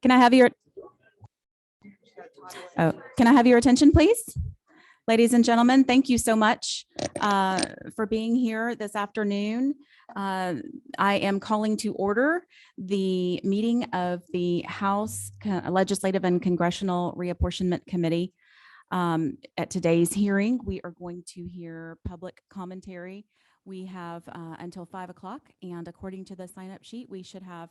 Can I have your can I have your attention, please? Ladies and gentlemen, thank you so much for being here this afternoon. I am calling to order the meeting of the House Legislative and Congressional Reapportionment Committee. At today's hearing, we are going to hear public commentary. We have until 5 o'clock, and according to the sign-up sheet, we should have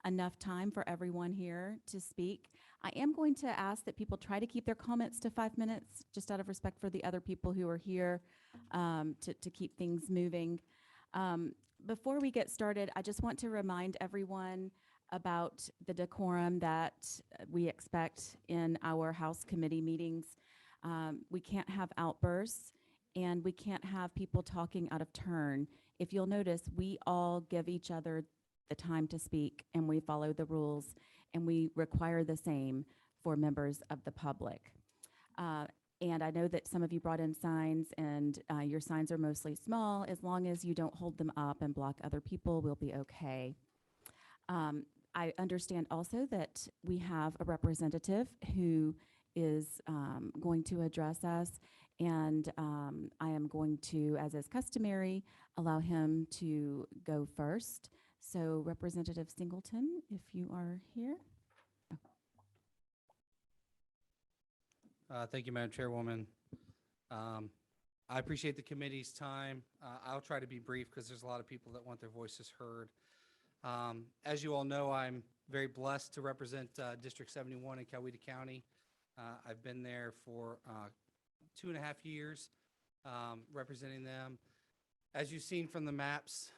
enough time for everyone here to speak. I am going to ask that people try to keep their comments to 5 minutes, just out of respect for the other people who are here, to keep things moving. Before we get started, I just want to remind everyone about the decorum that we expect in our House committee meetings. We can't have outbursts, and we can't have people talking out of turn. If you'll notice, we all give each other the time to speak, and we follow the rules, and we require the same for members of the public. And I know that some of you brought in signs, and your signs are mostly small. As long as you don't hold them up and block other people, we'll be okay. I understand also that we have a representative who is going to address us, and I am going to, as is customary, allow him to go first. So Representative Singleton, if you are here. Thank you, Madam Chairwoman. I appreciate the committee's time. I'll try to be brief because there's a lot of people that want their voices heard. As you all know, I'm very blessed to represent District 71 in Coweta County. I've been there for 2.5 years representing them. As you've seen from the maps,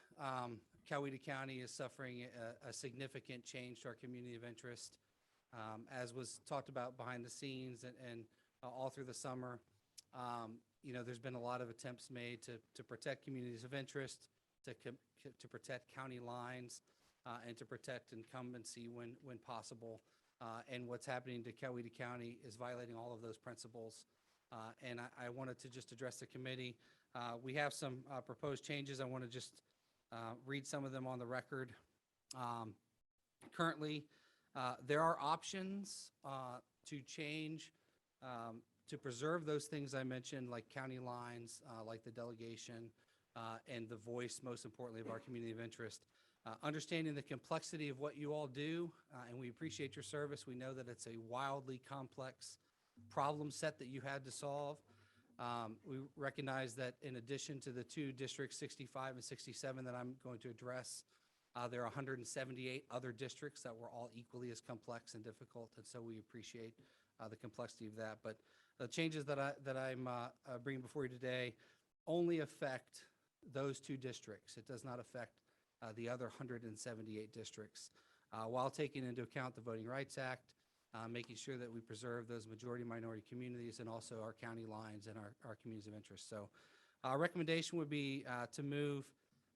Coweta County is suffering a significant change to our community of interest. As was talked about behind the scenes and all through the summer, you know, there's been a lot of attempts made to protect communities of interest, to protect county lines, and to protect incumbency when possible. And what's happening to Coweta County is violating all of those principles. And I wanted to just address the committee. We have some proposed changes. I want to just read some of them on the record. Currently, there are options to change, to preserve those things I mentioned, like county lines, like the delegation, and the voice, most importantly, of our community of interest. Understanding the complexity of what you all do, and we appreciate your service. We know that it's a wildly complex problem set that you had to solve. We recognize that in addition to the two districts, 65 and 67, that I'm going to address, there are 178 other districts that were all equally as complex and difficult, and so we appreciate the complexity of that. But the changes that I'm bringing before you today only affect those two districts. It does not affect the other 178 districts, while taking into account the Voting Rights Act, making sure that we preserve those majority-minority communities and also our county lines and our communities of interest. So our recommendation would be to move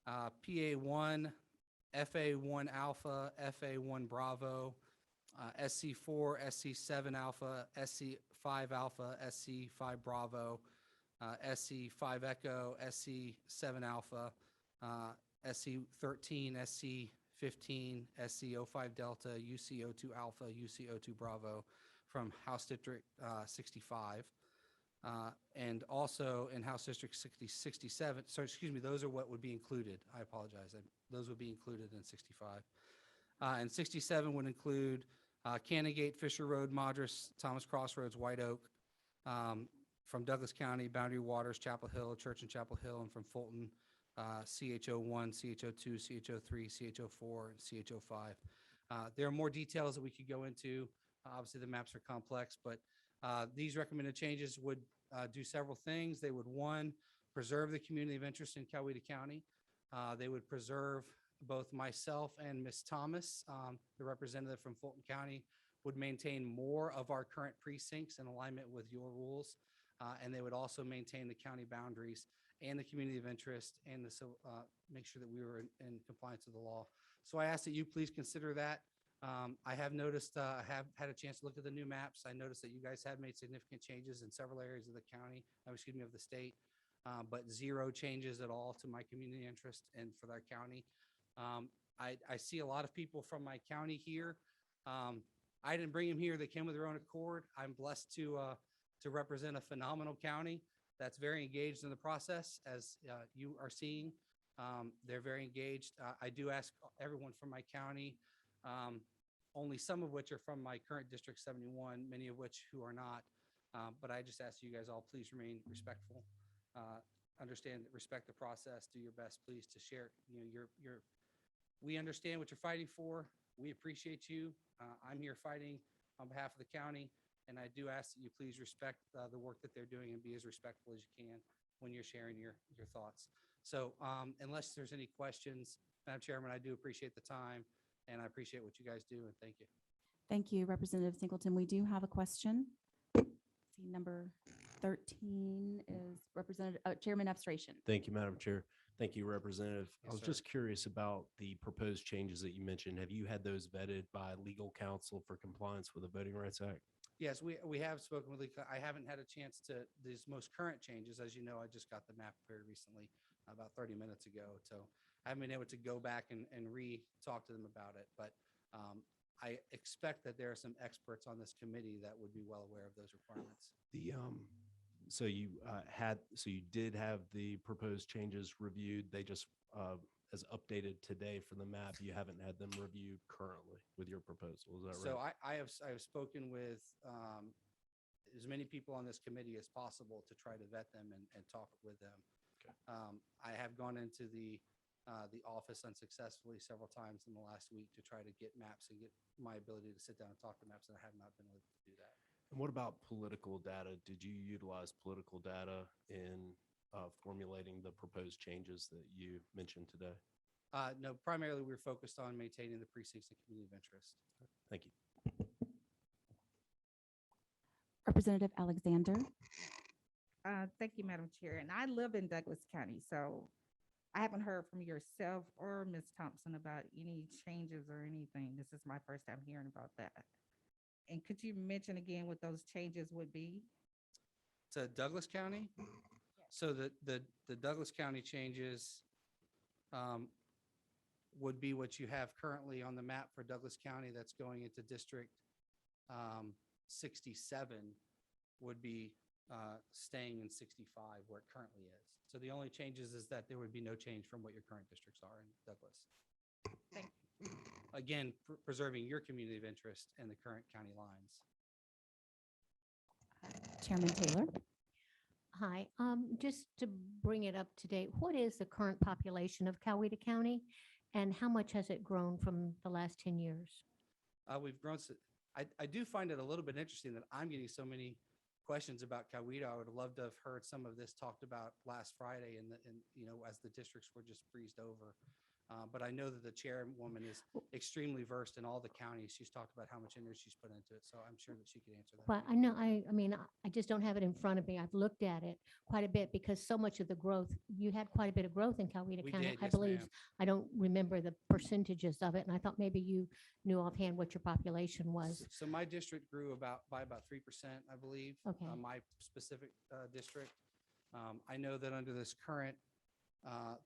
PA1, FA1 Alpha, FA1 Bravo, SC4, SC7 Alpha, SC5 Alpha, SC5 Bravo, SC5 Echo, SC7 Alpha, SC13, SC15, SC05 Delta, UC02 Alpha, UC02 Bravo from House District 65. And also in House District 67, so excuse me, those are what would be included. I apologize. Those would be included in 65. And 67 would include Canongate, Fisher Road, Madras, Thomas Crossroads, White Oak, from Douglas County, Boundary Waters, Chapel Hill, Church and Chapel Hill, and from Fulton, CH01, CH02, CH03, CH04, and CH05. There are more details that we could go into. Obviously, the maps are complex, but these recommended changes would do several things. They would, one, preserve the community of interest in Coweta County. They would preserve both myself and Ms. Thomas, the representative from Fulton County, would maintain more of our current precincts in alignment with your rules. And they would also maintain the county boundaries and the community of interest, and make sure that we were in compliance with the law. So I ask that you please consider that. I have noticed, I have had a chance to look at the new maps. I noticed that you guys have made significant changes in several areas of the county, excuse me, of the state, but zero changes at all to my community interest and for our county. I see a lot of people from my county here. I didn't bring them here. They came with their own accord. I'm blessed to represent a phenomenal county that's very engaged in the process, as you are seeing. They're very engaged. I do ask everyone from my county, only some of which are from my current District 71, many of which who are not. But I just ask you guys all, please remain respectful. Understand, respect the process. Do your best, please, to share. We understand what you're fighting for. We appreciate you. I'm here fighting on behalf of the county, and I do ask that you please respect the work that they're doing and be as respectful as you can when you're sharing your thoughts. So unless there's any questions, Madam Chairman, I do appreciate the time, and I appreciate what you guys do, and thank you. Thank you, Representative Singleton. We do have a question. See, number 13 is Representative Chairman Abstration. Thank you, Madam Chair. Thank you, Representative. Yes, I was sir. just curious about the proposed changes that you mentioned. Have you had those vetted by legal counsel for compliance with the Voting Rights Act? Yes, we have spoken with legal. I haven't had a chance to, these most current changes, as you know, I just got the map very recently, about 30 minutes ago. So I haven't been able to go back and re-talk to them about it. But I expect that there are some experts on this committee that would be well aware of those requirements. So you did have the proposed changes reviewed. They just as updated today for the map. You haven't had them reviewed currently with your proposal. Is that right? So I have spoken with as many people on this committee as possible to try to vet them and talk with them. Okay. I have gone into the office unsuccessfully several times in the last week to try to get maps and get my ability to sit down and talk to maps, and I have not been able to do that. And what about political data? Did you utilize political data in formulating the proposed changes that you mentioned today? No, primarily we're focused on maintaining the precincts and community of interest. Thank you. Representative Alexander. Thank you, Madam Chair. And I live in Douglas County, so I haven't heard from yourself or Ms. Thompson about any changes or anything. This is my first time hearing about that. And could you mention again what those changes would be? To Douglas County? So the Douglas County changes would be what you have currently on the map for Douglas County that's going into District 67 would be staying in 65 where it currently is. So the only changes is that there would be no change from what your current districts are in Douglas. Thank you. Again, preserving your community of interest and the current county lines. Chairman Taylor. Hi, just to bring it up to date, what is the current population of Coweta County and how much has it grown from the last 10 years? We've grown. I do find it a little bit interesting that I'm getting so many questions about Coweta. I would love to have heard some of this talked about last Friday and as the districts were just breezed over. But I know that the chairwoman is extremely versed in all the counties. She's talked about how much energy she's put into it. So I'm sure that she could answer that. Well, I know, I mean, I just don't have it in front of me. I've looked at it quite a bit because so much of the growth, you had quite a bit of growth in Coweta We County, did, I yes, believe. ma'am. I don't remember the percentages of it, and I thought maybe you knew offhand what your population was. So my district grew by about 3%, I believe. Okay. My specific district. I know that under this current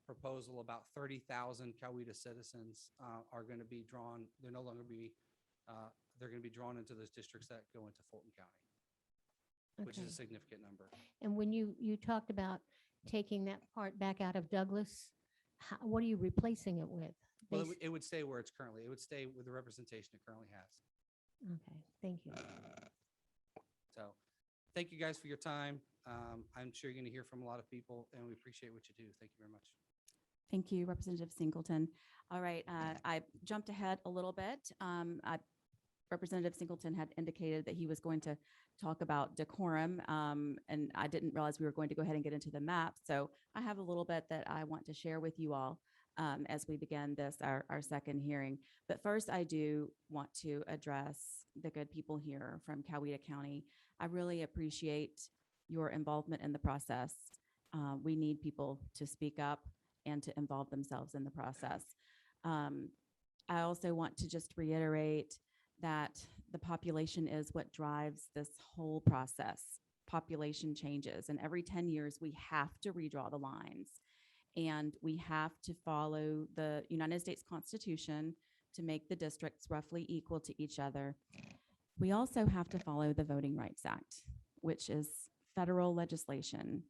proposal, about 30,000 Coweta citizens are going to be drawn. They're no longer be. They're going to be drawn into those districts that go into Fulton County, which is Okay. a significant number. And when you talked about taking that part back out of Douglas, what are you replacing it with? Well, it would stay where it's currently. It would stay with the representation it currently has. Okay, thank you. So thank you guys for your time. I'm sure you're going to hear from a lot of people, and we appreciate what you do. Thank you very much. Thank you, Representative Singleton. All right, I jumped ahead a little bit. Representative Singleton had indicated that he was going to talk about decorum, and I didn't realize we were going to go ahead and get into the map. So I have a little bit that I want to share with you all as we begin this, our second hearing. But first, I do want to address the good people here from Coweta County. I really appreciate your involvement in the process. We need people to speak up and to involve themselves in the process. I also want to just reiterate that the population is what drives this whole process. Population changes, and every 10 years we have to redraw the lines. And we have to follow the United States Constitution to make the districts roughly equal to each other. We also have to follow the Voting Rights Act, which is federal legislation.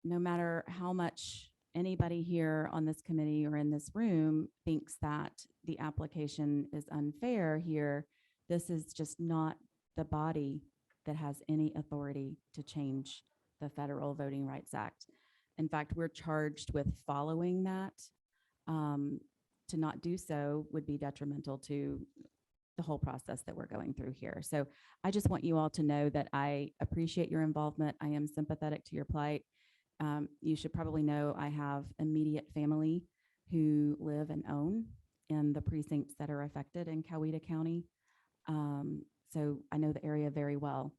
No matter how much anybody here on this committee or in this room thinks that the application is unfair here, this is just not the body that has any authority to change the federal Voting Rights Act. In fact, we're charged with following that. To not do so would be detrimental to the whole process that we're going through here. So I just want you all to know that I appreciate your involvement. I am sympathetic to your plight. You should probably know I have immediate family who live and own in the precincts that are affected in Coweta County. So I know the area very well.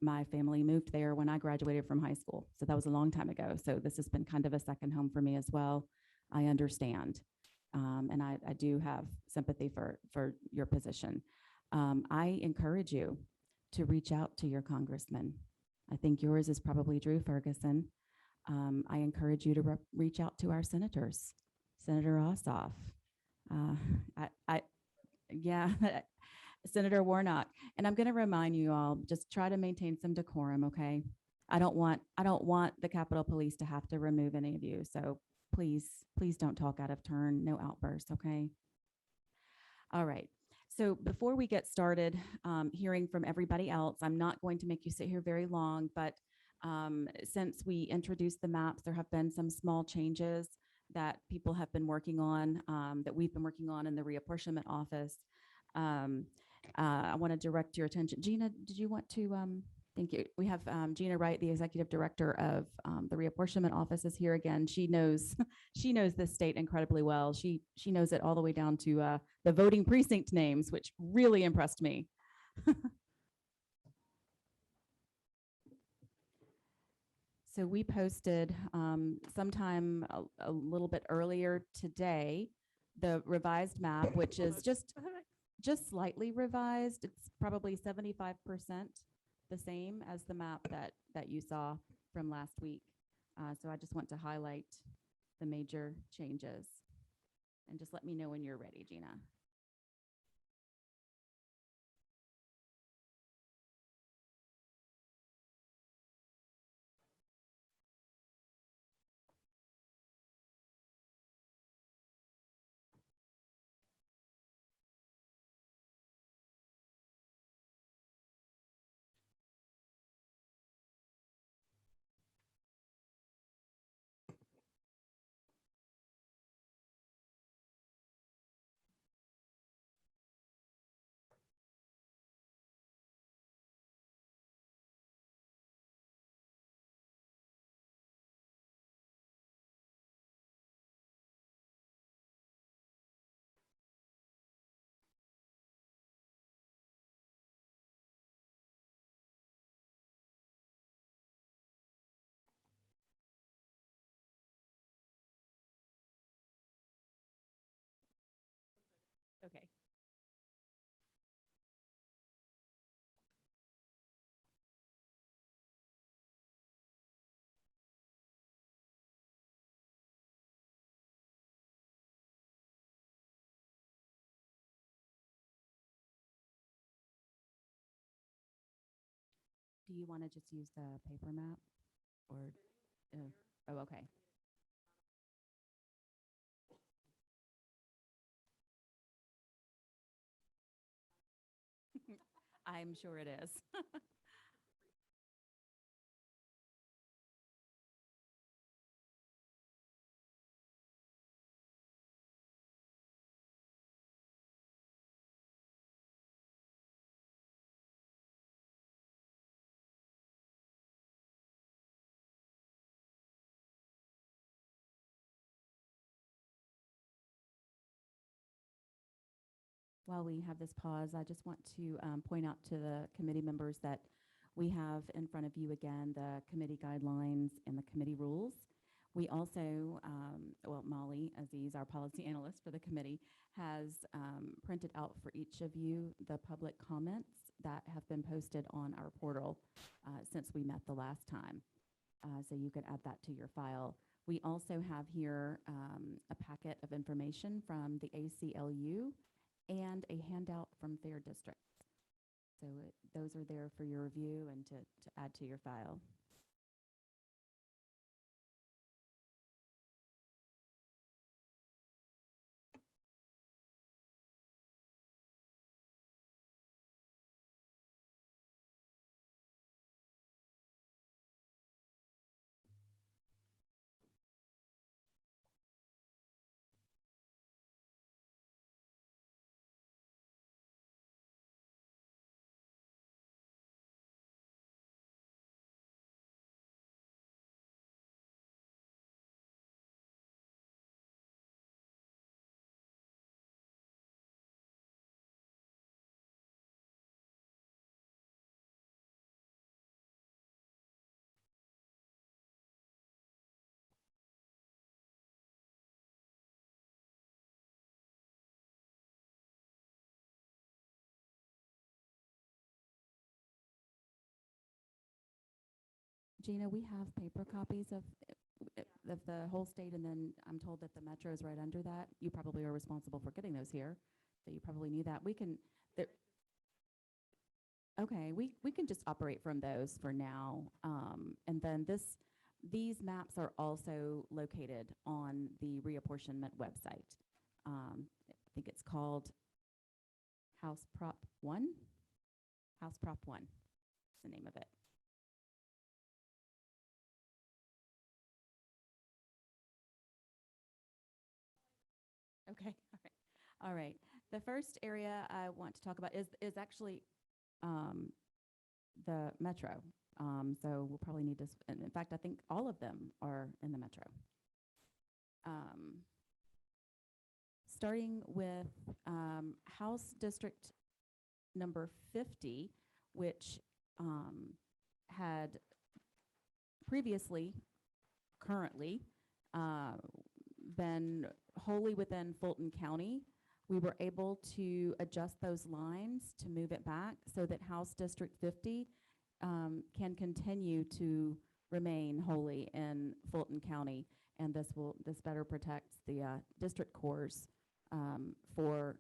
My family moved there when I graduated from high school. So that was a long time ago. So this has been kind of a second home for me as well. I understand. And I do have sympathy for your position. I encourage you to reach out to your congressman. I think yours is probably Drew Ferguson. I encourage you to reach out to our senators, Senator Ossoff. Yeah, Senator Warnock. And I'm going to remind you all, just try to maintain some decorum, okay? I don't want the Capitol Police to have to remove any of you. So please don't talk out of turn. No outbursts, okay? All right. So before we get started hearing from everybody else, I'm not going to make you sit here very long, but since we introduced the maps, there have been some small changes that people have been working on, that we've been working on in the reapportionment office. I want to direct your attention. Gina, did you want to, thank you. We have Gina Wright, the executive director of the reapportionment office, is here again. She knows this state incredibly well. She knows it all the way down to the voting precinct names, which really impressed me. So we posted sometime a little bit earlier today the revised map, which is just slightly revised. It's probably 75% the same as the map that you saw from last week. So I just want to highlight the major changes. And just let me know when you're ready, Gina. Okay. Do you want to just use the paper map or, oh, okay. I'm sure it is. While we have this pause, I just want to point out to the committee members that we have in front of you again the committee guidelines and the committee rules. We also, well, Molly Aziz, our policy analyst for the committee, has printed out for each of you the public comments that have been posted on our portal since we met the last time. So you can add that to your file. We also have here a packet of information from the ACLU and a handout from Fair District. So those are there for your review and to add to your file. Gina, we have paper copies of the whole state, and then I'm told that the metro is right under that. You probably are responsible for getting those here, so you probably knew that. We can, there, okay, we can just operate from those for now. And then these maps are also located on the reapportionment website. I think it's called House Prop 1. House Prop 1 is the name of it. Okay, all right. All right. The first area I want to talk about is actually the metro. So we'll probably need to, in fact, I think all of them are in the metro. Starting with House District number 50, which had previously, currently, been wholly within Fulton County. We were able to adjust those lines to move it back so that House District 50 can continue to remain wholly in Fulton County, and this better protects the district cores for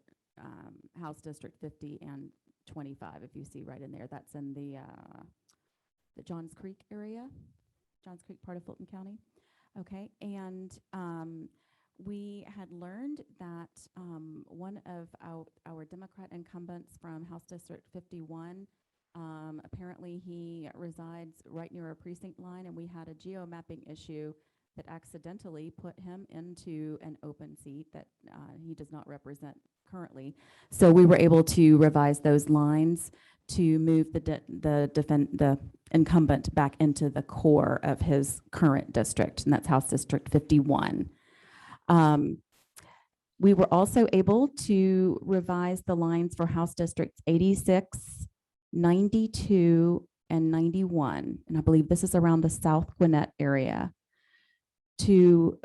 House District 50 and 25. If you see right in there, that's in the Johns Creek area, Johns Creek part of Fulton County. Okay, and we had learned that one of our Democrat incumbents from House District 51, apparently he resides right near a precinct line, and we had a geomapping issue that accidentally put him into an open seat that he does not represent currently. So we were able to revise those lines to move the incumbent back into the core of his current district, and that's House District 51. We were also able to revise the lines for House Districts 86, 92, and 91, and I believe this is around the South Gwinnett area, to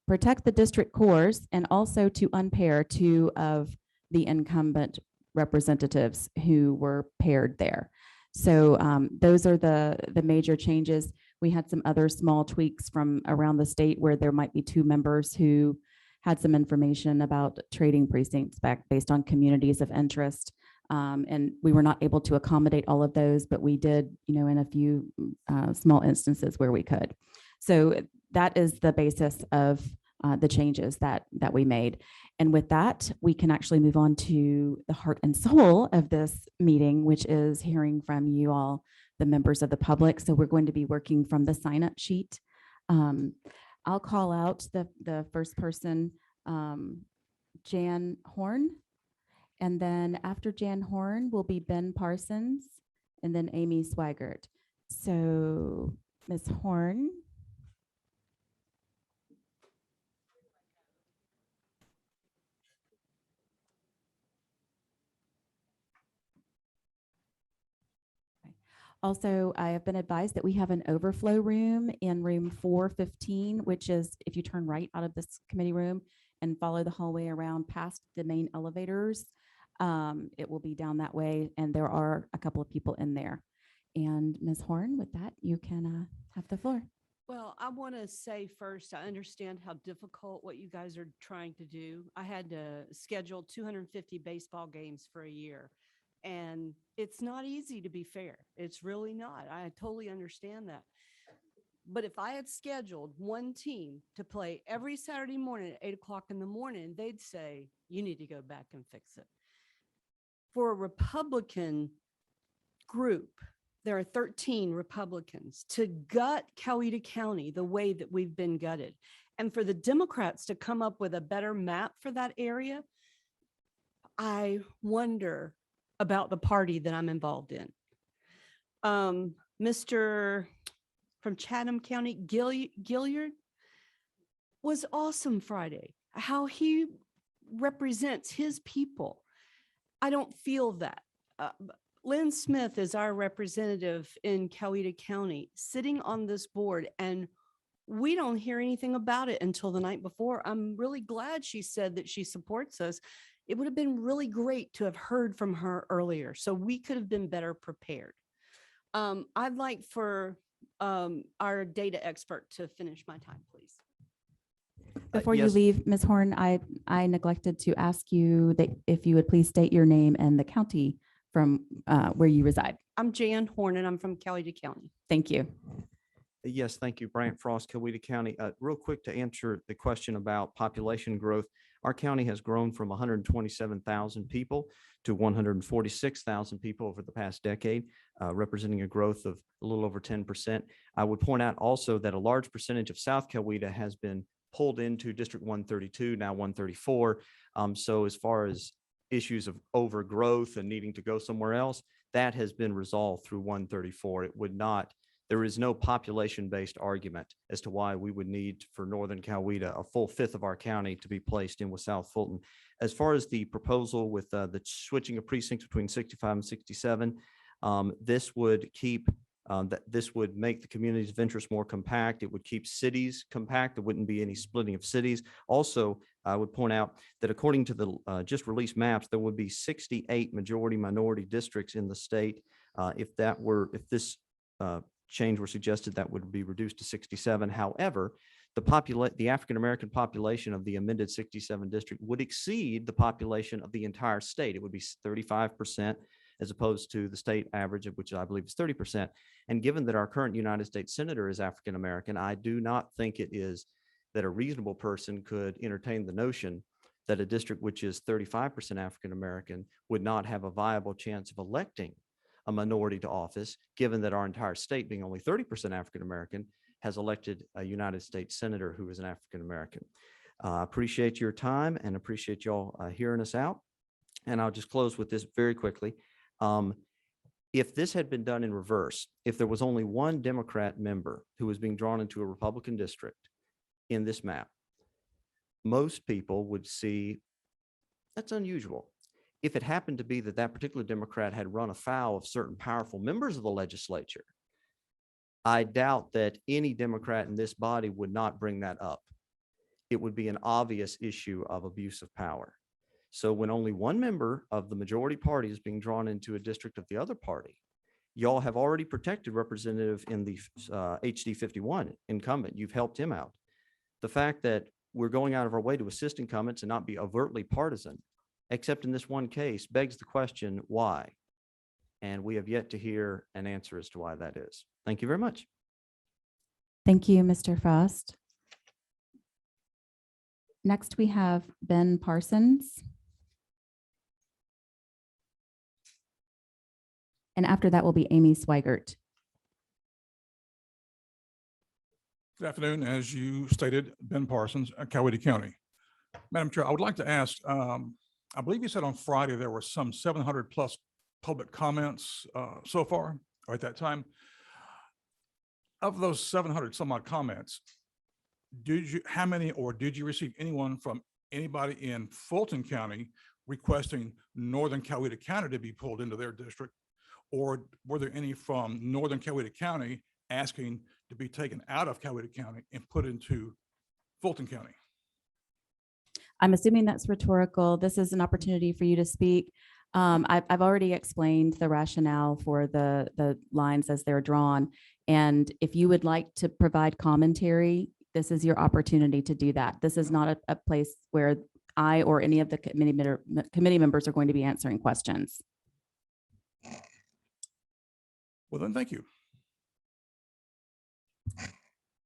protect the district cores and also to unpair two of the incumbent representatives who were paired there. So those are the major changes. We had some other small tweaks from around the state where there might be two members who had some information about trading precincts back based on communities of interest. And we were not able to accommodate all of those, but we did, in a few small instances where we could. So that is the basis of the changes that we made. And with that, we can actually move on to the heart and soul of this meeting, which is hearing from you all, the members of the public. So we're going to be working from the sign-up sheet. I'll call out the first person, Jan Horn. And then after Jan Horn will be Ben Parsons and then Amy Swigert. So Ms. Horn. Also, I have been advised that we have an overflow room in room 415, which is if you turn right out of this committee room and follow the hallway around past the main elevators, it will be down that way, and there are a couple of people in there. And Ms. Horn, with that, you can have the floor. Well, I want to say first, I understand how difficult what you guys are trying to do. I had to schedule 250 baseball games for a year, and it's not easy, to be fair. It's really not. I totally understand that. But if I had scheduled one team to play every Saturday morning at 8 o'clock in the morning, they'd say, you need to go back and fix it. For a Republican group, there are 13 Republicans to gut Coweta County the way that we've been gutted. And for the Democrats to come up with a better map for that area, I wonder about the party that I'm involved in. Mr. from Chatham County, Gilliard, was awesome Friday. How he represents his people. I don't feel that. Lynn Smith is our representative in Coweta County, sitting on this board, and we don't hear anything about it until the night before. I'm really glad she said that she supports us. It would have been really great to have heard from her earlier, so we could have been better prepared. I'd like for our data expert to finish my time, please. Before you yes. leave, Ms. Horn, I neglected to ask you that if you would please state your name and the county from where you reside. I'm Jan Horn, and I'm from Coweta County. Thank you. Yes, thank you, Brant Frost, Coweta County. Real quick to answer the question about population growth, our county has grown from 127,000 people to 146,000 people over the past decade, representing a growth of a little over 10%. I would point out also that a large percentage of South Coweta has been pulled into District 132, now 134. So as far as issues of overgrowth and needing to go somewhere else, that has been resolved through 134. It would not, there is no population-based argument as to why we would need for Northern Coweta a full fifth of our county to be placed in with South Fulton. As far as the proposal with the switching of precincts between 65 and 67, this would keep this would make the communities of interest more compact. It would keep cities compact. There wouldn't be any splitting of cities. Also, I would point out that according to the just released maps, there would be 68 majority minority districts in the state. If this change were suggested, that would be reduced to 67. However, the African-American population of the amended 67 district would exceed the population of the entire state. It would be 35%. As opposed to the state average, which I believe is 30%. And given that our current United States Senator is African-American, I do not think it is that a reasonable person could entertain the notion that a district which is 35% African-American would not have a viable chance of electing a minority to office, given that our entire state, being only 30% African-American, has elected a United States Senator who is an African-American. I appreciate your time and appreciate y'all hearing us out. And I'll just close with this very quickly. If this had been done in reverse, if there was only one Democrat member who was being drawn into a Republican district in this map, most people would see that's unusual. If it happened to be that that particular Democrat had run afoul of certain powerful members of the legislature, I doubt that any Democrat in this body would not bring that up. It would be an obvious issue of abuse of power. So when only one member of the majority party is being drawn into a district of the other party, y'all have already protected representative in the HD 51 incumbent. You've helped him out. The fact that we're going out of our way to assist incumbents and not be overtly partisan, except in this one case, begs the question, why? And we have yet to hear an answer as to why that is. Thank you very much. Thank you, Mr. Frost. Next, we have Ben Parsons. And after that will be Amy Swigert. Good afternoon. As you stated, Ben Parsons, Coweta County. Madam Chair, I would like to ask, I believe you said on Friday there were some 700 plus public comments so far, or at that time. Of those 700 some odd comments, how many, or did you receive anyone from anybody in Fulton County requesting Northern Coweta County to be pulled into their district? Or were there any from Northern Coweta County asking to be taken out of Coweta County and put into Fulton County? I'm assuming that's rhetorical. This is an opportunity for you to speak. I've already explained the rationale for the lines as they're drawn. And if you would like to provide commentary, this is your opportunity to do that. This is not a place where I or any of the committee members are going to be answering questions. Well, then, thank you.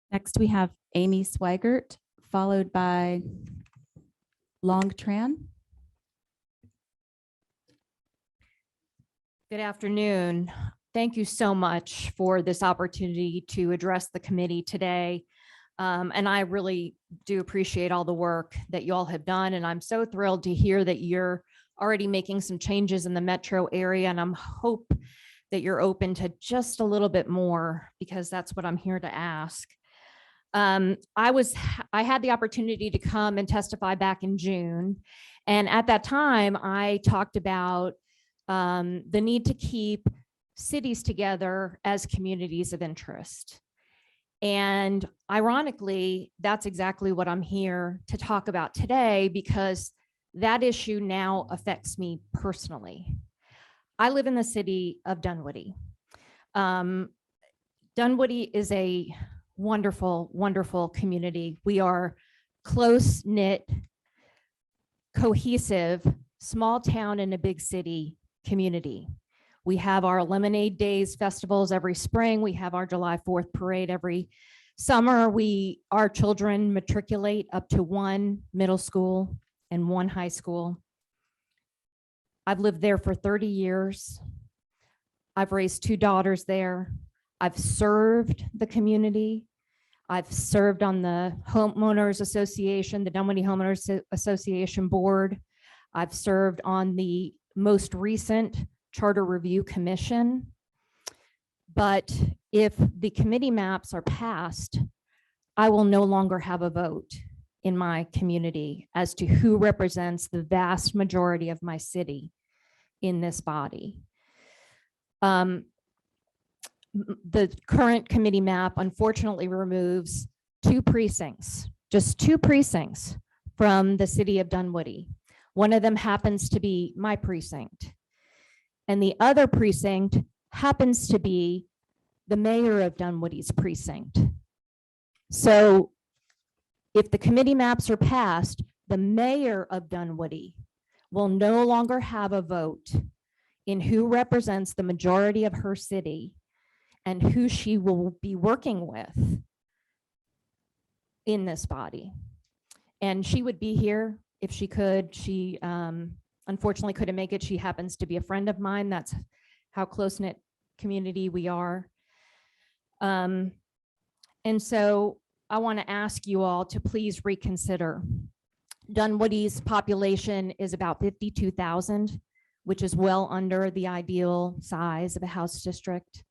Next, we have Amy Swigert, followed by Long Tran. Good afternoon. Thank you so much for this opportunity to address the committee today. And I really do appreciate all the work that you all have done. And I'm so thrilled to hear that you're already making some changes in the metro area. And I'm hope that you're open to just a little bit more, because that's what I'm here to ask. I had the opportunity to come and testify back in June. And at that time, I talked about the need to keep cities together as communities of interest. And ironically, that's exactly what I'm here to talk about today, because that issue now affects me personally. I live in the city of Dunwoody. Dunwoody is a wonderful, wonderful community. We are close-knit, cohesive, small town in a big city community. We have our Lemonade Days festivals every spring. We have our July 4th parade every summer. Our children matriculate up to 1 middle school and 1 high school. I've lived there for 30 years. I've raised 2 daughters there. I've served the community. I've served on the Homeowners Association, the Dunwoody Homeowners Association Board. I've served on the most recent Charter Review Commission. But if the committee maps are passed, I will no longer have a vote in my community as to who represents the vast majority of my city in this body. The current committee map unfortunately removes 2 precincts, just 2 precincts from the city of Dunwoody. One of them happens to be my precinct, and the other precinct happens to be the mayor of Dunwoody's precinct. So if the committee maps are passed, the mayor of Dunwoody will no longer have a vote in who represents the majority of her city and who she will be working with in this body. And she would be here if she could. She unfortunately couldn't make it. She happens to be a friend of mine. That's how close-knit community we are. And so I want to ask you all to please reconsider. Dunwoody's population is about 52,000, which is well under the ideal size of a House district.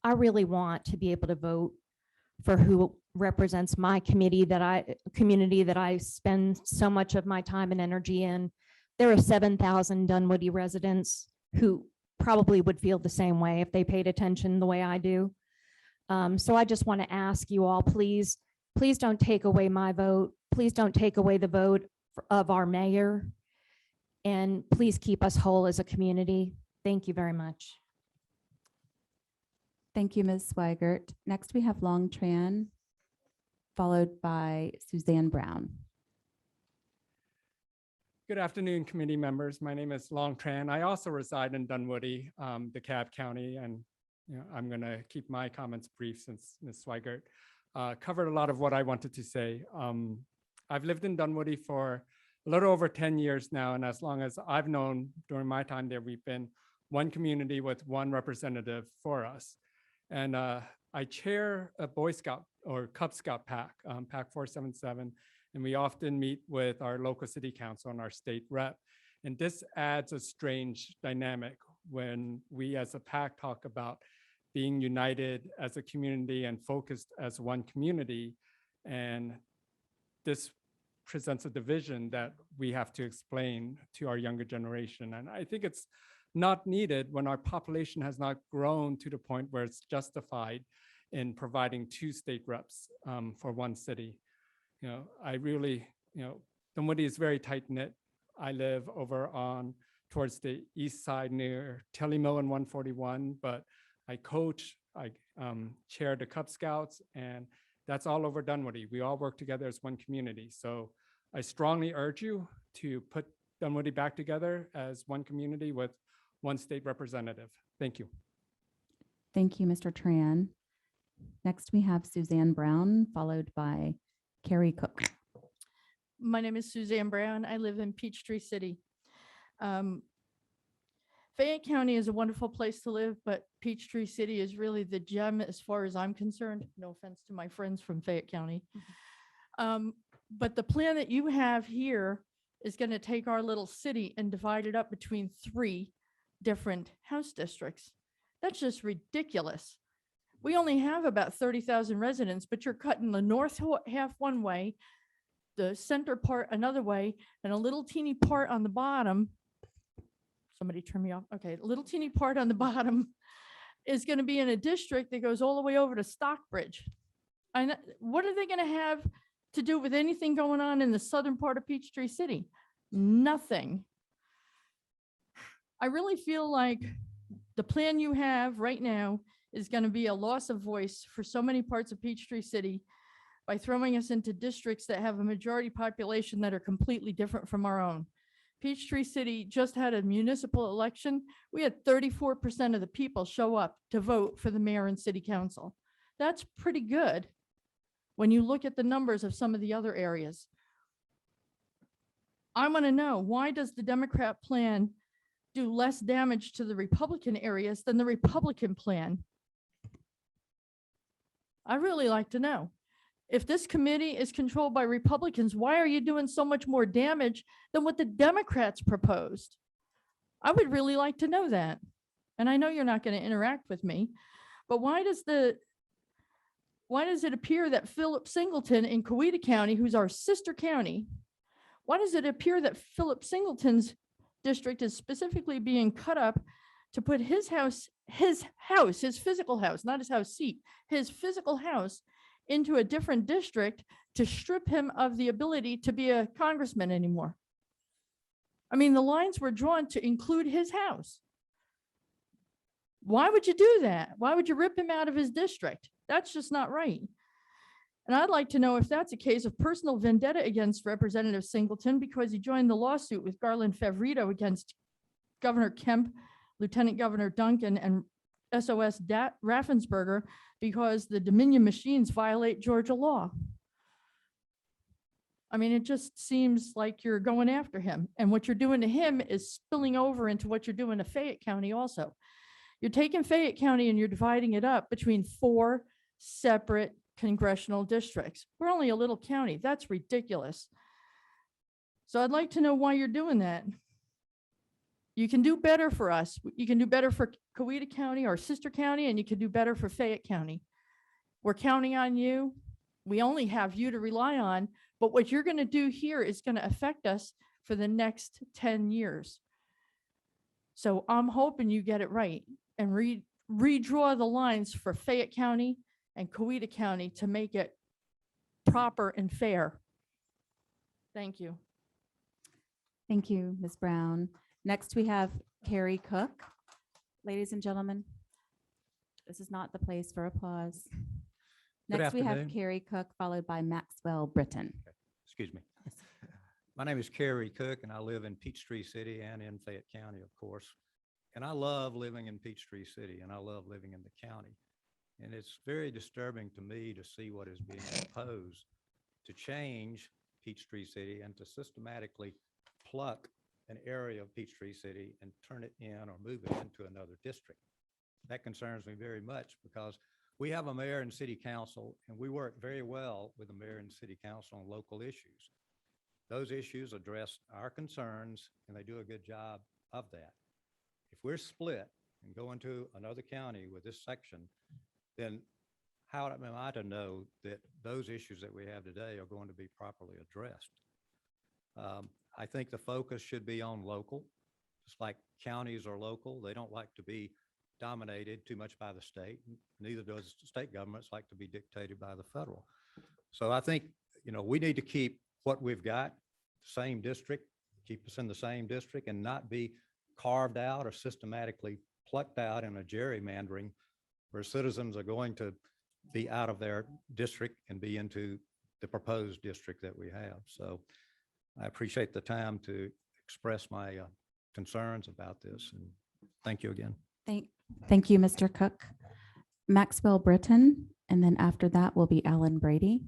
I really want to be able to vote for who represents my community that I spend so much of my time and energy in. There are 7,000 Dunwoody residents who probably would feel the same way if they paid attention the way I do. So I just want to ask you all, please don't take away my vote. Please don't take away the vote of our mayor. And please keep us whole as a community. Thank you very much. Thank you, Ms. Swigert. Next, we have Long Tran, followed by Suzanne Brown. Good afternoon, committee members. My name is Long Tran. I also reside in Dunwoody, DeKalb County, and I'm going to keep my comments brief since Ms. Swigert covered a lot of what I wanted to say. I've lived in Dunwoody for a little over 10 years now, and as long as I've known during my time there, we've been one community with one representative for us. And I chair a Boy Scout or Cub Scout pack, Pack 477, and we often meet with our local city council and our state rep. And this adds a strange dynamic when we as a pack talk about being united as a community and focused as one community. And this presents a division that we have to explain to our younger generation. And I think it's not needed when our population has not grown to the point where it's justified in providing 2 state reps for one city. I really, Dunwoody is very tight knit. I live over on towards the east side near Tellymill and 141, but I coach, I chair the Cub Scouts, and that's all over Dunwoody. We all work together as one community. So I strongly urge you to put Dunwoody back together as one community with one state representative. Thank you. Thank you, Mr. Tran. Next, we have Suzanne Brown, followed by Carrie Cook. My name is Suzanne Brown. I live in Peachtree City. Fayette County is a wonderful place to live, but Peachtree City is really the gem as far as I'm concerned. No offense to my friends from Fayette County. But the plan that you have here is going to take our little city and divide it up between 3 different house districts. That's just ridiculous. We only have about 30,000 residents, but you're cutting the north half one way, the center part another way, and a little teeny part on the bottom. Somebody turn me off. Okay, a little teeny part on the bottom is going to be in a district that goes all the way over to Stockbridge. What are they going to have to do with anything going on in the southern part of Peachtree City? Nothing. I really feel like the plan you have right now is going to be a loss of voice for so many parts of Peachtree City by throwing us into districts that have a majority population that are completely different from our own. Peachtree City just had a municipal election. We had 34% of the people show up to vote for the mayor and city council. That's pretty good when you look at the numbers of some of the other areas. I want to know, why does the Democrat plan do less damage to the Republican areas than the Republican plan? I really like to know. If this committee is controlled by Republicans, why are you doing so much more damage than what the Democrats proposed? I would really like to know that. And I know you're not going to interact with me, but why does it appear that Philip Singleton in Coweta County, who's our sister county, why does it appear that Philip Singleton's district is specifically being cut up to put his physical house, not his house seat, his physical house into a different district to strip him of the ability to be a congressman anymore? I mean, the lines were drawn to include his house. Why would you do that? Why would you rip him out of his district? That's just not right. And I'd like to know if that's a case of personal vendetta against Representative Singleton because he joined the lawsuit with Garland Favorito against Governor Kemp, Lieutenant Governor Duncan, and SOS Raffensperger because the Dominion machines violate Georgia law. I mean, it just seems like you're going after him. And what you're doing to him is spilling over into what you're doing to Fayette County also. You're taking Fayette County and you're dividing it up between 4 separate congressional districts. We're only a little county. That's ridiculous. So I'd like to know why you're doing that. You can do better for us. You can do better for Coweta County, our sister county, and you can do better for Fayette County. We're counting on you. We only have you to rely on, but what you're going to do here is going to affect us for the next 10 years. So I'm hoping you get it right and redraw the lines for Fayette County and Coweta County to make it proper and fair. Thank you. Thank you, Ms. Brown. Next, we have Carrie Cook. Ladies and gentlemen, this is not the place for applause. Good Next, we have afternoon. Carrie Cook, followed by Maxwell Britton. Excuse me. My name is Kerry Cook, and I live in Peachtree City and in Fayette County, of course. And I love living in Peachtree City, and I love living in the county. And it's very disturbing to me to see what is being proposed to change Peachtree City and to systematically pluck an area of Peachtree City and turn it in or move it into another district. That concerns me very much because we have a mayor and city council, and we work very well with the mayor and city council on local issues. Those issues address our concerns, and they do a good job of that. If we're split and go into another county with this section, then how am I to know that those issues that we have today are going to be properly addressed? I think the focus should be on local, just like counties are local. They don't like to be dominated too much by the state. Neither does state governments like to be dictated by the federal. So I think, we need to keep what we've got, same district, keep us in the same district and not be carved out or systematically plucked out in a gerrymandering where citizens are going to be out of their district and be into the proposed district that we have. So I appreciate the time to express my concerns about this, and thank you again. Thank you, Mr. Cook. Maxwell Britton, and then after that will be Alan Brady.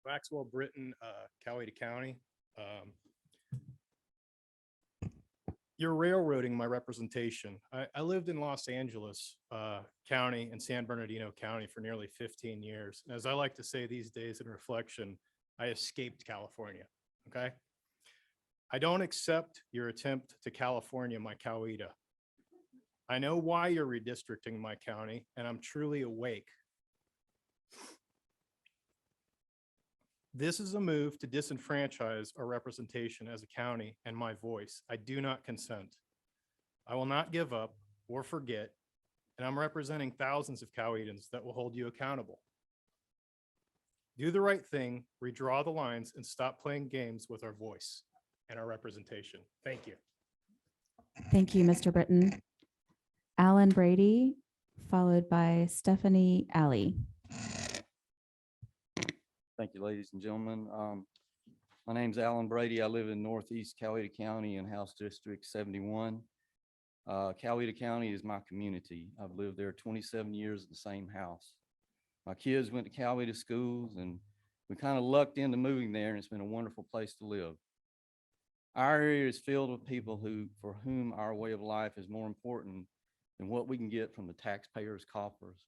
Maxwell Britton, Coweta County. You're railroading my representation. I lived in Los Angeles County and San Bernardino County for nearly 15 years. And as I like to say these days in reflection, I escaped California, okay? I don't accept your attempt to California my Coweta. I know why you're redistricting my county, and I'm truly awake. This is a move to disenfranchise our representation as a county and my voice. I do not consent. I will not give up or forget, and I'm representing thousands of Cowetans that will hold you accountable. Do the right thing, redraw the lines, and stop playing games with our voice and our representation. Thank you. Thank you, Mr. Britton. Alan Brady, followed by Stephanie Alley. Thank you, ladies and gentlemen. My name's Alan Brady. I live in Northeast Coweta County in House District 71. Coweta County is my community. I've lived there 27 years in the same house. My kids went to Coweta schools, and we kind of lucked into moving there, and it's been a wonderful place to live. Our area is filled with people for whom our way of life is more important than what we can get from the taxpayers' coffers.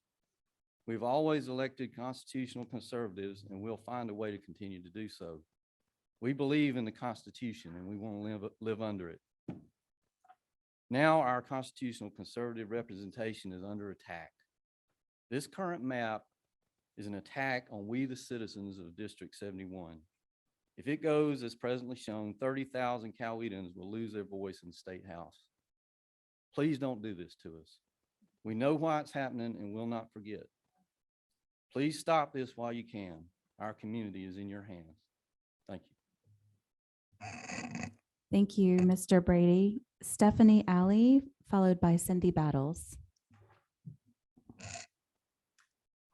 We've always elected constitutional conservatives, and we'll find a way to continue to do so. We believe in the Constitution, and we want to live under it. Now our constitutional conservative representation is under attack. This current map is an attack on we the citizens of District 71. If it goes as presently shown, 30,000 Cowetans will lose their voice in the State House. Please don't do this to us. We know why it's happening and will not forget. Please stop this while you can. Our community is in your hands. Thank you. Thank you, Mr. Brady. Stephanie Alley, followed by Cindy Battles.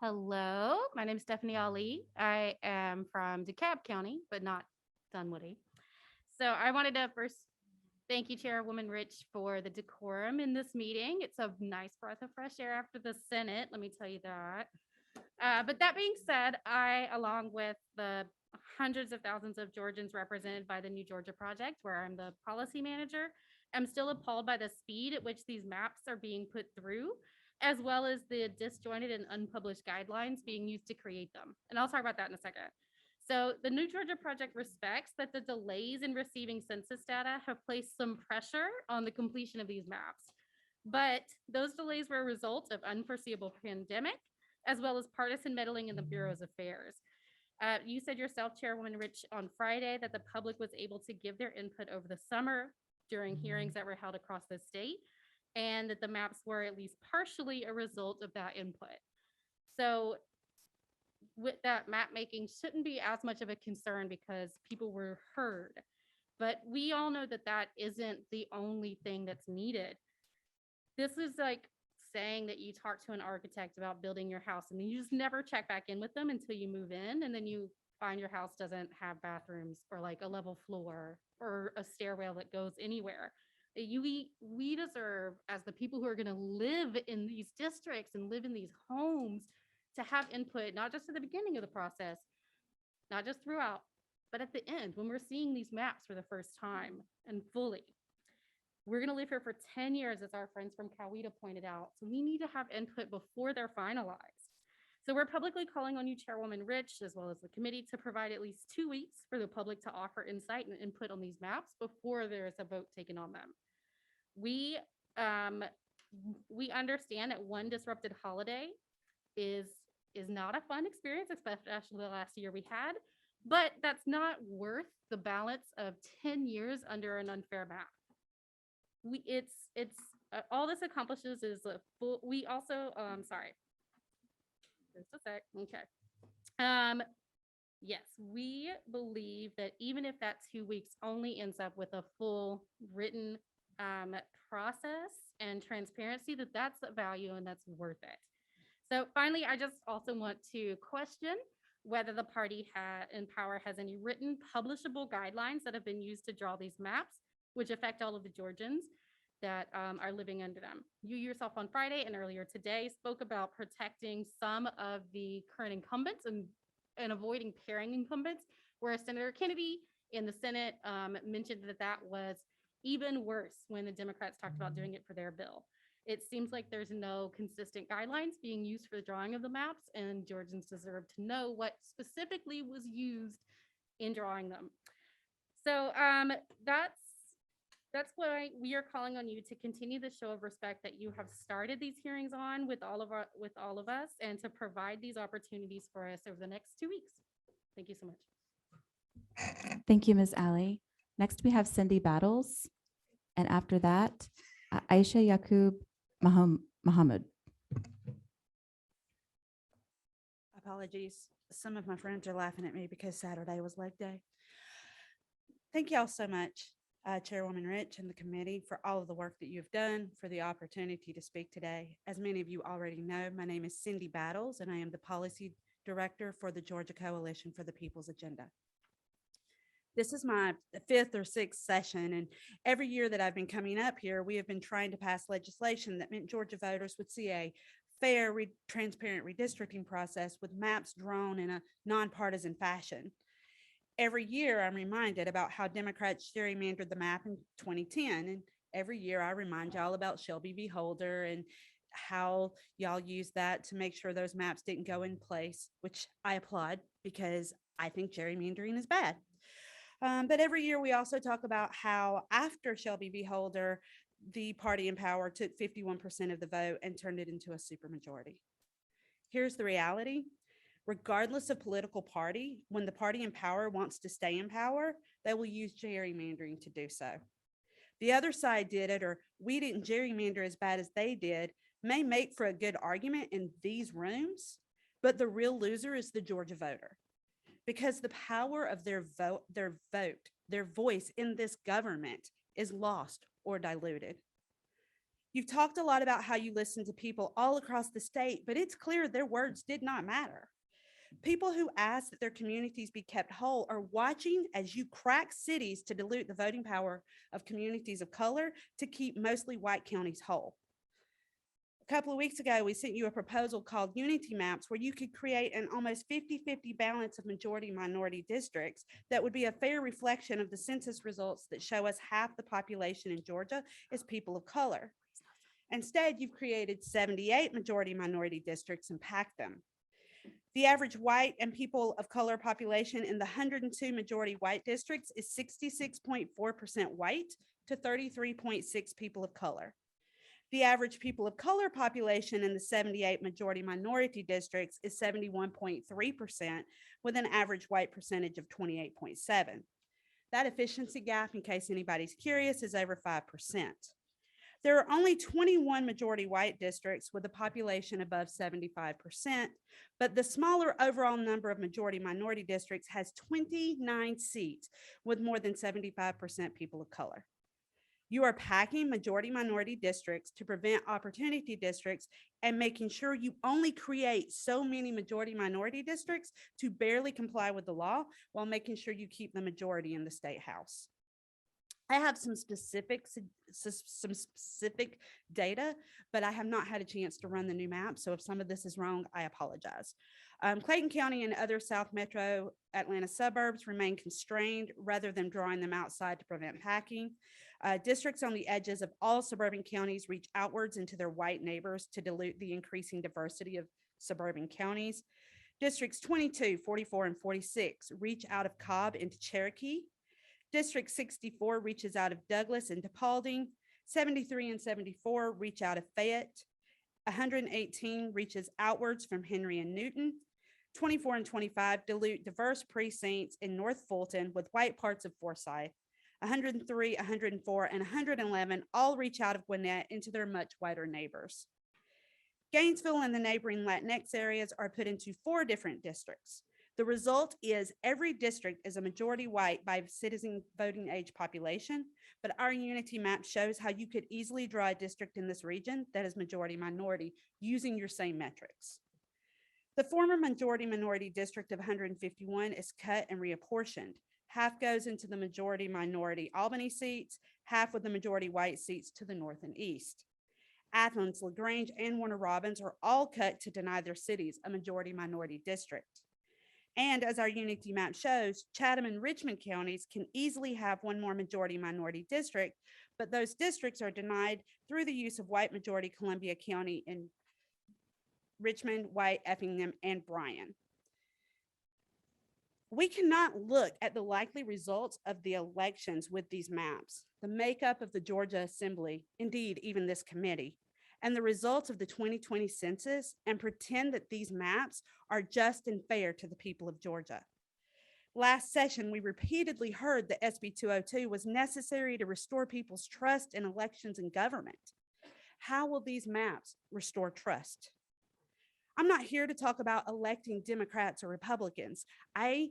Hello, my name is Stephanie Ali. I am from DeKalb County, but not Dunwoody. So I wanted to first thank you, Chairwoman Rich, for the decorum in this meeting. It's a nice breath of fresh air after the Senate, let me tell you that. But that being said, I, along with the hundreds of thousands of Georgians represented by the New Georgia Project, where I'm the policy manager, am still appalled by the speed at which these maps are being put through, as well as the disjointed and unpublished guidelines being used to create them. And I'll talk about that in a second. So the New Georgia Project respects that the delays in receiving census data have placed some pressure on the completion of these maps. But those delays were a result of unforeseeable pandemic, as well as partisan meddling in the Bureau's affairs. You said yourself, Chairwoman Rich, on Friday that the public was able to give their input over the summer during hearings that were held across the state, and that the maps were at least partially a result of that input. So with that, map making shouldn't be as much of a concern because people were heard. But we all know that that isn't the only thing that's needed. This is like saying that you talk to an architect about building your house and then you just never check back in with them until you move in, and then you find your house doesn't have bathrooms or like a level floor or a stairwell that goes anywhere. We deserve, as the people who are going to live in these districts and live in these homes, to have input, not just at the beginning of the process, not just throughout, but at the end when we're seeing these maps for the first time and fully. We're going to live here for 10 years, as our friends from Coweta pointed out. So we need to have input before they're finalized. So we're publicly calling on you, Chairwoman Rich, as well as the committee, to provide at least 2 weeks for the public to offer insight and input on these maps before there is a vote taken on them. We understand that one disrupted holiday is not a fun experience, especially the last year we had, but that's not worth the balance of 10 years under an unfair map. All this accomplishes is a full, we also, sorry, just a sec, okay. Yes, we believe that even if that 2 weeks only ends up with a full written process and transparency, that's a value and that's worth it. So finally, I just also want to question whether the party in power has any written publishable guidelines that have been used to draw these maps, which affect all of the Georgians that are living under them. You yourself on Friday and earlier today spoke about protecting some of the current incumbents and avoiding pairing incumbents, whereas Senator Kennedy in the Senate mentioned that that was even worse when the Democrats talked about doing it for their bill. It seems like there's no consistent guidelines being used for the drawing of the maps, and Georgians deserve to know what specifically was used in drawing them. So that's why we are calling on you to continue the show of respect that you have started these hearings on with all of us, and to provide these opportunities for us over the next 2 weeks. Thank you so much. Thank you, Ms. Ali. Next, we have Cindy Battles. And after that, Aisha Yaqub Muhammad. Apologies. Some of my friends are laughing at me because Saturday was leg day. Thank y'all so much, Chairwoman Rich and the committee, for all of the work that you've done, for the opportunity to speak today. As many of you already know, my name is Cindy Battles, and I am the Policy Director for the Georgia Coalition for the People's Agenda. This is my 5th or 6th session, and every year that I've been coming up here, we have been trying to pass legislation that meant Georgia voters would see a fair, transparent redistricting process with maps drawn in a nonpartisan fashion. Every year, I'm reminded about how Democrats gerrymandered the map in 2010, and every year I remind y'all about Shelby v. Holder and how y'all used that to make sure those maps didn't go in place, which I applaud because I think gerrymandering is bad. But every year we also talk about how after Shelby v. Holder, the party in power took 51% of the vote and turned it into a supermajority. Here's the reality. Regardless of political party, when the party in power wants to stay in power, they will use gerrymandering to do so. The other side did it, or we didn't gerrymander as bad as they did, may make for a good argument in these rooms, but the real loser is the Georgia voter. Because the power of their voice in this government is lost or diluted. You've talked a lot about how you listen to people all across the state, but it's clear their words did not matter. People who ask that their communities be kept whole are watching as you crack cities to dilute the voting power of communities of color to keep mostly white counties whole. A couple of weeks ago, we sent you a proposal called Unity Maps, where you could create an almost 50-50 balance of majority minority districts that would be a fair reflection of the census results that show us half the population in Georgia is people of color. Instead, you've created 78 majority minority districts and packed them. The average white and people of color population in the 102 majority white districts is 66.4% white to 33.6 people of color. The average people of color population in the 78 majority minority districts is 71.3%, with an average white percentage of 28.7%. That efficiency gap, in case anybody's curious, is over 5%. There are only 21 majority white districts with a population above 75%, but the smaller overall number of majority minority districts has 29 seats with more than 75% people of color. You are packing majority minority districts to prevent opportunity districts and making sure you only create so many majority minority districts to barely comply with the law while making sure you keep the majority in the state house. I have some specific data, but I have not had a chance to run the new map. So if some of this is wrong, I apologize. Clayton County and other South Metro Atlanta suburbs remain constrained rather than drawing them outside to prevent packing. Districts on the edges of all suburban counties reach outwards into their white neighbors to dilute the increasing diversity of suburban counties. Districts 22, 44, and 46 reach out of Cobb into Cherokee. District 64 reaches out of Douglas into Paulding. 73 and 74 reach out of Fayette. 118 reaches outwards from Henry and Newton. 24 and 25 dilute diverse precincts in North Fulton with white parts of Forsyth. 103, 104, and 111 all reach out of Gwinnett into their much whiter neighbors. Gainesville and the neighboring Latinx areas are put into 4 different districts. The result is every district is a majority white by citizen voting age population, but our unity map shows how you could easily draw a district in this region that is majority minority using your same metrics. The former majority minority district of 151 is cut and reapportioned. Half goes into the majority minority Albany seats, half with the majority white seats to the north and east. Athens, LaGrange, and Warner Robins are all cut to deny their cities a majority minority district. And as our unity map shows, Chatham and Richmond counties can easily have one more majority minority district, but those districts are denied through the use of white majority Columbia County in Richmond, White, Effingham, and Bryan. We cannot look at the likely results of the elections with these maps, the makeup of the Georgia Assembly, indeed, even this committee, and the results of the 2020 census and pretend that these maps are just and fair to the people of Georgia. Last session, we repeatedly heard that SB 202 was necessary to restore people's trust in elections and government. How will these maps restore trust? I'm not here to talk about electing Democrats or Republicans. I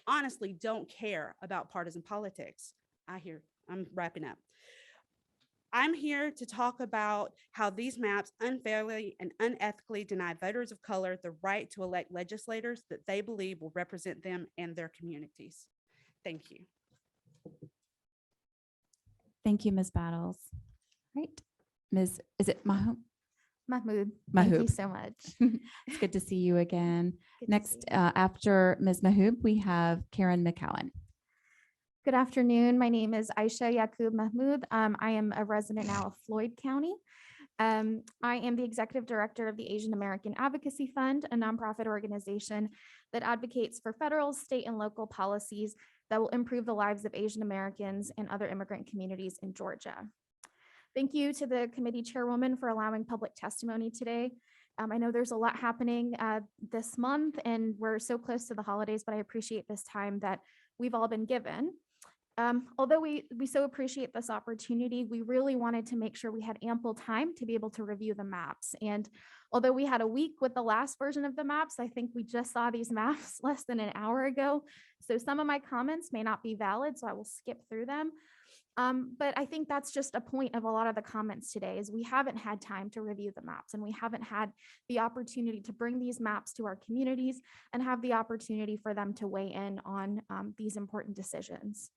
honestly don't care about partisan politics. I'm wrapping up. I'm here to talk about how these maps unfairly and unethically deny voters of color the right to elect legislators that they believe will represent them and their communities. Thank you. Thank you, Ms. Battles. Right. Is it Mahmoud? Mahmoud, thank you Mahoub. so much. It's good to see you again. Good to Next, see after Ms. Mahoub, we have Karen McCowan. Good afternoon. My name is Aisha Yaqub Mahmoud. I am a resident now of Floyd County. I am the executive director of the Asian American Advocacy Fund, a nonprofit organization that advocates for federal, state, and local policies that will improve the lives of Asian Americans and other immigrant communities in Georgia. Thank you to the committee chairwoman for allowing public testimony today. I know there's a lot happening this month and we're so close to the holidays, but I appreciate this time that we've all been given. Although we so appreciate this opportunity, we really wanted to make sure we had ample time to be able to review the maps. And although we had a week with the last version of the maps, I think we just saw these maps less than an hour ago. So some of my comments may not be valid, so I will skip through them. But I think that's just a point of a lot of the comments today is we haven't had time to review the maps and we haven't had the opportunity to bring these maps to our communities and have the opportunity for them to weigh in on these important decisions.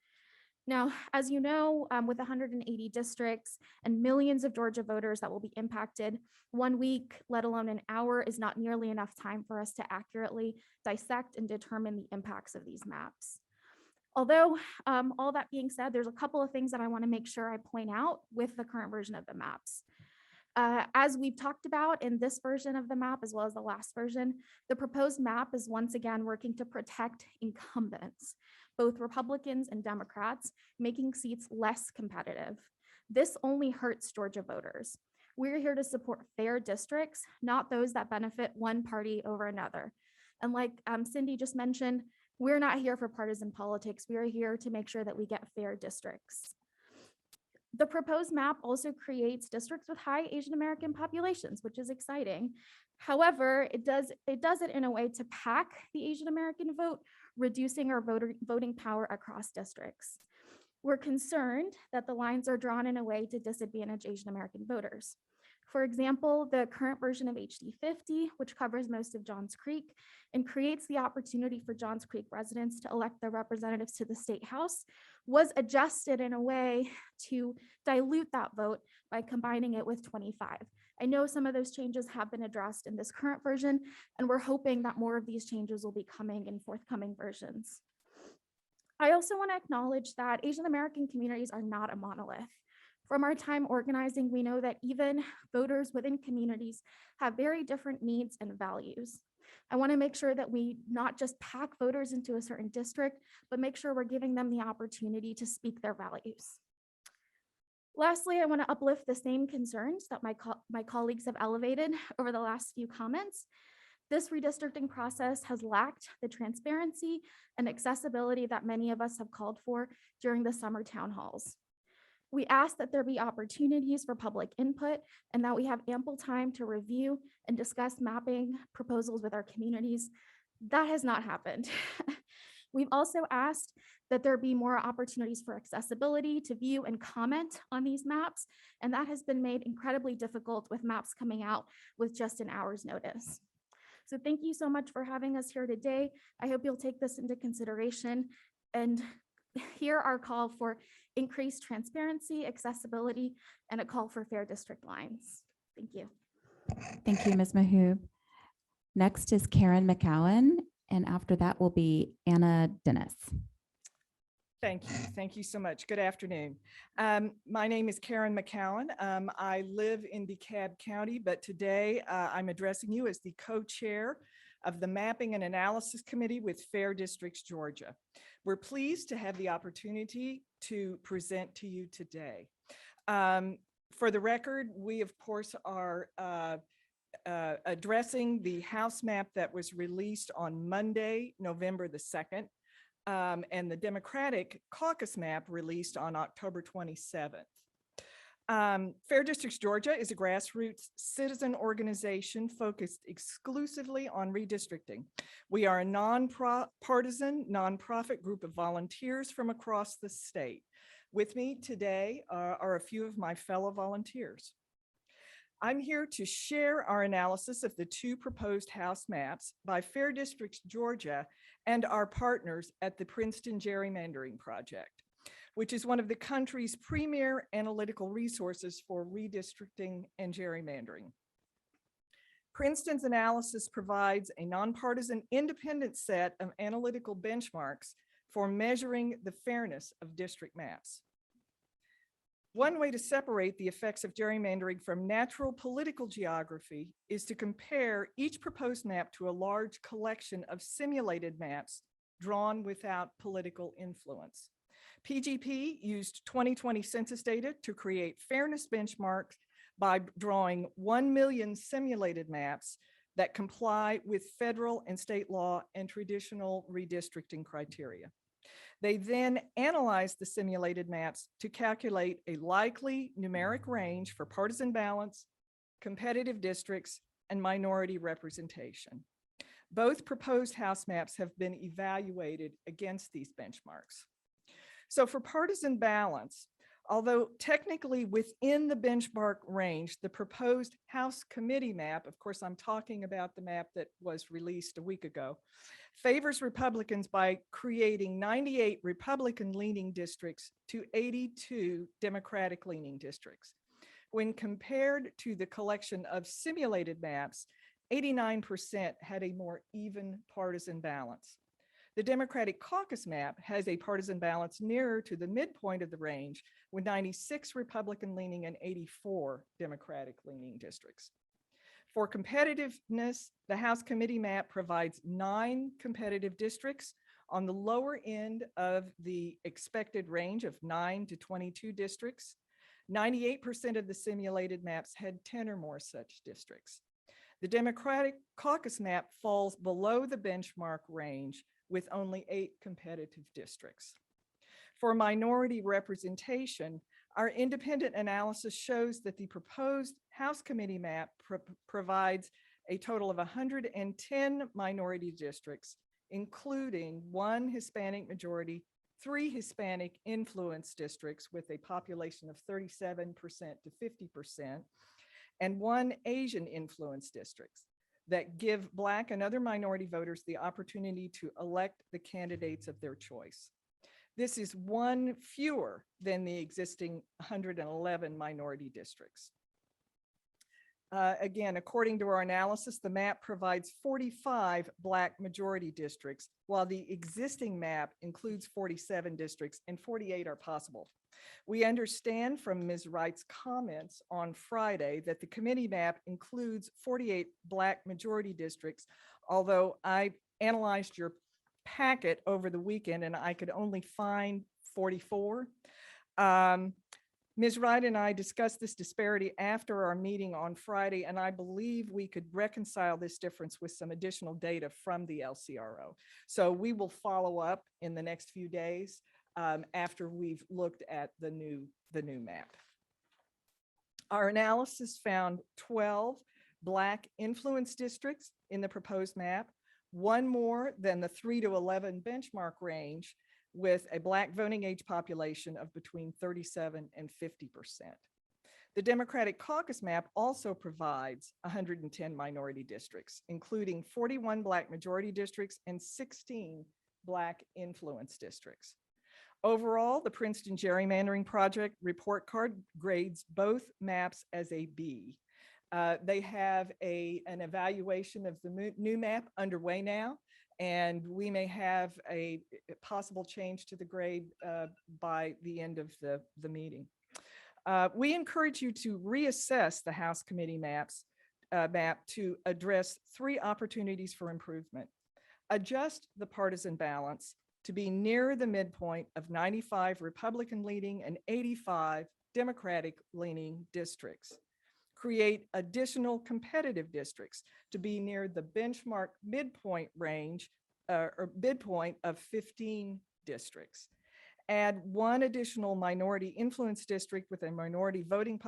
Now, as you know, with 180 districts and millions of Georgia voters that will be impacted, 1 week, let alone an hour, is not nearly enough time for us to accurately dissect and determine the impacts of these maps. Although, all that being said, there's a couple of things that I want to make sure I point out with the current version of the maps. As we've talked about in this version of the map, as well as the last version, the proposed map is once again working to protect incumbents, both Republicans and Democrats, making seats less competitive. This only hurts Georgia voters. We're here to support fair districts, not those that benefit one party over another. And like Cindy just mentioned, we're not here for partisan politics. We are here to make sure that we get fair districts. The proposed map also creates districts with high Asian American populations, which is exciting. However, it does it in a way to pack the Asian American vote, reducing our voting power across districts. We're concerned that the lines are drawn in a way to disadvantage Asian American voters. For example, the current version of HD 50, which covers most of Johns Creek and creates the opportunity for Johns Creek residents to elect their representatives to the state house, was adjusted in a way to dilute that vote by combining it with 25. I know some of those changes have been addressed in this current version, and we're hoping that more of these changes will be coming in forthcoming versions. I also want to acknowledge that Asian American communities are not a monolith. From our time organizing, we know that even voters within communities have very different needs and values. I want to make sure that we not just pack voters into a certain district, but make sure we're giving them the opportunity to speak their values. Lastly, I want to uplift the same concerns that my colleagues have elevated over the last few comments. This redistricting process has lacked the transparency and accessibility that many of us have called for during the summer town halls. We ask that there be opportunities for public input and that we have ample time to review and discuss mapping proposals with our communities. That has not happened. We've also asked that there be more opportunities for accessibility to view and comment on these maps, and that has been made incredibly difficult with maps coming out with just an hour's notice. So thank you so much for having us here today. I hope you'll take this into consideration and hear our call for increased transparency, accessibility, and a call for fair district lines. Thank you. Thank you, Ms. Mahoob. Next is Karen McCowan, and after that will be Anna Dennis. Thank you. Thank you so much. Good afternoon. My name is Karen McCowan. I live in DeKalb County, but today I'm addressing you as the co-chair of the Mapping and Analysis Committee with Fair Districts, Georgia. We're pleased to have the opportunity to present to you today. For the record, we of course are addressing the House map that was released on Monday, November the 2nd. And the Democratic caucus map released on October 27th. Fair Districts Georgia is a grassroots citizen organization focused exclusively on redistricting. We are a non-partisan, nonprofit group of volunteers from across the state. With me today are a few of my fellow volunteers. I'm here to share our analysis of the two proposed House maps by Fair Districts Georgia and our partners at the Princeton Gerrymandering Project, which is one of the country's premier analytical resources for redistricting and gerrymandering. Princeton's analysis provides a nonpartisan independent set of analytical benchmarks for measuring the fairness of district maps. One way to separate the effects of gerrymandering from natural political geography is to compare each proposed map to a large collection of simulated maps drawn without political influence. PGP used 2020 census data to create fairness benchmarks by drawing 1 million simulated maps that comply with federal and state law and traditional redistricting criteria. They then analyzed the simulated maps to calculate a likely numeric range for partisan balance, competitive districts, and minority representation. Both proposed House maps have been evaluated against these benchmarks. So for partisan balance, although technically within the benchmark range, the proposed House committee map, of course, I'm talking about the map that was released a week ago, favors Republicans by creating 98 Republican-leaning districts to 82 Democratic-leaning districts. When compared to the collection of simulated maps, 89% had a more even partisan balance. The Democratic caucus map has a partisan balance nearer to the midpoint of the range, with 96 Republican-leaning and 84 Democratic-leaning districts. For competitiveness, the House committee map provides 9 competitive districts on the lower end of the expected range of 9 to 22 districts. 98% of the simulated maps had 10 or more such districts. The Democratic caucus map falls below the benchmark range with only 8 competitive districts. For minority representation, our independent analysis shows that the proposed House committee map provides a total of 110 minority districts, including 1 Hispanic majority, 3 Hispanic influence districts with a population of 37% to 50%, and 1 Asian influence districts that give Black and other minority voters the opportunity to elect the candidates of their choice. This is 1 fewer than the existing 111 minority districts. Again, according to our analysis, the map provides 45 Black majority districts, while the existing map includes 47 districts and 48 are possible. We understand from Ms. Wright's comments on Friday that the committee map includes 48 Black majority districts, although I analyzed your packet over the weekend and I could only find 44. Ms. Wright and I discussed this disparity after our meeting on Friday, and I believe we could reconcile this difference with some additional data from the LCRO. So we will follow up in the next few days after we've looked at the new map. Our analysis found 12 Black influence districts in the proposed map, one more than the 3 to 11 benchmark range, with a Black voting age population of between 37 and 50%. The Democratic caucus map also provides 110 minority districts, including 41 Black majority districts and 16 Black influence districts. Overall, the Princeton Gerrymandering Project report card grades both maps as a B. They have an evaluation of the new map underway now, and we may have a possible change to the grade by the end of the meeting. We encourage you to reassess the House committee map to address 3 opportunities for improvement. Adjust the partisan balance to be near the midpoint of 95 Republican leaning and 85 Democratic leaning districts. Create additional competitive districts to be near the benchmark midpoint range or midpoint of 15 districts. Add 1 additional minority influence district with a minority voting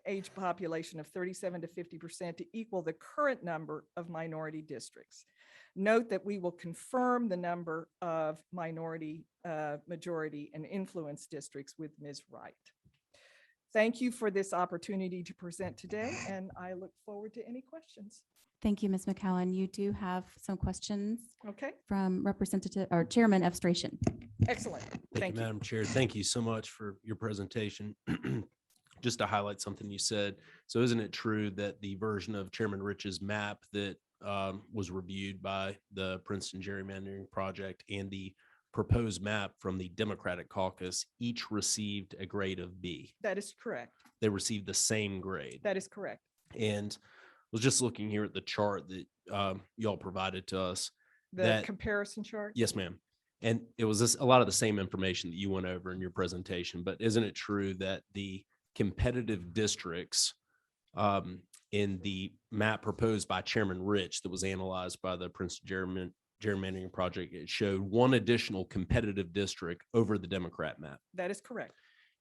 age population of 37 to 50% to equal the current number of minority districts. Note that we will confirm the number of minority, majority, and influence districts with Ms. Wright. Thank you for this opportunity to present today, and I look forward to any questions. Thank you, Ms. McCowan. You do have some questions Okay, from Representative or Chairman Evstration. excellent. Thank you, Madam Chair. Thank you so much for your presentation. Just to highlight something you said. So isn't it true that the version of Chairman Rich's map that was reviewed by the Princeton Gerrymandering Project and the proposed map from the Democratic caucus each received a grade of B? That is correct. They received the same grade. That is correct. And was just looking here at the chart that y'all provided to us. The comparison chart? Yes, ma'am. And it was a lot of the same information that you went over in your presentation, but isn't it true that the competitive districts in the map proposed by Chairman Rich that was analyzed by the Princeton Gerrymandering Project, it showed 1 additional competitive district over the Democrat map? That is correct.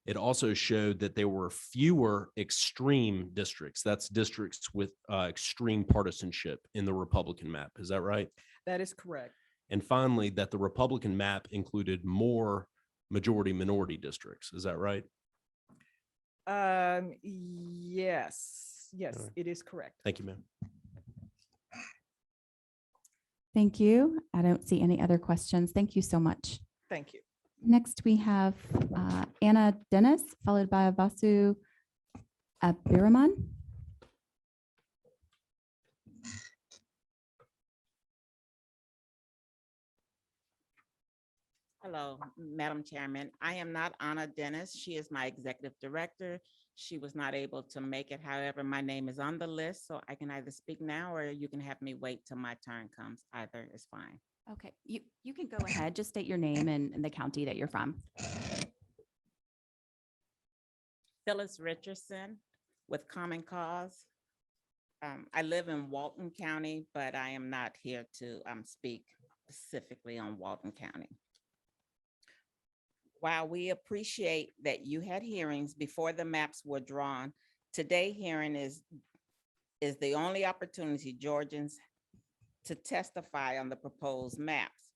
It also showed that there were fewer extreme districts. That's districts with extreme partisanship in the Republican map. Is that right? That is correct. And finally, that the Republican map included more majority minority districts. Is that right? Yes, All right. it is correct. Thank you, ma'am. Thank you. I don't see any other questions. Thank you so much. Thank you. Next, we have Anna Dennis, followed by Vasu Abiraman. Hello, Madam Chairman. I am not Anna Dennis. She is my executive director. She was not able to make it. However, my name is on the list, so I can either speak now or you can have me wait till my turn comes. Either is fine. Okay, you can go ahead. Just state your name and the county that you're from. Phyllis Richardson with Common Cause. I live in Walton County, but I am not here to speak specifically on Walton County. While we appreciate that you had hearings before the maps were drawn, today's hearing is the only opportunity Georgians to testify on the proposed maps.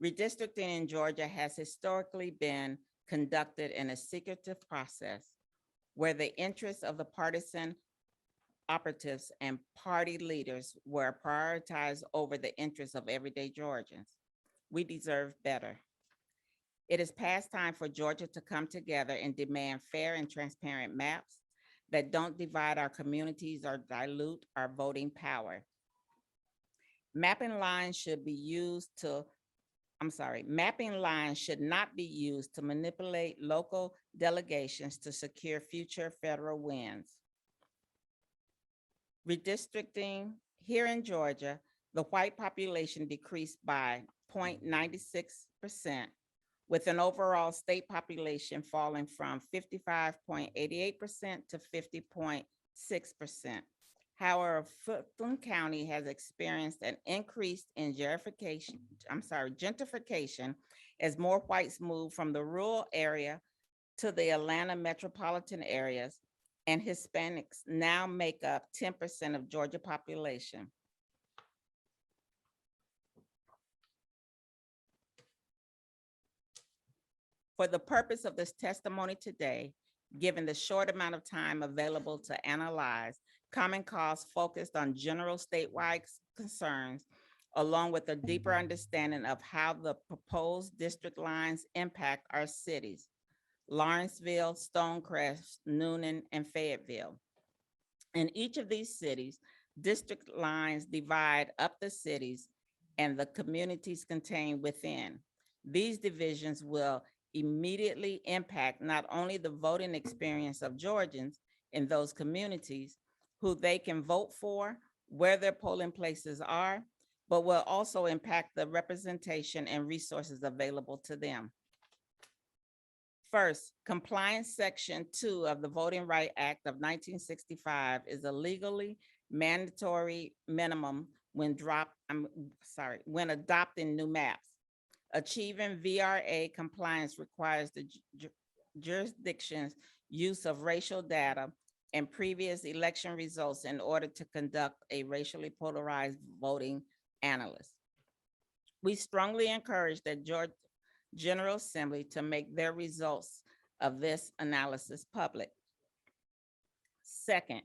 Redistricting in Georgia has historically been conducted in a secretive process where the interests of the partisan operatives and party leaders were prioritized over the interests of everyday Georgians. We deserve better. It is past time for Georgia to come together and demand fair and transparent maps that don't divide our communities or dilute our voting power. Mapping lines should not be used to manipulate local delegations to secure future federal wins. Redistricting here in Georgia, the white population decreased by 0.96%, with an overall state population falling from 55.88% to 50.6%. However, Fulton County has experienced an increase in gentrification as more whites move from the rural area to the Atlanta metropolitan areas, and Hispanics now make up 10% of Georgia population. For the purpose of this testimony today, given the short amount of time available to analyze, Common Cause focused on general statewide concerns, along with a deeper understanding of how the proposed district lines impact our cities, Lawrenceville, Stonecrest, Noonan, and Fayetteville. In each of these cities, district lines divide up the cities and the communities contained within. These divisions will immediately impact not only the voting experience of Georgians in those communities, who they can vote for, where their polling places are, but will also impact the representation and resources available to them. First, compliance section 2 of the Voting Rights Act of 1965 is a legally mandatory minimum when adopting new maps. Achieving VRA compliance requires the jurisdiction's use of racial data and previous election results in order to conduct a racially polarized voting analysis. We strongly encourage the Georgia General Assembly to make their results of this analysis public. Second,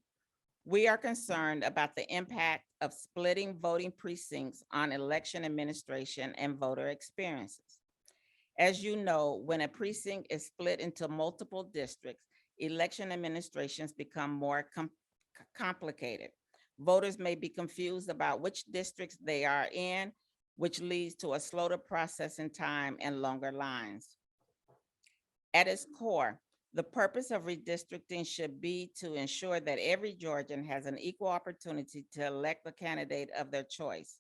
we are concerned about the impact of splitting voting precincts on election administration and voter experiences. As you know, when a precinct is split into multiple districts, election administrations become more complicated. Voters may be confused about which districts they are in, which leads to a slower processing time and longer lines. At its core, the purpose of redistricting should be to ensure that every Georgian has an equal opportunity to elect the candidate of their choice.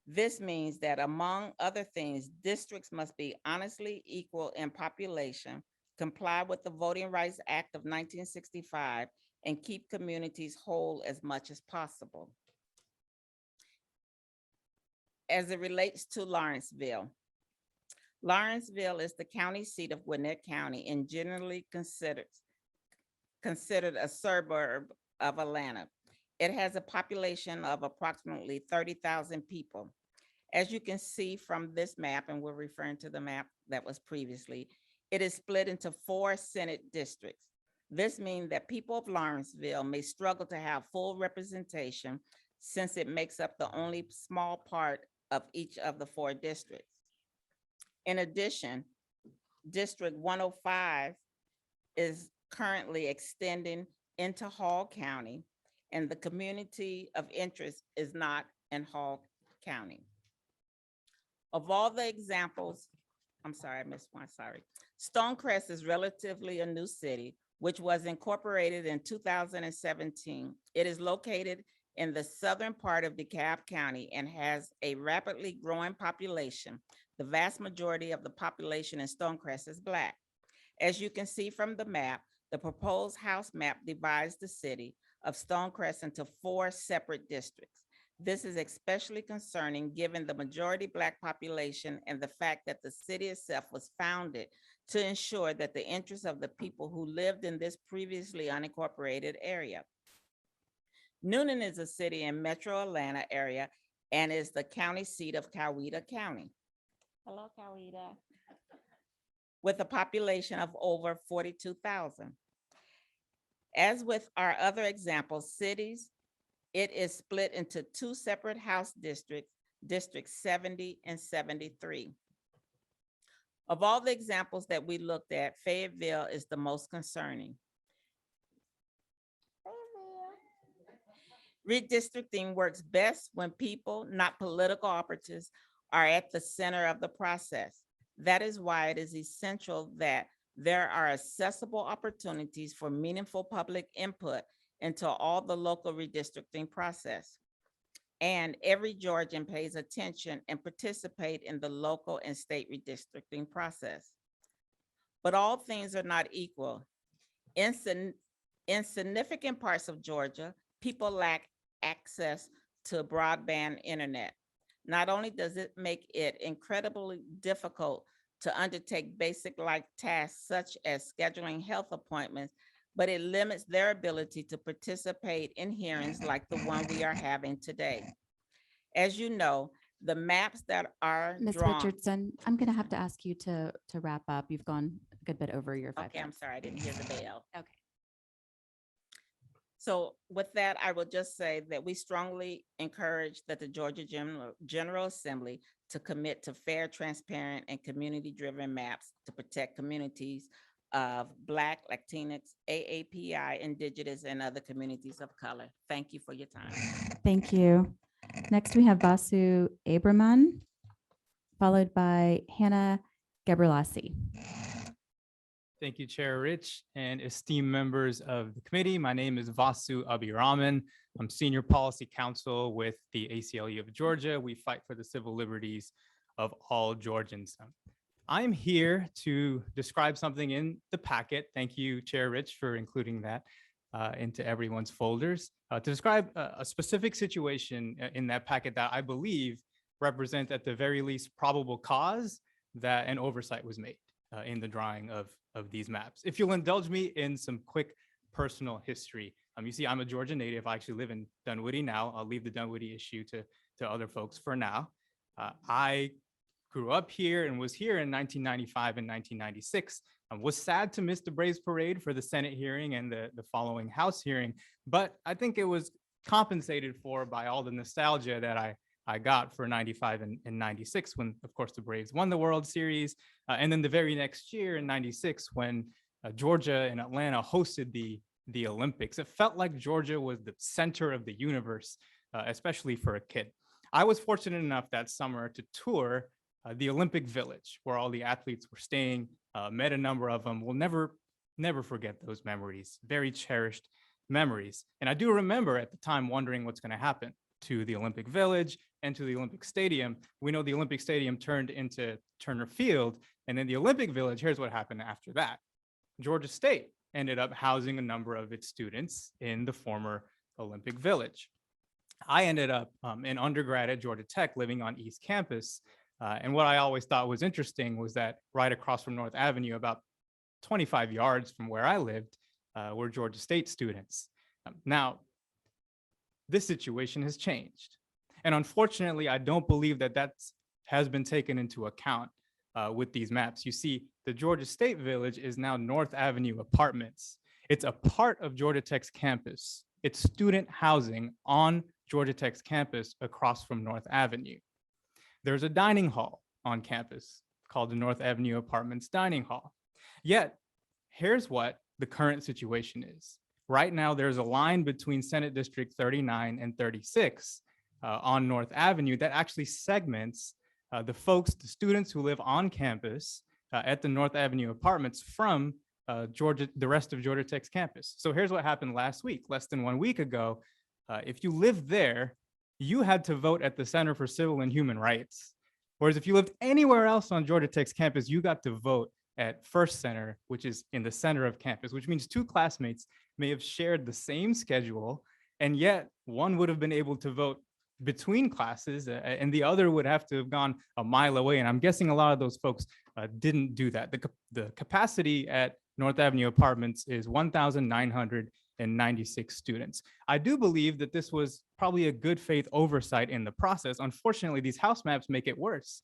This means that, among other things, districts must be honestly equal in population, comply with the Voting Rights Act of 1965, and keep communities whole as much as possible. As it relates to Lawrenceville, Lawrenceville is the county seat of Gwinnett County and generally considered a suburb of Atlanta. It has a population of approximately 30,000 people. As you can see from this map, and we're referring to the map that was previously, it is split into 4 Senate districts. This means that people of Lawrenceville may struggle to have full representation since it makes up the only small part of each of the 4 districts. In addition, District 105 is currently extending into Hall County, and the community of interest is not in Hall County. Of all the examples, I'm sorry, I missed one, sorry. Stonecrest is relatively a new city, which was incorporated in 2017. It is located in the southern part of DeKalb County and has a rapidly growing population. The vast majority of the population in Stonecrest is Black. As you can see from the map, the proposed house map divides the city of Stonecrest into 4 separate districts. This is especially concerning given the majority Black population and the fact that the city itself was founded to ensure that the interests of the people who lived in this previously unincorporated area. Noonan is a city in Metro Atlanta area and is the county seat of Coweta County. Hello, Coweta. With a population of over 42,000. As with our other example cities, it is split into 2 separate House districts, District 70 and 73. Of all the examples that we looked at, Fayetteville is the most concerning. Redistricting works best when people, not political operatives, are at the center of the process. That is why it is essential that there are accessible opportunities for meaningful public input into all the local redistricting process. And every Georgian pays attention and participate in the local and state redistricting process. But all things are not equal. In significant parts of Georgia, people lack access to broadband internet. Not only does it make it incredibly difficult to undertake basic life tasks such as scheduling health appointments, but it limits their ability to participate in hearings like the one we are having today. As you know, The maps that are Ms. drawn. Richardson, I'm going to have to ask you to wrap up. You've gone a good bit over your 5 Okay, I'm minutes. sorry, I didn't hear the bell. Okay. So with that, I will just say that we strongly encourage that the Georgia General Assembly to commit to fair, transparent, and community-driven maps to protect communities of Black, Latinx, AAPI, Indigenous, and other communities of color. Thank you for your time. Thank you. Next, we have Vasu Abraman, followed by Hannah Gebrselassie. Thank you, Chair Rich and esteemed members of the committee. My name is Vasu Abhiraman. I'm Senior Policy Counsel with the ACLU of Georgia. We fight for the civil liberties of all Georgians. I'm here to describe something in the packet. Thank you, Chair Rich, for including that into everyone's folders. To describe a specific situation in that packet that I believe represents at the very least probable cause that an oversight was made in the drawing of these maps. If you'll indulge me in some quick personal history. You see, I'm a Georgia native. I actually live in Dunwoody now. I'll leave the Dunwoody issue to other folks for now. I grew up here and was here in 1995 and 1996. I was sad to miss the Braves Parade for the Senate hearing and the following House hearing, but I think it was compensated for by all the nostalgia that I got for 95 and 96 when, of course, the Braves won the World Series. And then the very next year in 96 when Georgia and Atlanta hosted the Olympics. It felt like Georgia was the center of the universe, especially for a kid. I was fortunate enough that summer to tour the Olympic Village where all the athletes were staying, met a number of them. We'll never forget those memories, very cherished memories. And I do remember at the time wondering what's going to happen to the Olympic Village and to the Olympic Stadium. We know the Olympic Stadium turned into Turner Field, and then the Olympic Village, here's what happened after that. Georgia State ended up housing a number of its students in the former Olympic Village. I ended up in undergrad at Georgia Tech living on East Campus. And what I always thought was interesting was that right across from North Avenue, about 25 yards from where I lived, were Georgia State students. Now, this situation has changed. And unfortunately, I don't believe that has been taken into account with these maps. You see, the Georgia State Village is now North Avenue Apartments. It's a part of Georgia Tech's campus. It's student housing on Georgia Tech's campus across from North Avenue. There's a dining hall on campus called the North Avenue Apartments Dining Hall. Yet, here's what the current situation is. Right now, there's a line between Senate District 39 and 36 on North Avenue that actually segments the students who live on campus at the North Avenue Apartments from the rest of Georgia Tech's campus. So here's what happened last week, less than 1 week ago. If you lived there, you had to vote at the Center for Civil and Human Rights. Whereas if you lived anywhere else on Georgia Tech's campus, you got to vote at First Center, which is in the center of campus, which means two classmates may have shared the same schedule, and yet one would have been able to vote between classes and the other would have to have gone a mile away. And I'm guessing a lot of those folks didn't do that. The capacity at North Avenue Apartments is 1,996 students. I do believe that this was probably a good faith oversight in the process. Unfortunately, these house maps make it worse.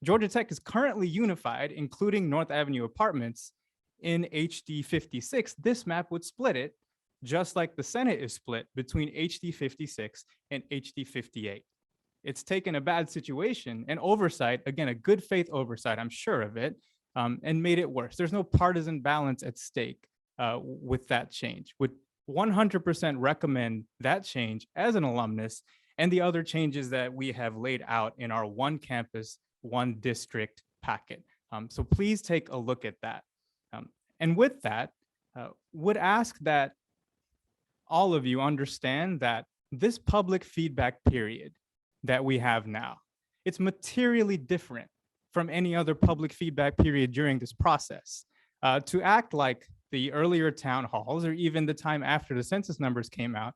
Georgia Tech is currently unified, including North Avenue Apartments, in HD 56. This map would split it, just like the Senate is split between HD 56 and HD 58. It's taken a bad situation and oversight, again, a good faith oversight, I'm sure of it, and made it worse. There's no partisan balance at stake with that change. Would 100% recommend that change as an alumnus and the other changes that we have laid out in our one campus, one district packet. So please take a look at that. And with that, would ask that all of you understand that this public feedback period that we have now, it's materially different from any other public feedback period during this process. To act like the earlier town halls or even the time after the census numbers came out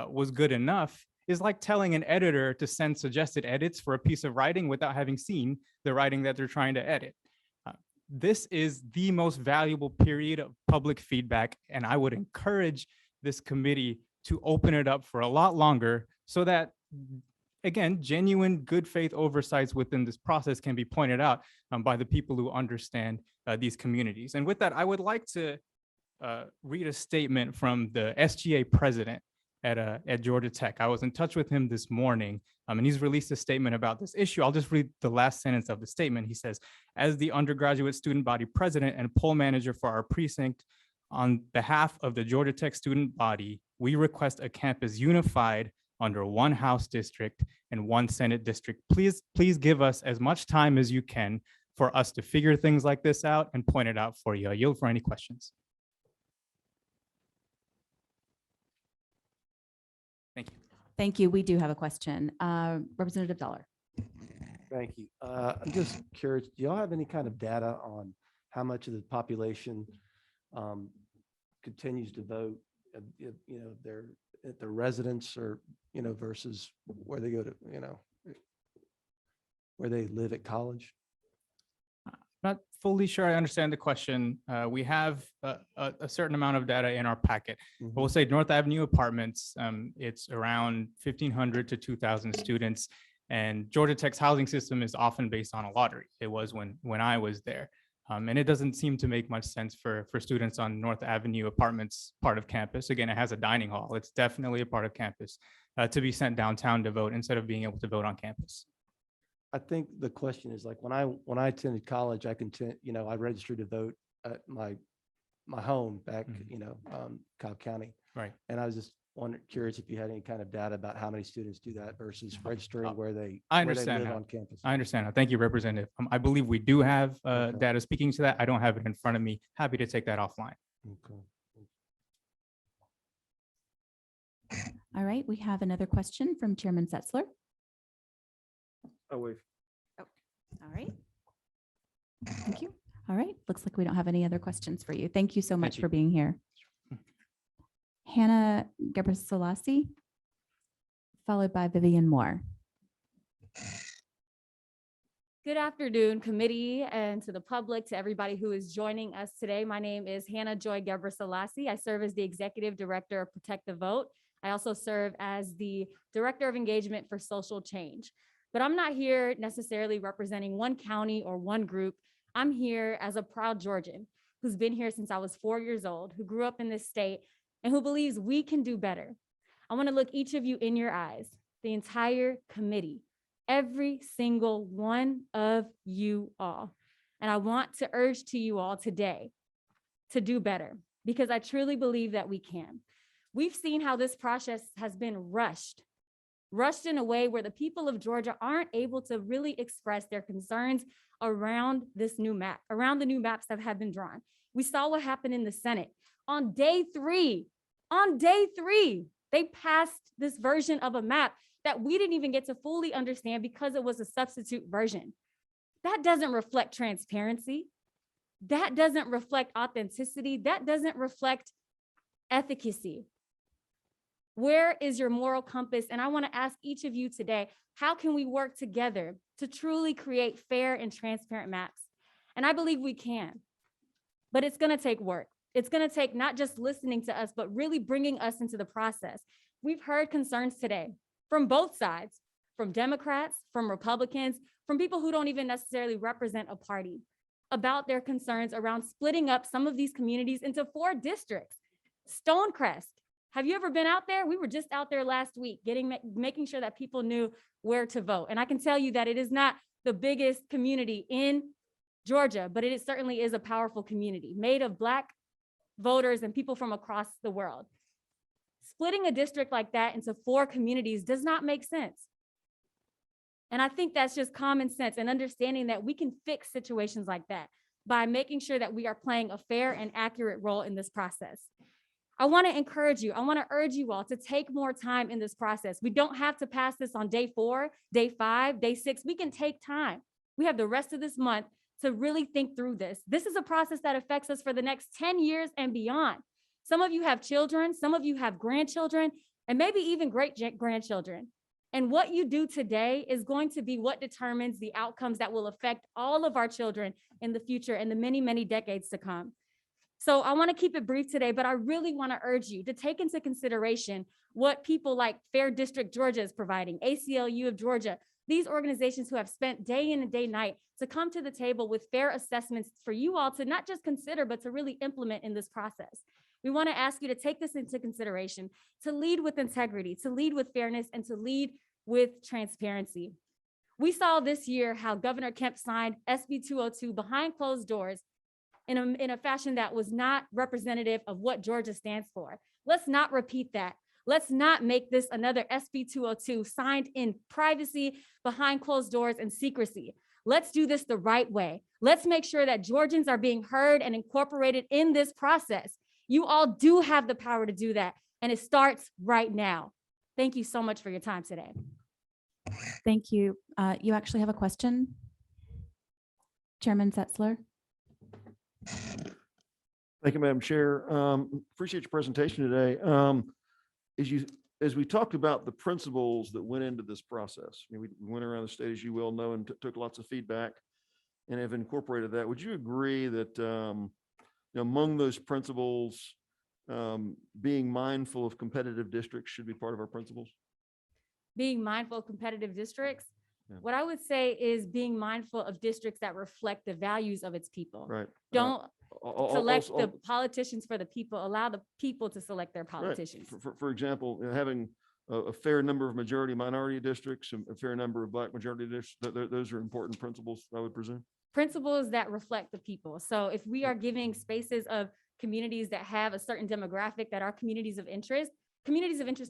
was good enough is like telling an editor to send suggested edits for a piece of writing without having seen the writing that they're trying to edit. This is the most valuable period of public feedback, and I would encourage this committee to open it up for a lot longer so that again, genuine good faith oversights within this process can be pointed out by the people who understand these communities. And with that, I would like to read a statement from the SGA president at Georgia Tech. I was in touch with him this morning, and he's released a statement about this issue. I'll just read the last sentence of the statement. He says, as the undergraduate student body president and poll manager for our precinct, on behalf of the Georgia Tech student body, we request a campus unified under one House district and one Senate district. Please give us as much time as you can for us to figure things like this out and point it out for you. I yield for any questions. Thank you. Thank you. We do have a question. Representative Dollar. Thank you. I'm just curious, do y'all have any kind of data on how much of the population continues to vote, at their residence or, versus where they go to, where they live at college? Not fully sure I understand the question. We have a certain amount of data in our packet. But we'll say North Avenue Apartments, it's around 1,500 to 2,000 students. And Georgia Tech's housing system is often based on a lottery. It was when I was there. And it doesn't seem to make much sense for students on North Avenue Apartments part of campus. Again, it has a dining hall. It's definitely a part of campus to be sent downtown to vote instead of being able to vote on campus. I think the question is like when I attended college, I registered to vote at my home back, Cobb County. Right. And I was just curious if you had any kind of data about how many students do that versus registering where they I where they understand live that. on campus. I understand that. Thank you, Representative. I believe we do have data speaking to that. I don't have it in front of me. Happy to take that offline. Okay. All right, we have another question from Chairman Setzler. Oh, wait. All right. Thank you. All right, looks like we don't have any other questions for you. Thank you so much you. for being here. Hannah Gebrselassie, followed by Vivian Moore. Good afternoon, committee, and to the public, to everybody who is joining us today. My name is Hannah Joy Gebrselassie. I serve as the Executive Director of Protect the Vote. I also serve as the Director of Engagement for Social Change. But I'm not here necessarily representing one county or one group. I'm here as a proud Georgian who's been here since I was 4 years old, who grew up in this state, and who believes we can do better. I want to look each of you in your eyes, the entire committee, every single one of you all. And I want to urge to you all today to do better, because I truly believe that we can. We've seen how this process has been rushed in a way where the people of Georgia aren't able to really express their concerns around this new map, around the new maps that have been drawn. We saw what happened in the Senate. On day three, they passed this version of a map that we didn't even get to fully understand because it was a substitute version. That doesn't reflect transparency. That doesn't reflect authenticity. That doesn't reflect efficacy. Where is your moral compass? And I want to ask each of you today, how can we work together to truly create fair and transparent maps? And I believe we can, but it's going to take work. It's going to take not just listening to us, but really bringing us into the process. We've heard concerns today from both sides, from Democrats, from Republicans, from people who don't even necessarily represent a party, about their concerns around splitting up some of these communities into 4 districts. Stonecrest, have you ever been out there? We were just out there last week, making sure that people knew where to vote. And I can tell you that it is not the biggest community in Georgia, but it certainly is a powerful community made of Black voters and people from across the world. Splitting a district like that into 4 communities does not make sense. And I think that's just common sense and understanding that we can fix situations like that by making sure that we are playing a fair and accurate role in this process. I want to encourage you, I want to urge you all to take more time in this process. We don't have to pass this on day 4, day 5, day 6. We can take time. We have the rest of this month to really think through this. This is a process that affects us for the next 10 years and beyond. Some of you have children, some of you have grandchildren, and maybe even great-grandchildren. And what you do today is going to be what determines the outcomes that will affect all of our children in the future and the many, many decades to come. So I want to keep it brief today, but I really want to urge you to take into consideration what people like Fair District Georgia is providing, ACLU of Georgia, these organizations who have spent day in and day night to come to the table with fair assessments for you all to not just consider, but to really implement in this process. We want to ask you to take this into consideration, to lead with integrity, to lead with fairness, and to lead with transparency. We saw this year how Governor Kemp signed SB 202 behind closed doors in a fashion that was not representative of what Georgia stands for. Let's not repeat that. Let's not make this another SB 202 signed in privacy, behind closed doors, and secrecy. Let's do this the right way. Let's make sure that Georgians are being heard and incorporated in this process. You all do have the power to do that, and it starts right now. Thank you so much for your time today. Thank you. You actually have a question? Chairman Setzler? Thank you, Madam Chair. Appreciate your presentation today. As we talked about the principles that went into this process, we went around the state, as you well know, and took lots of feedback and have incorporated that. Would you agree that among those principles, being mindful of competitive districts should be part of our principles? Being mindful of competitive districts, Yeah. what I would say is being mindful of districts that reflect the values of its people. Right. Don't select also- the politicians for the people, allow the people to select their politicians. For example, having a fair number of majority minority districts, and a fair number of black majority districts, those are important principles, I would presume. Principles that reflect the people. So if we are giving spaces of communities that have a certain demographic that are communities of interest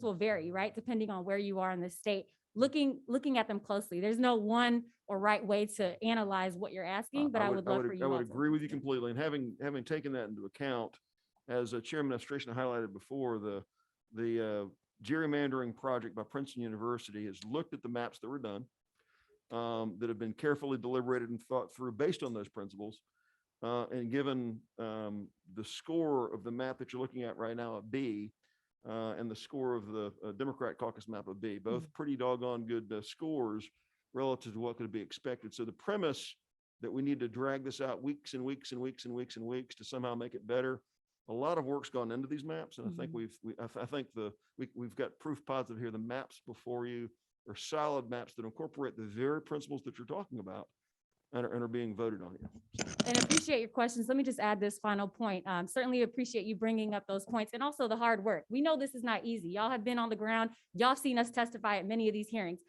will vary, right? Depending on where you are in the state. Looking at them closely. There's no one or right way to analyze what you're asking, but I would love for you I all would to. agree with you completely. And having taken that into account, as Chairman Administration highlighted before, the gerrymandering project by Princeton University has looked at the maps that were done, that have been carefully deliberated and thought through based on those principles. And given the score of the map that you're looking at right now at B, and the score of the Democrat caucus map of B, both pretty doggone good scores relative to what could be expected. So the premise that we need to drag this out weeks and weeks and weeks and weeks and weeks to somehow make it better, a lot of work's gone into these maps, and I think we've got proof positive here. The maps before you are solid maps that incorporate the very principles that you're talking about and are being voted on here. And appreciate your questions. Let me just add this final point. Certainly appreciate you bringing up those points and also the hard work. We know this is not easy. Y'all have been on the ground. Y'all seen us testify at many of these hearings.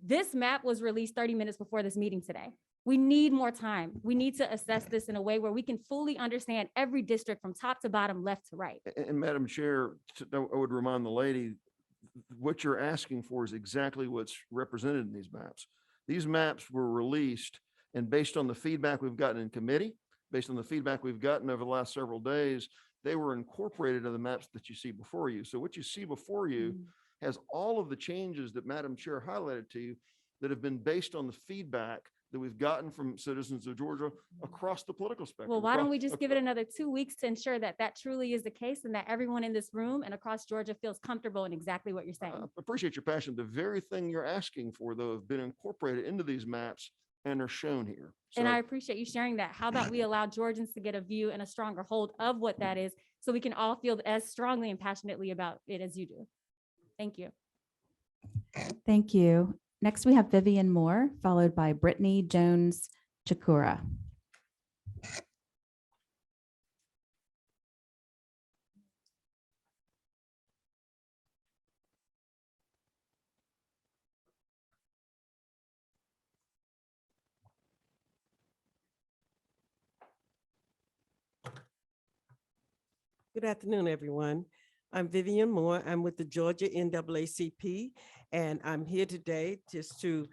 This map was released 30 minutes before this meeting today. We need more time. We need to assess this in a way where we can fully understand every district from top to bottom, left to right. And Madam Chair, I would remind the lady, what you're asking for is exactly what's represented in these maps. These maps were released, and based on the feedback we've gotten in committee, based on the feedback we've gotten over the last several days, they were incorporated in the maps that you see before you. So what you see before you has all of the changes that Madam Chair highlighted to you that have been based on the feedback that we've gotten from citizens of Georgia across the political spectrum. Well, why don't we just give it another 2 weeks to ensure that that truly is the case and that everyone in this room and across Georgia feels comfortable in exactly what you're saying. Appreciate your passion. The very thing you're asking for, though, have been incorporated into these maps and are shown here. And So- I appreciate you sharing that. How about we allow Georgians to get a view and a stronger hold of what that is so we can all feel as strongly and passionately about it as you do. Thank you. Thank you. Next, we have Vivian Moore, followed by Brittany Jones Chikura. Good afternoon, everyone. I'm Vivian Moore. I'm with the Georgia NAACP, and I'm here today just to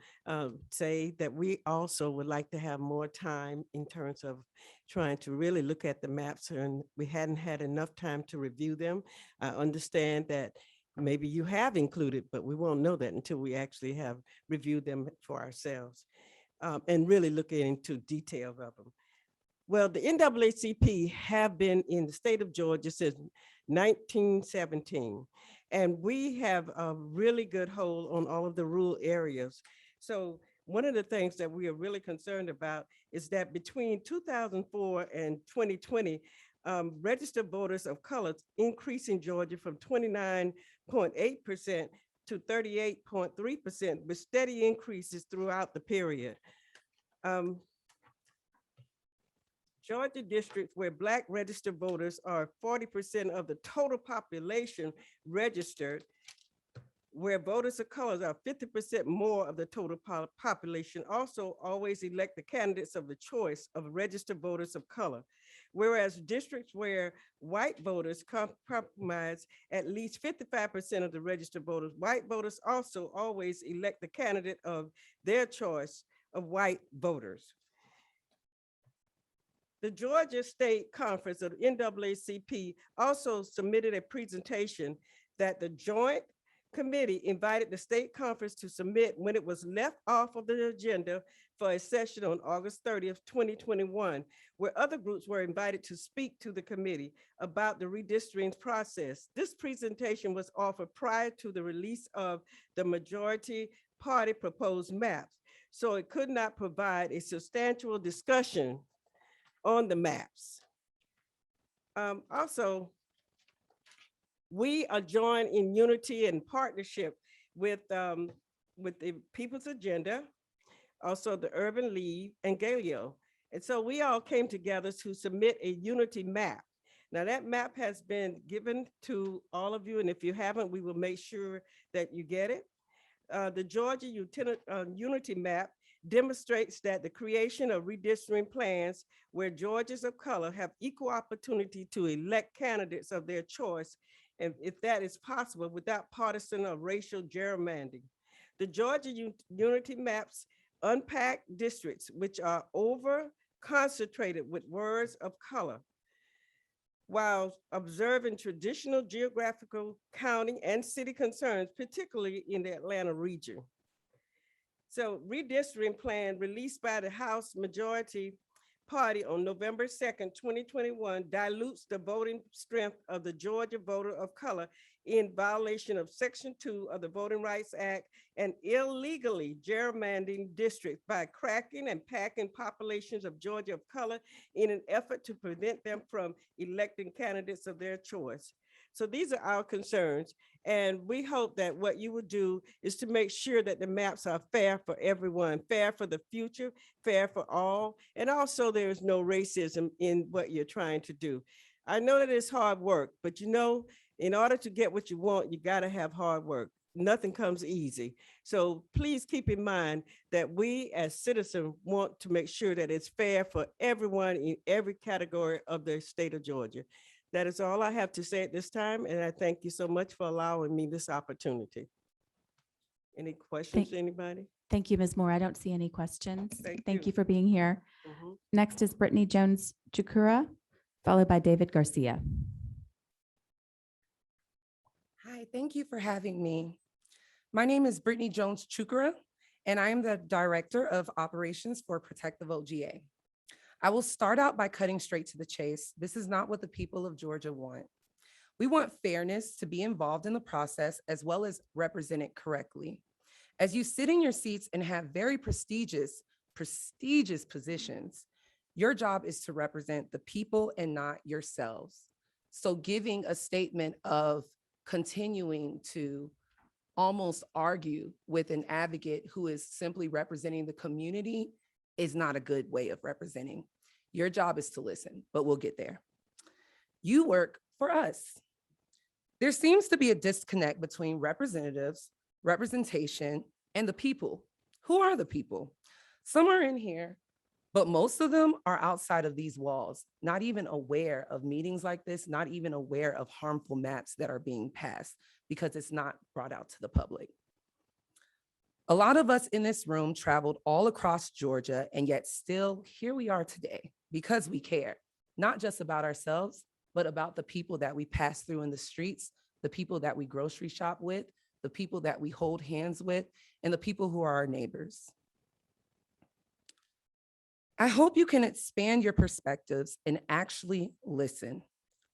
say that we also would like to have more time in terms of trying to really look at the maps, and we hadn't had enough time to review them. I understand that maybe you have included, but we won't know that until we actually have reviewed them for ourselves and really looking into details of them. Well, the NAACP have been in the state of Georgia since 1917, and we have a really good hold on all of the rural areas. So one of the things that we are really concerned about is that between 2004 and 2020, registered voters of color increased in Georgia from 29.8% to 38.3%, with steady increases throughout the period. Georgia districts where Black registered voters are 40% of the total population registered, where voters of color are 50% more of the total population, also always elect the candidates of the choice of registered voters of color. Whereas districts where white voters comprise at least 55% of the registered voters, white voters also always elect the candidate of their choice of white voters. The Georgia State Conference of NAACP also submitted a presentation that the Joint Committee invited the state conference to submit when it was left off of the agenda for a session on August 30th, 2021, where other groups were invited to speak to the committee about the redistricting process. This presentation was offered prior to the release of the majority party proposed maps, so it could not provide a substantial discussion on the maps. Also, we are joined in unity and partnership with the People's Agenda, also the Urban League and Galileo. And so we all came together to submit a unity map. Now that map has been given to all of you, and if you haven't, we will make sure that you get it. The Georgia Unity Map demonstrates that the creation of redistricting plans where Georgians of color have equal opportunity to elect candidates of their choice, and if that is possible without partisan or racial gerrymandering. The Georgia Unity Maps unpack districts which are over concentrated with words of color, while observing traditional geographical, county, and city concerns, particularly in the Atlanta region. So redistricting plan released by the House Majority Party on November 2nd, 2021 dilutes the voting strength of the Georgia voter of color in violation of Section 2 of the Voting Rights Act and illegally gerrymandering districts by cracking and packing populations of Georgia of color in an effort to prevent them from electing candidates of their choice. So these are our concerns, and we hope that what you will do is to make sure that the maps are fair for everyone, fair for the future, fair for all, and also there is no racism in what you're trying to do. I know that it's hard work, but you know, in order to get what you want, you got to have hard work. Nothing comes easy. So please keep in mind that we as citizens want to make sure that it's fair for everyone in every category of the state of Georgia. That is all I have to say at this time, and I thank you so much for allowing me this opportunity. Any questions, anybody? Thank you, Ms. Moore. I don't see any questions. Thank you for being here. Mhm. Next is Brittany Jones Chukura, followed by David Garcia. Hi, thank you for having me. My name is Brittany Jones Chukura, and I am the Director of Operations for Protect the Vote GA. I will start out by cutting straight to the chase. This is not what the people of Georgia want. We want fairness to be involved in the process as well as represented correctly. As you sit in your seats and have very prestigious positions, your job is to represent the people and not yourselves. So giving a statement of continuing to almost argue with an advocate who is simply representing the community is not a good way of representing. Your job is to listen, but we'll get there. You work for us. There seems to be a disconnect between representatives, representation, and the people. Who are the people? Some are in here, but most of them are outside of these walls, not even aware of meetings like this, not even aware of harmful maps that are being passed because it's not brought out to the public. A lot of us in this room traveled all across Georgia, and yet still here we are today because we care, not just about ourselves, but about the people that we pass through in the streets, the people that we grocery shop with, the people that we hold hands with, and the people who are our neighbors. I hope you can expand your perspectives and actually listen.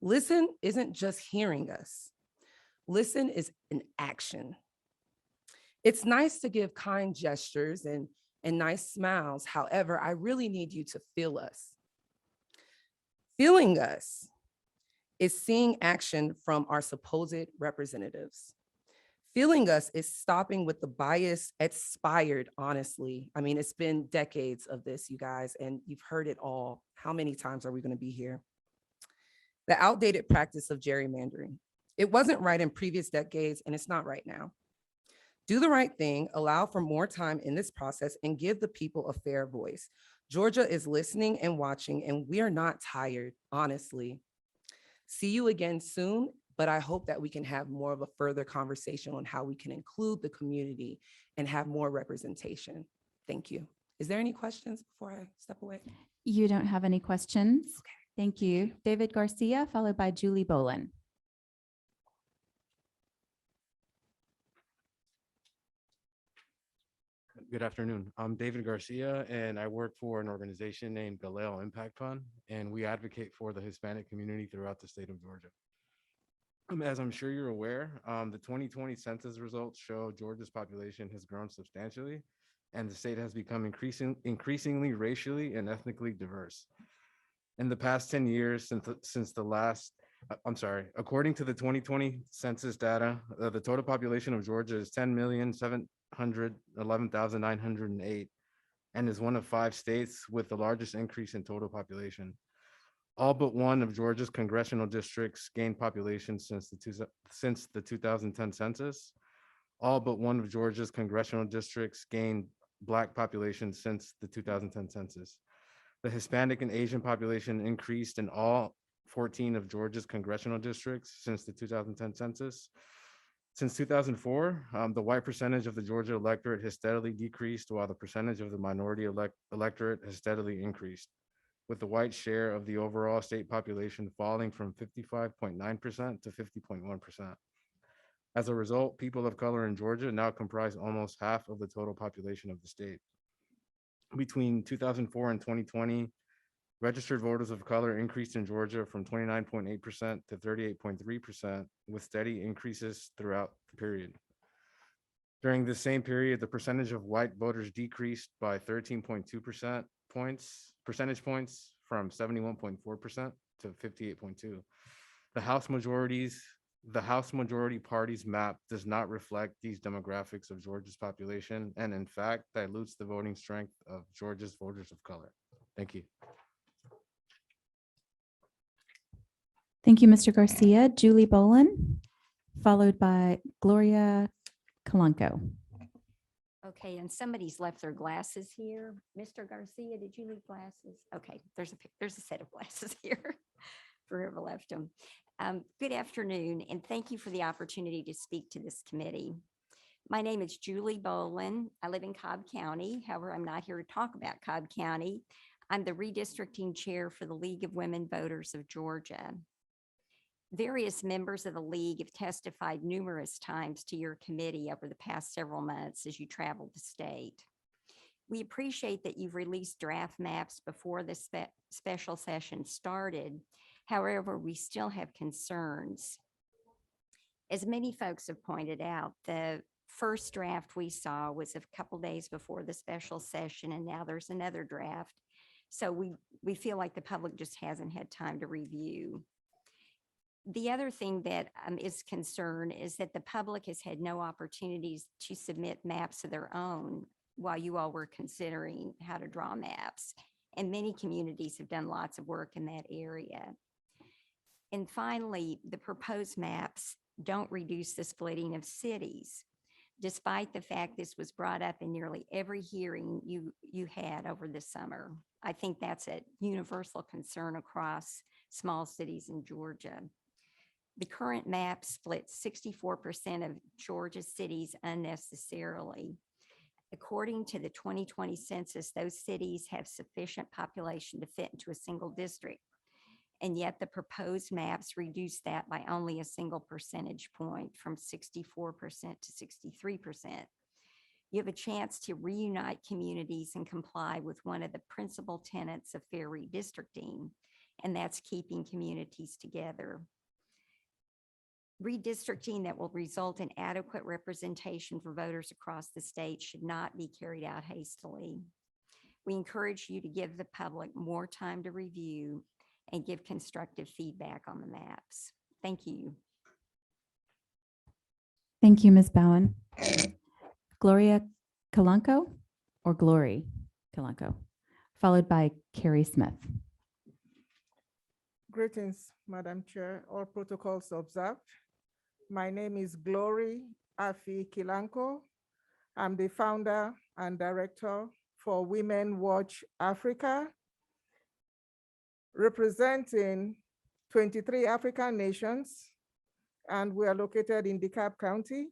Listen isn't just hearing us. Listen is an action. It's nice to give kind gestures and nice smiles. However, I really need you to feel us. Feeling us is seeing action from our supposed representatives. Feeling us is stopping with the bias expired, honestly. I mean, it's been decades of this, you guys, and you've heard it all. How many times are we going to be here? The outdated practice of gerrymandering. It wasn't right in previous decades, and it's not right now. Do the right thing, allow for more time in this process, and give the people a fair voice. Georgia is listening and watching, and we are not tired, honestly. See you again soon, but I hope that we can have more of a further conversation on how we can include the community and have more representation. Thank you. Is there any questions before I step away? You don't have any questions? Okay. Thank you. David Garcia, followed by Julie Bolin. Good afternoon. I'm David Garcia, and I work for an organization named Galileo Impact Fund, and we advocate for the Hispanic community throughout the state of Georgia. As I'm sure you're aware, the 2020 census results show Georgia's population has grown substantially, and the state has become increasingly racially and ethnically diverse. In the past 10 years, according to the 2020 census data, the total population of Georgia is 10,711,908 and is one of 5 states with the largest increase in total population. All but one of Georgia's congressional districts gained population since the 2010 census. All but one of Georgia's congressional districts gained Black population since the 2010 census. The Hispanic and Asian population increased in all 14 of Georgia's congressional districts since the 2010 census. Since 2004, the white percentage of the Georgia electorate has steadily decreased, while the percentage of the minority electorate has steadily increased, with the white share of the overall state population falling from 55.9% to 50.1%. As a result, people of color in Georgia now comprise almost half of the total population of the state. Between 2004 and 2020, registered voters of color increased in Georgia from 29.8% to 38.3%, with steady increases throughout the period. During the same period, the percentage of white voters decreased by 13.2% percentage points from 71.4% to 58.2%. The House majority party's map does not reflect these demographics of Georgia's population, and in fact dilutes the voting strength of Georgia's voters of color. Thank you. Thank you, Mr. Garcia. Julie Bolin, followed by Gloria Kalanko. Okay, and somebody's left their glasses here. Mr. Garcia, did you leave glasses? Okay, there's a set of glasses here for whoever left them. Good afternoon, and thank you for the opportunity to speak to this committee. My name is Julie Bolin. I live in Cobb County. However, I'm not here to talk about Cobb County. I'm the redistricting chair for the League of Women Voters of Georgia. Various members of the league have testified numerous times to your committee over the past several months as you traveled the state. We appreciate that you've released draft maps before the special session started. However, we still have concerns. As many folks have pointed out, the first draft we saw was a couple days before the special session, and now there's another draft. So we feel like the public just hasn't had time to review. The other thing that is concern is that the public has had no opportunities to submit maps of their own while you all were considering how to draw maps. And many communities have done lots of work in that area. And finally, the proposed maps don't reduce the splitting of cities, despite the fact this was brought up in nearly every hearing you had over the summer. I think that's a universal concern across small cities in Georgia. The current map splits 64% of Georgia's cities unnecessarily. According to the 2020 census, those cities have sufficient population to fit into a single district. And yet the proposed maps reduce that by only a single percentage point from 64% to 63%. You have a chance to reunite communities and comply with one of the principal tenets of fair redistricting, and that's keeping communities together. Redistricting that will result in adequate representation for voters across the state should not be carried out hastily. We encourage you to give the public more time to review and give constructive feedback on the maps. Thank you. Thank you, Ms. Bowen. Gloria Kalanko or Glory Kalanko, followed by Carrie Smith. Greetings, Madam Chair, all protocols observed. My name is Glory Afi Kilanko. I'm the founder and director for Women Watch Africa, representing 23 African nations, and we are located in DeKalb County.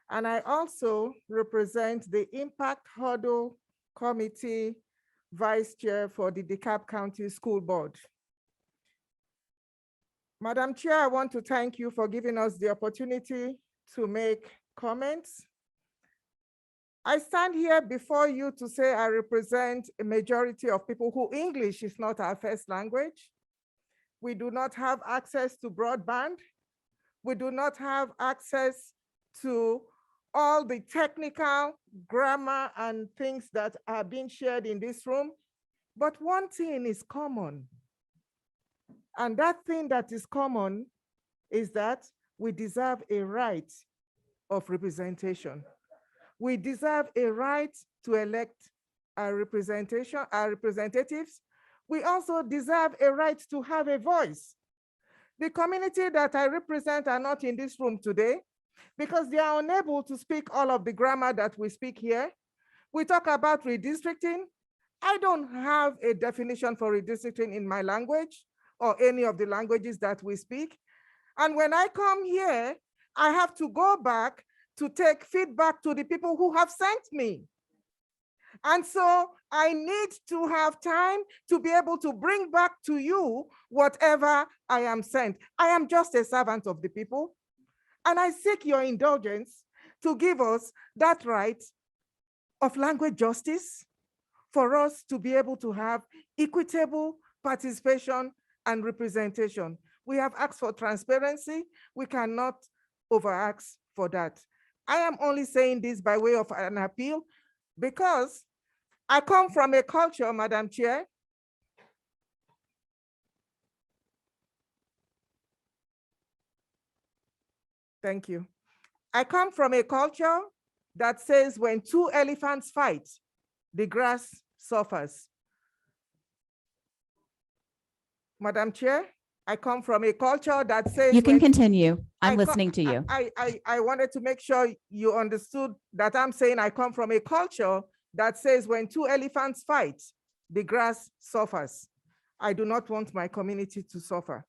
And I also represent the Impact Huddle Committee Vice Chair for the DeKalb County School Board. Madam Chair, I want to thank you for giving us the opportunity to make comments. I stand here before you to say I represent a majority of people who English is not our first language. We do not have access to broadband. We do not have access to all the technical grammar and things that are being shared in this room. But one thing is common. And that thing that is common is that we deserve a right of representation. We deserve a right to elect our representatives. We also deserve a right to have a voice. The community that I represent are not in this room today because they are unable to speak all of the grammar that we speak here. We talk about redistricting. I don't have a definition for redistricting in my language or any of the languages that we speak. And when I come here, I have to go back to take feedback to the people who have sent me. And so I need to have time to be able to bring back to you whatever I am sent. I am just a servant of the people. And I seek your indulgence to give us that right of language justice for us to be able to have equitable participation and representation. We have asked for transparency. We cannot over-ask for that. I am only saying this by way of an appeal because I come from a culture, Madam Chair, thank you. I come from a culture that says when two elephants fight, the grass suffers. Madam Chair, I come from a culture that says— You can continue. I'm listening to you. I wanted to make sure you understood that I'm saying I come from a culture that says when two elephants fight, the grass suffers. I do not want my community to suffer.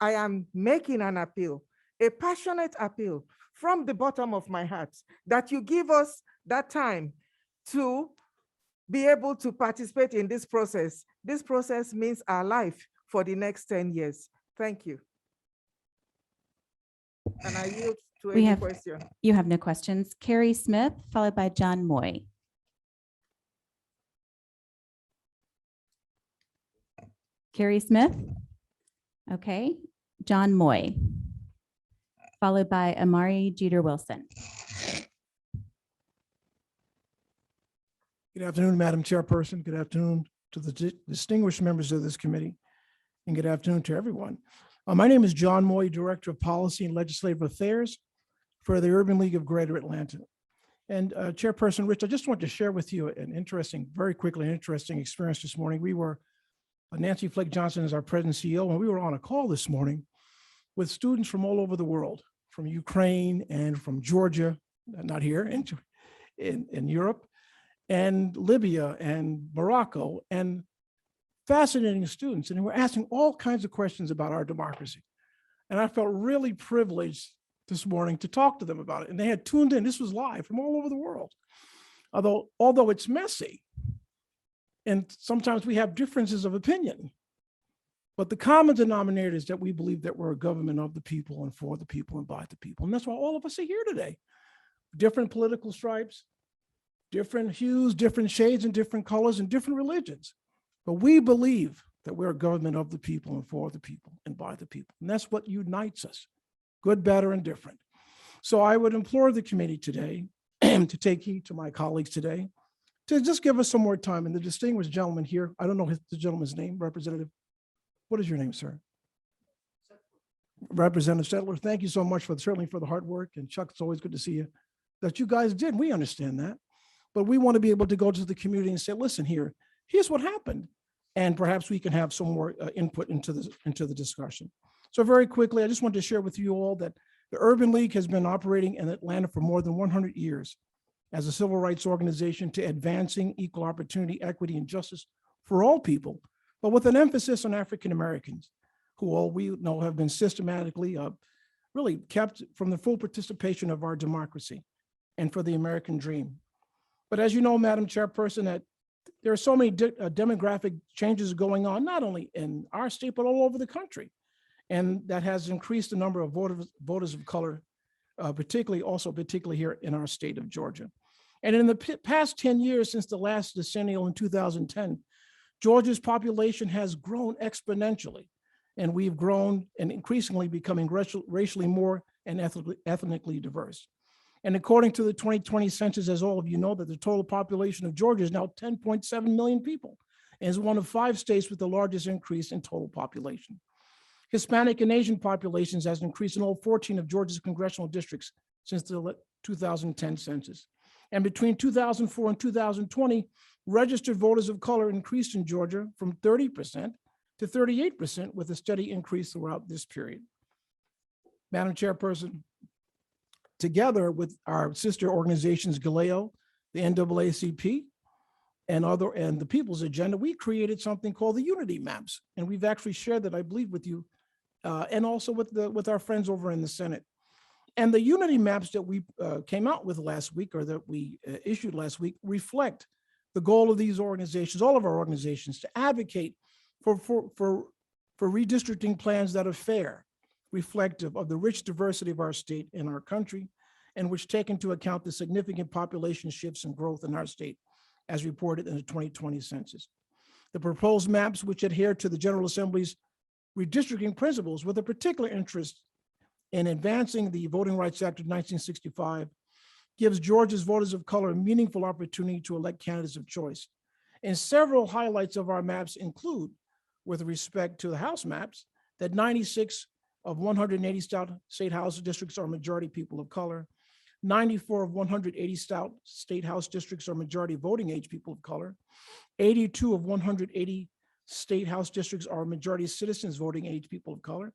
I am making an appeal, a passionate appeal from the bottom of my heart that you give us that time to be able to participate in this process. This process means our life for the next 10 years. Thank you. And I yield to any question. You have no questions. Carrie Smith, followed by John Moy. Carrie Smith. Okay. John Moy, followed by Amari Jeter Wilson. Good afternoon, Madam Chairperson. Good afternoon to the distinguished members of this committee, and good afternoon to everyone. My name is John Moy, Director of Policy and Legislative Affairs for the Urban League of Greater Atlanta. And Chairperson Rich, I just want to share with you an interesting, very quickly, an interesting experience this morning. We were, Nancy Flake Johnson is our President and CEO, and we were on a call this morning with students from all over the world, from Ukraine and from Georgia, not here, in Europe, and Libya and Morocco, and fascinating students. And we're asking all kinds of questions about our democracy. And I felt really privileged this morning to talk to them about it. And they had tuned in. This was live from all over the world. Although it's messy, and sometimes we have differences of opinion, but the common denominator is that we believe that we're a government of the people and for the people and by the people. And that's why all of us are here today. Different political stripes, different hues, different shades, and different colors, and different religions. But we believe that we're a government of the people and for the people and by the people. And that's what unites us, good, better, and different. So I would implore the committee today to take heed to my colleagues today, to just give us some more time. And the distinguished gentleman here, I don't know the gentleman's name, Representative What is your name, sir? Representative Settler, thank you so much certainly for the hard work. And Chuck, it's always good to see you. That you guys did, we understand that. But we want to be able to go to the community and say, listen, here's what happened. And perhaps we can have some more input into the discussion. So very quickly, I just want to share with you all that the Urban League has been operating in Atlanta for more than 100 years as a civil rights organization to advancing equal opportunity, equity, and justice for all people, but with an emphasis on African Americans, who all we know have been systematically really kept from the full participation of our democracy and for the American dream. But as you know, Madam Chairperson, that there are so many demographic changes going on, not only in our state, but all over the country. And that has increased the number of voters of color, particularly here in our state of Georgia. And in the past 10 years, since the last decennial in 2010, Georgia's population has grown exponentially. And we've grown and increasingly becoming racially more and ethnically diverse. And according to the 2020 census, as all of you know, that the total population of Georgia is now 10.7 million people and is one of 5 states with the largest increase in total population. Hispanic and Asian populations has increased in all 14 of Georgia's congressional districts since the 2010 census. And between 2004 and 2020, registered voters of color increased in Georgia from 30% to 38%, with a steady increase throughout this period. Madam Chairperson, together with our sister organizations, Galeo, the NAACP, and the People's Agenda, we created something called the Unity Maps. And we've actually shared that, I believe, with you and also with our friends over in the Senate. And the Unity Maps that we came out with last week, or that we issued last week, reflect the goal of these organizations, all of our organizations, to advocate for redistricting plans that are fair, reflective of the rich diversity of our state and our country, and which take into account the significant population shifts and growth in our state, as reported in the 2020 census. The proposed maps, which adhere to the General Assembly's redistricting principles, with a particular interest in advancing the Voting Rights Act of 1965, gives Georgia's voters of color a meaningful opportunity to elect candidates of choice. And several highlights of our maps include, with respect to the House maps, that 96 of 180 state House districts are majority people of color. 94 of 180 state House districts are majority voting age people of color. 82 of 180 state House districts are majority citizens voting age people of color.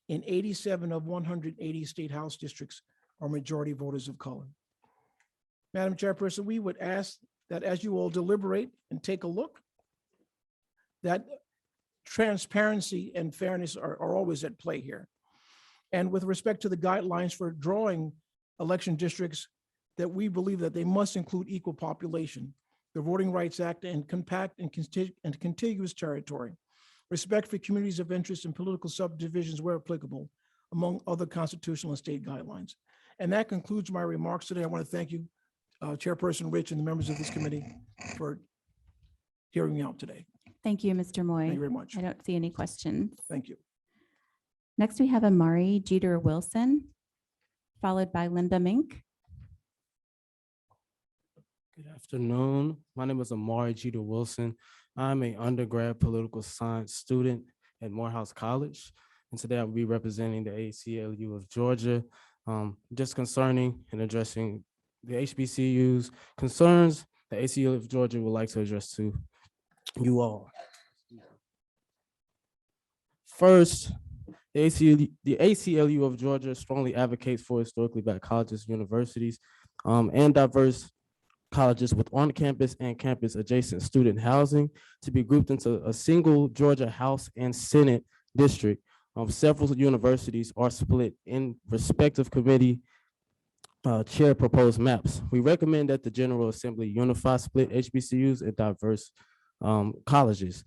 And 87 of 180 state House districts are majority voters of color. Madam Chairperson, we would ask that as you all deliberate and take a look, that transparency and fairness are always at play here. And with respect to the guidelines for drawing election districts, that we believe that they must include equal population, the Voting Rights Act, and compact and contiguous territory, respect for communities of interest and political subdivisions where applicable, among other constitutional and state guidelines. And that concludes my remarks today. I want to thank you, Chairperson Rich, and the members of this committee for hearing me out today. Thank you, Mr. Moy. Thank you very much. I don't see any questions. Thank you. Next, we have Amari Jeter Wilson, followed by Linda Mink. Good afternoon. My name is Amari Jeter Wilson. I'm an undergrad political science student at Morehouse College. And today I'll be representing the ACLU of Georgia, just concerning and addressing the HBCU's concerns the ACLU of Georgia would like to address to you all. First, the ACLU of Georgia strongly advocates for historically Black colleges, universities, and diverse colleges with on-campus and campus adjacent student housing to be grouped into a single Georgia House and Senate district. Several universities are split in respective committee chair proposed maps. We recommend that the General Assembly unify split HBCUs and diverse colleges.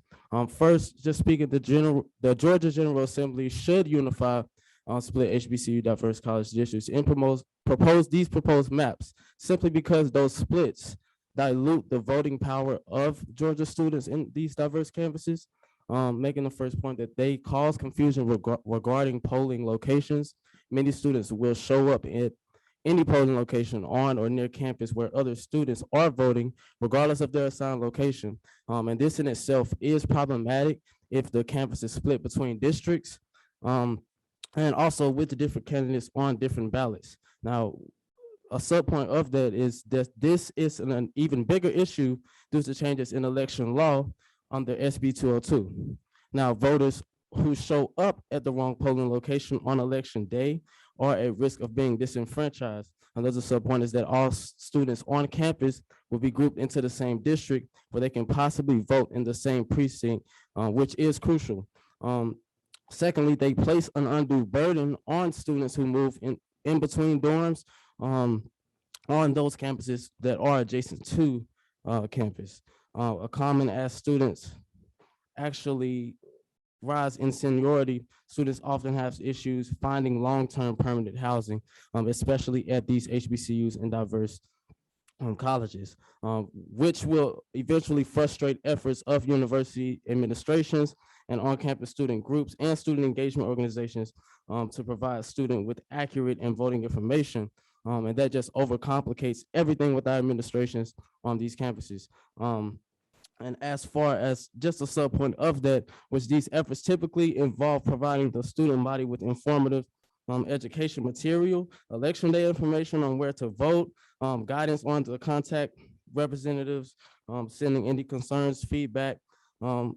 First, just speaking, the Georgia General Assembly should unify split HBCU diverse college districts and propose these proposed maps, simply because those splits dilute the voting power of Georgia students in these diverse campuses, making the first point that they cause confusion regarding polling locations. Many students will show up at any polling location on or near campus where other students are voting, regardless of their assigned location. And this in itself is problematic if the campus is split between districts, and also with the different candidates on different ballots. Now, a subpoint of that is that this is an even bigger issue due to changes in election law under SB 202. Now, voters who show up at the wrong polling location on election day are at risk of being disenfranchised. Another subpoint is that all students on campus will be grouped into the same district where they can possibly vote in the same precinct, which is crucial. Secondly, they place an undue burden on students who move in between dorms on those campuses that are adjacent to campus. A common as students actually rise in seniority, students often have issues finding long-term permanent housing, especially at these HBCUs and diverse colleges, which will eventually frustrate efforts of university administrations and on-campus student groups and student engagement organizations to provide students with accurate and voting information. And that just overcomplicates everything with our administrations on these campuses. And as far as just a subpoint of that, which these efforts typically involve providing the student body with informative education material, election day information on where to vote, guidance on to contact representatives, sending any concerns, feedback, or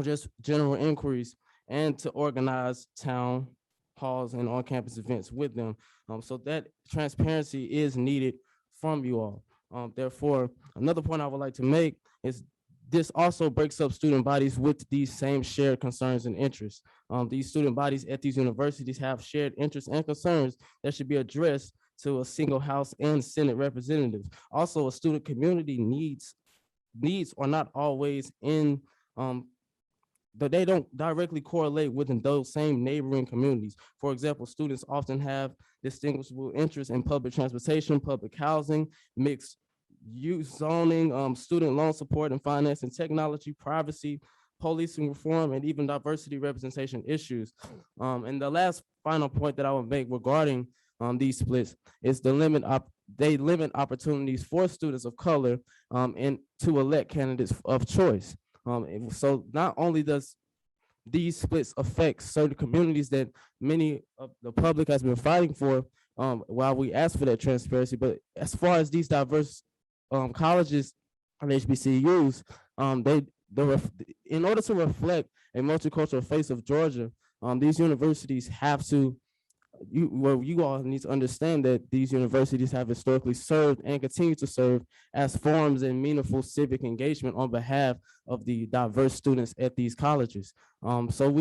just general inquiries, and to organize town halls and on-campus events with them. So that transparency is needed from you all. Therefore, another point I would like to make is this also breaks up student bodies with these same shared concerns and interests. These student bodies at these universities have shared interests and concerns that should be addressed to a single House and Senate representatives. Also, a student community needs are not always in but they don't directly correlate within those same neighboring communities. For example, students often have distinguishable interests in public transportation, public housing, mixed use zoning, student loan support and financing, technology, privacy, policing reform, and even diversity representation issues. And the last final point that I would make regarding these splits is they limit opportunities for students of color and to elect candidates of choice. So not only does these splits affect certain communities that many of the public has been fighting for while we ask for that transparency, but as far as these diverse colleges and HBCUs, in order to reflect a multicultural face of Georgia, these universities have to you all need to understand that these universities have historically served and continue to serve as forms and meaningful civic engagement on behalf of the diverse students at these colleges. So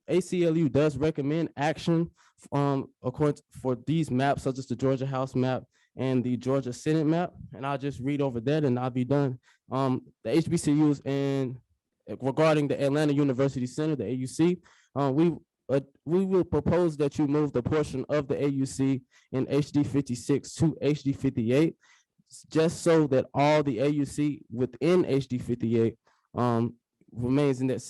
ACLU does recommend action according for these maps, such as the Georgia House map and the Georgia Senate map. And I'll just read over that and I'll be done. The HBCUs and regarding the Atlanta University Center, the AUC, we will propose that you move the portion of the AUC in HD 56 to HD 58, just so that all the AUC within HD 58 remains in that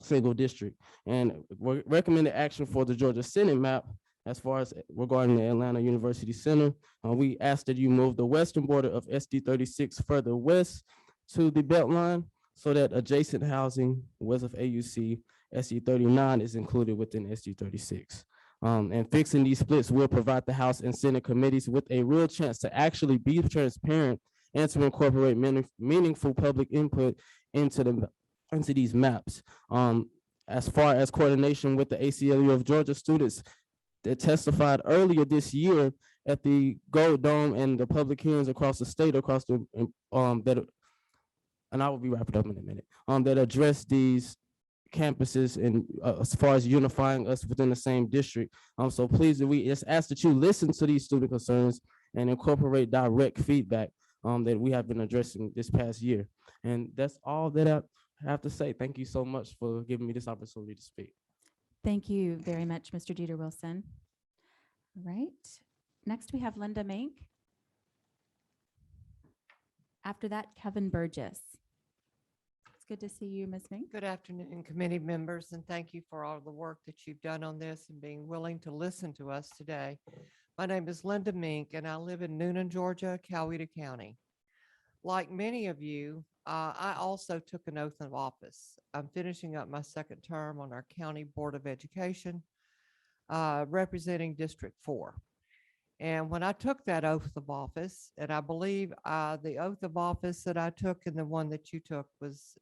single district. And recommended action for the Georgia Senate map, as far as regarding the Atlanta University Center, we ask that you move the western border of SD 36 further west to the Beltline, so that adjacent housing west of AUC SD 39 is included within SD 36. And fixing these splits will provide the House and Senate committees with a real chance to actually be transparent and to incorporate meaningful public input into these maps. As far as coordination with the ACLU of Georgia students that testified earlier this year at the Gold Dome and the public hearings across the state, and I will be wrapping up in a minute, that address these campuses and as far as unifying us within the same district. So please, we just ask that you listen to these student concerns and incorporate direct feedback that we have been addressing this past year. And that's all that I have to say. Thank you so much for giving me this opportunity to speak. Thank you very much, Mr. Jeter Wilson. All right. Next, we have Linda Mink. After that, Kevin Burgess. It's good to see you, Ms. Mink. Good afternoon, committee members, and thank you for all the work that you've done on this and being willing to listen to us today. My name is Linda Mink, and I live in Noonan, Georgia, Coweta County. Like many of you, I also took an oath of office. I'm finishing up my second term on our County Board of Education, representing District 4. And when I took that oath of office, and I believe the oath of office that I took and the one that you took was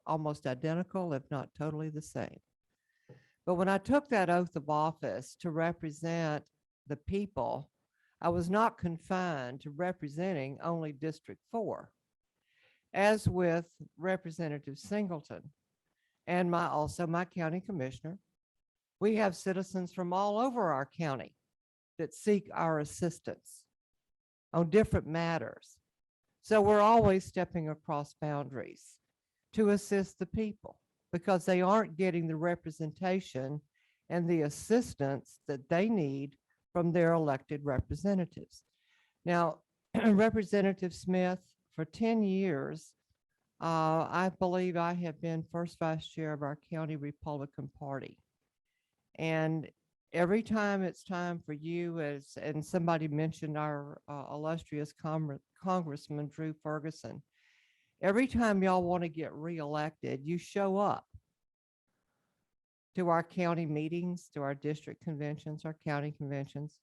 almost identical, if not totally the same. But when I took that oath of office to represent the people, I was not confined to representing only District 4. As with Representative Singleton and also my county commissioner, we have citizens from all over our county that seek our assistance on different matters. So we're always stepping across boundaries to assist the people because they aren't getting the representation and the assistance that they need from their elected representatives. Now, Representative Smith, for 10 years, I believe I have been first vice chair of our county Republican Party. And every time it's time for you, and somebody mentioned our illustrious Congressman Drew Ferguson, every time y'all want to get reelected, you show up to our county meetings, to our district conventions, our county conventions.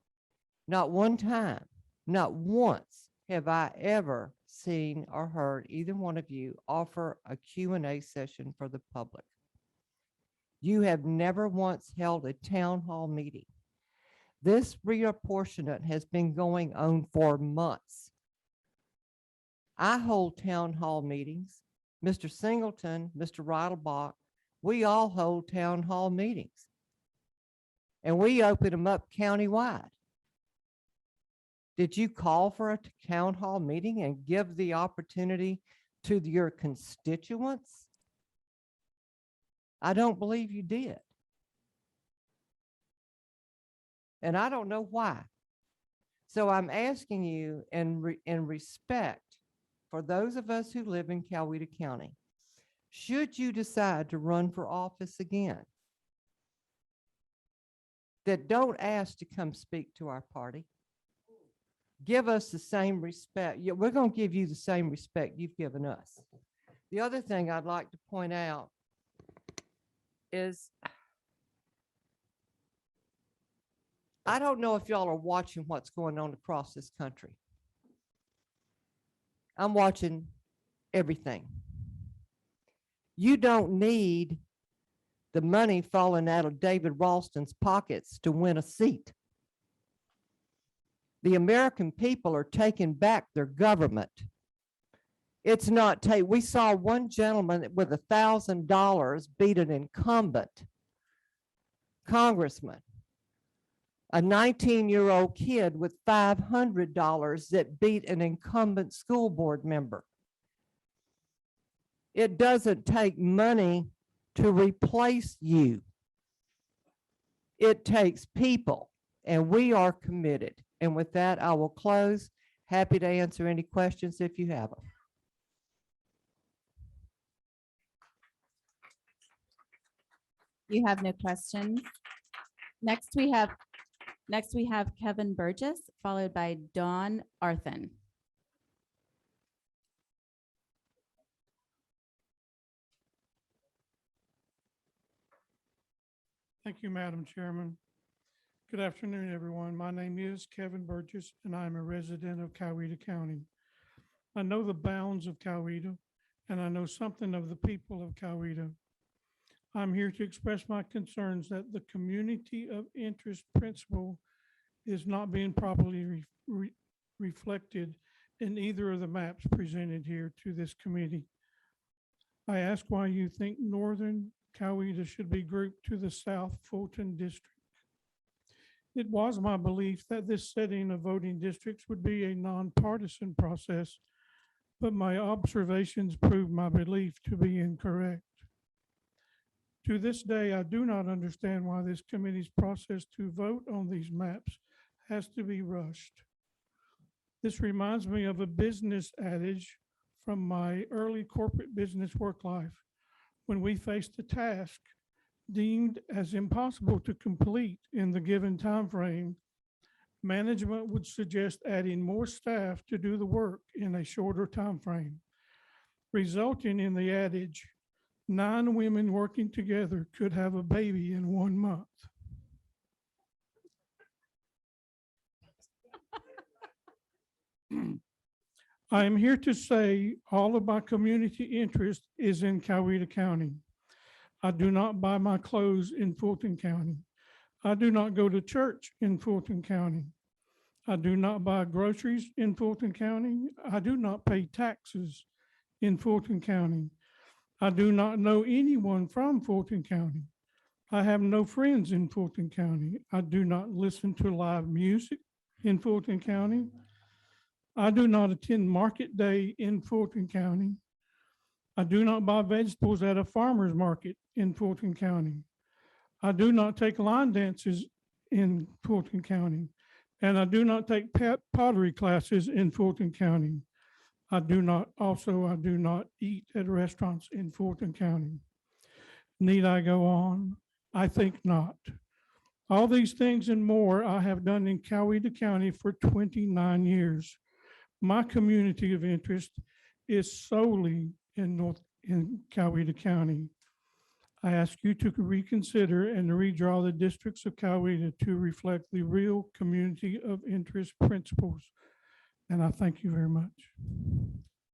Not one time, not once have I ever seen or heard either one of you offer a Q&A session for the public. You have never once held a town hall meeting. This reapportionment has been going on for months. I hold town hall meetings. Mr. Singleton, Mr. Rottlebach, we all hold town hall meetings. And we open them up countywide. Did you call for a town hall meeting and give the opportunity to your constituents? I don't believe you did. And I don't know why. So I'm asking you in respect for those of us who live in Coweta County, should you decide to run for office again, that don't ask to come speak to our party. Give us the same respect. Yeah, we're going to give you the same respect you've given us. The other thing I'd like to point out is I don't know if y'all are watching what's going on across this country. I'm watching everything. You don't need the money falling out of David Ralston's pockets to win a seat. The American people are taking back their government. It's not we saw one gentleman with $1,000 beat an incumbent congressman, a 19-year-old kid with $500 that beat an incumbent school board member. It doesn't take money to replace you. It takes people, and we are committed. And with that, I will close. Happy to answer any questions if you have them. You have no questions. Next we have Kevin Burgess, followed by Dawn Arthen. Thank you, Madam Chairman. Good afternoon, everyone. My name is Kevin Burgess, and I'm a resident of Coweta County. I know the bounds of Coweta, and I know something of the people of Coweta. I'm here to express my concerns that the community of interest principle is not being properly reflected in either of the maps presented here to this committee. I ask why you think Northern Coweta should be grouped to the South Fulton District. It was my belief that this setting of voting districts would be a nonpartisan process, but my observations prove my belief to be incorrect. To this day, I do not understand why this committee's process to vote on these maps has to be rushed. This reminds me of a business adage from my early corporate business work life. When we faced a task deemed as impossible to complete in the given time frame, management would suggest adding more staff to do the work in a shorter time frame. resulting in the adage, 9 women working together could have a baby in 1 month. I am here to say all of my community interest is in Coweta County. I do not buy my clothes in Fulton County. I do not go to church in Fulton County. I do not buy groceries in Fulton County. I do not pay taxes in Fulton County. I do not know anyone from Fulton County. I have no friends in Fulton County. I do not listen to live music in Fulton County. I do not attend market day in Fulton County. I do not buy vegetables at a farmer's market in Fulton County. I do not take line dances in Fulton County. And I do not take pottery classes in Fulton County. I do not eat at restaurants in Fulton County. Need I go on? I think not. All these things and more I have done in Coweta County for 29 years. My community of interest is solely in Coweta County. I ask you to reconsider and redraw the districts of Coweta to reflect the real community of interest principles. And I thank you very much.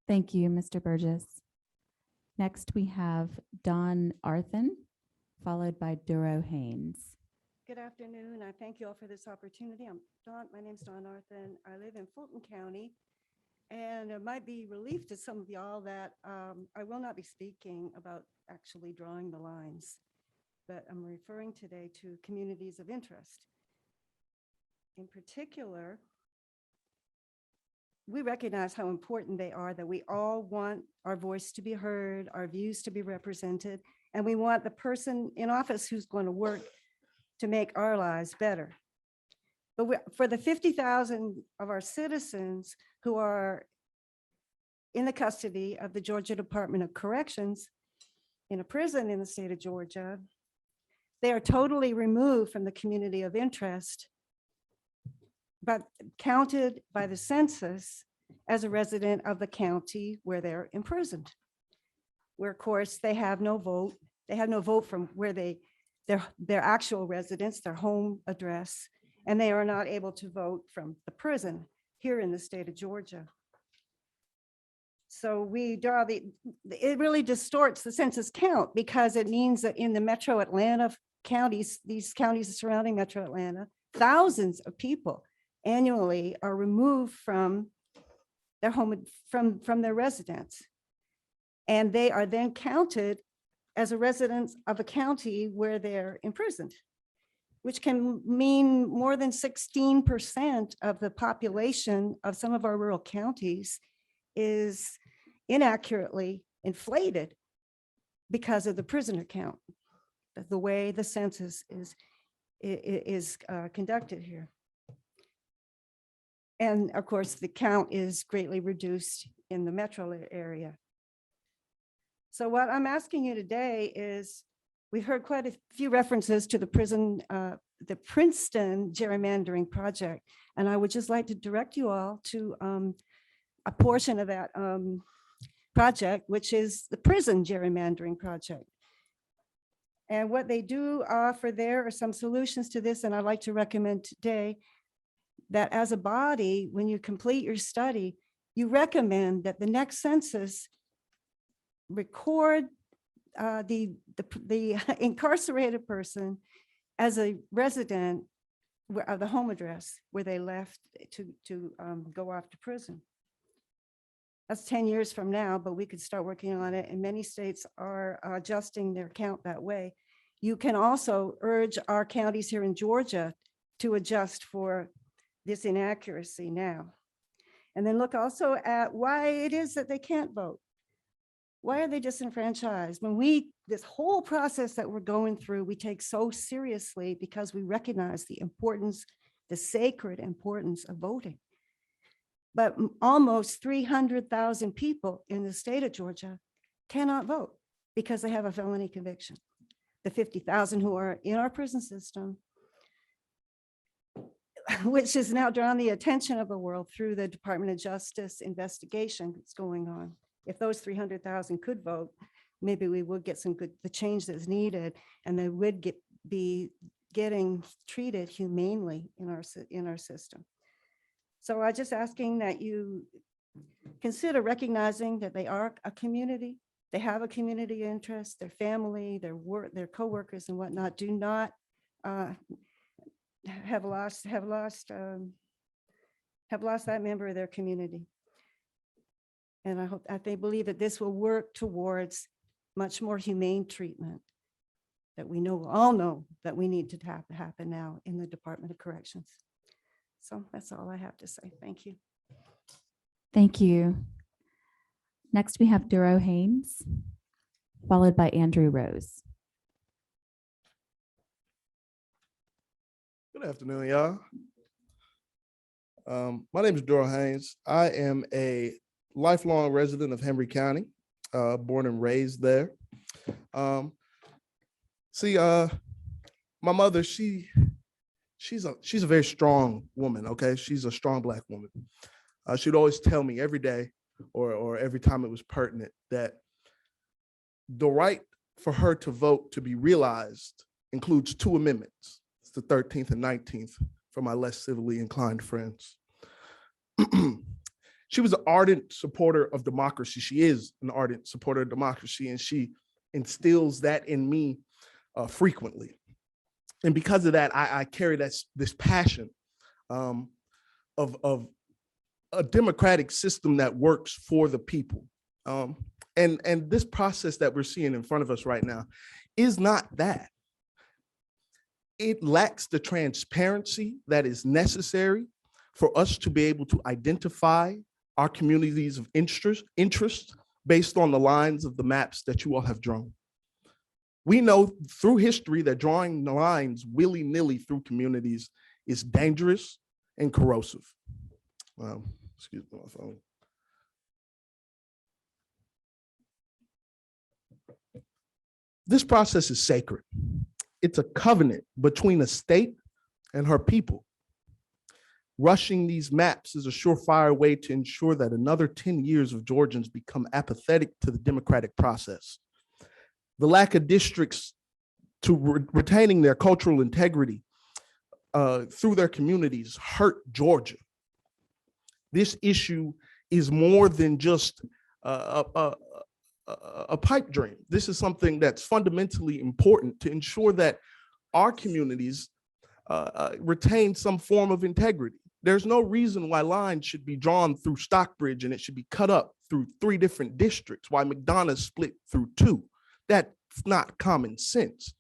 Thank you, Mr. Burgess. Next, we have Don Arthen, followed by Duro Haynes. Good afternoon. I thank you all for this opportunity. My name's Dawn Arthen. I live in Fulton County. And it might be relief to some of y'all that I will not be speaking about actually drawing the lines, but I'm referring today to communities of interest. In particular, we recognize how important they are, that we all want our voice to be heard, our views to be represented, and we want the person in office who's going to work to make our lives better. But for the 50,000 of our citizens who are in the custody of the Georgia Department of Corrections in a prison in the state of Georgia, they are totally removed from the community of interest, but counted by the census as a resident of the county where they're imprisoned, where of course they have no vote. They have no vote from where their actual residence, their home address, and they are not able to vote from the prison here in the state of Georgia. So it really distorts the census count because it means that in the metro Atlanta counties, these counties surrounding metro Atlanta, thousands of people annually are removed from their home, from their residence. And they are then counted as a resident of a county where they're imprisoned, which can mean more than 16% of the population of some of our rural counties is inaccurately inflated because of the prisoner count, the way the census is conducted here. And of course, the count is greatly reduced in the metro area. So what I'm asking you today is, we've heard quite a few references to the Princeton gerrymandering project, and I would just like to direct you all to a portion of that project, which is the prison gerrymandering project. And what they do offer there are some solutions to this, and I'd like to recommend today that as a body, when you complete your study, you recommend that the next census record the incarcerated person as a resident of the home address where they left to go off to prison. That's 10 years from now, but we could start working on it, and many states are adjusting their count that way. You can also urge our counties here in Georgia to adjust for this inaccuracy now. And then look also at why it is that they can't vote. Why are they disenfranchised? When this whole process that we're going through, we take so seriously because we recognize the importance, the sacred importance of voting. But almost 300,000 people in the state of Georgia cannot vote because they have a felony conviction. The 50,000 who are in our prison system, which has now drawn the attention of the world through the Department of Justice investigation that's going on if those 300,000 could vote, maybe we would get the change that's needed, and they would be getting treated humanely in our system. So I'm just asking that you consider recognizing that they are a community. They have a community interest, their family, their work, their coworkers and whatnot do not have lost that member of their community. And I believe that this will work towards much more humane treatment that we all know that we need to happen now in the Department of Corrections. So that's all I have to say. Thank you. Thank you. Next, we have Duro Haynes, followed by Andrew Rose. Good afternoon, y'all. My name is Duro Haynes. I am a lifelong resident of Henry County, born and raised there. My mother, she's a very strong woman, okay? She's a strong Black woman. She'd always tell me every day or every time it was pertinent that the right for her to vote to be realized includes 2 amendments. It's the 13th and 19th for my less civilly inclined friends. She was an ardent supporter of democracy. She is an ardent supporter of democracy, and she instills that in me frequently. And because of that, I carry this passion of a democratic system that works for the people. And this process that we're seeing in front of us right now is not that. It lacks the transparency that is necessary for us to be able to identify our communities of interest based on the lines of the maps that you all have drawn. We know through history that drawing the lines willy-nilly through communities is dangerous and corrosive. Excuse me, my phone. This process is sacred. It's a covenant between a state and her people. Rushing these maps is a surefire way to ensure that another 10 years of Georgians become apathetic to the democratic process. The lack of districts to retaining their cultural integrity through their communities hurt Georgia. This issue is more than just a pipe dream. This is something that's fundamentally important to ensure that our communities retain some form of integrity. There's no reason why lines should be drawn through Stockbridge and it should be cut up through 3 different districts, why McDonough split through 2. That's not common sense.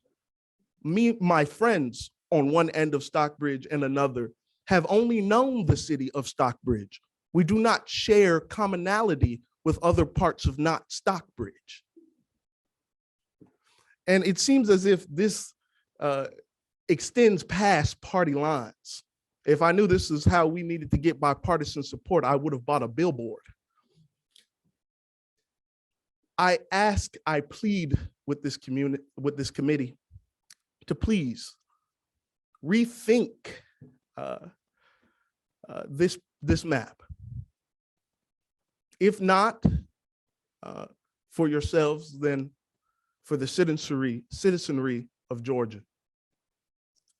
My friends on one end of Stockbridge and another have only known the city of Stockbridge. We do not share commonality with other parts of not Stockbridge. And it seems as if this extends past party lines. If I knew this is how we needed to get bipartisan support, I would have bought a billboard. I plead with this committee to please rethink this map. If not for yourselves, then for the citizenry of Georgia.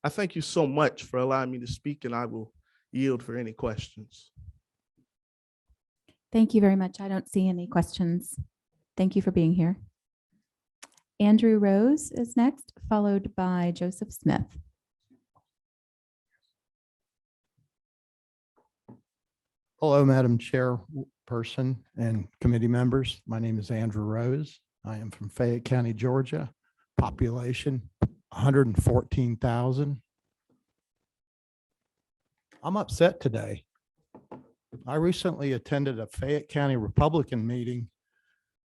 I thank you so much for allowing me to speak, and I will yield for any questions. Thank you very much. I don't see any questions. Thank you for being here. Andrew Rose is next, followed by Joseph Smith. Hello, Madam Chairperson and committee members. My name is Andrew Rose. I am from Fayette County, Georgia. Population 114,000. I'm upset today. I recently attended a Fayette County Republican meeting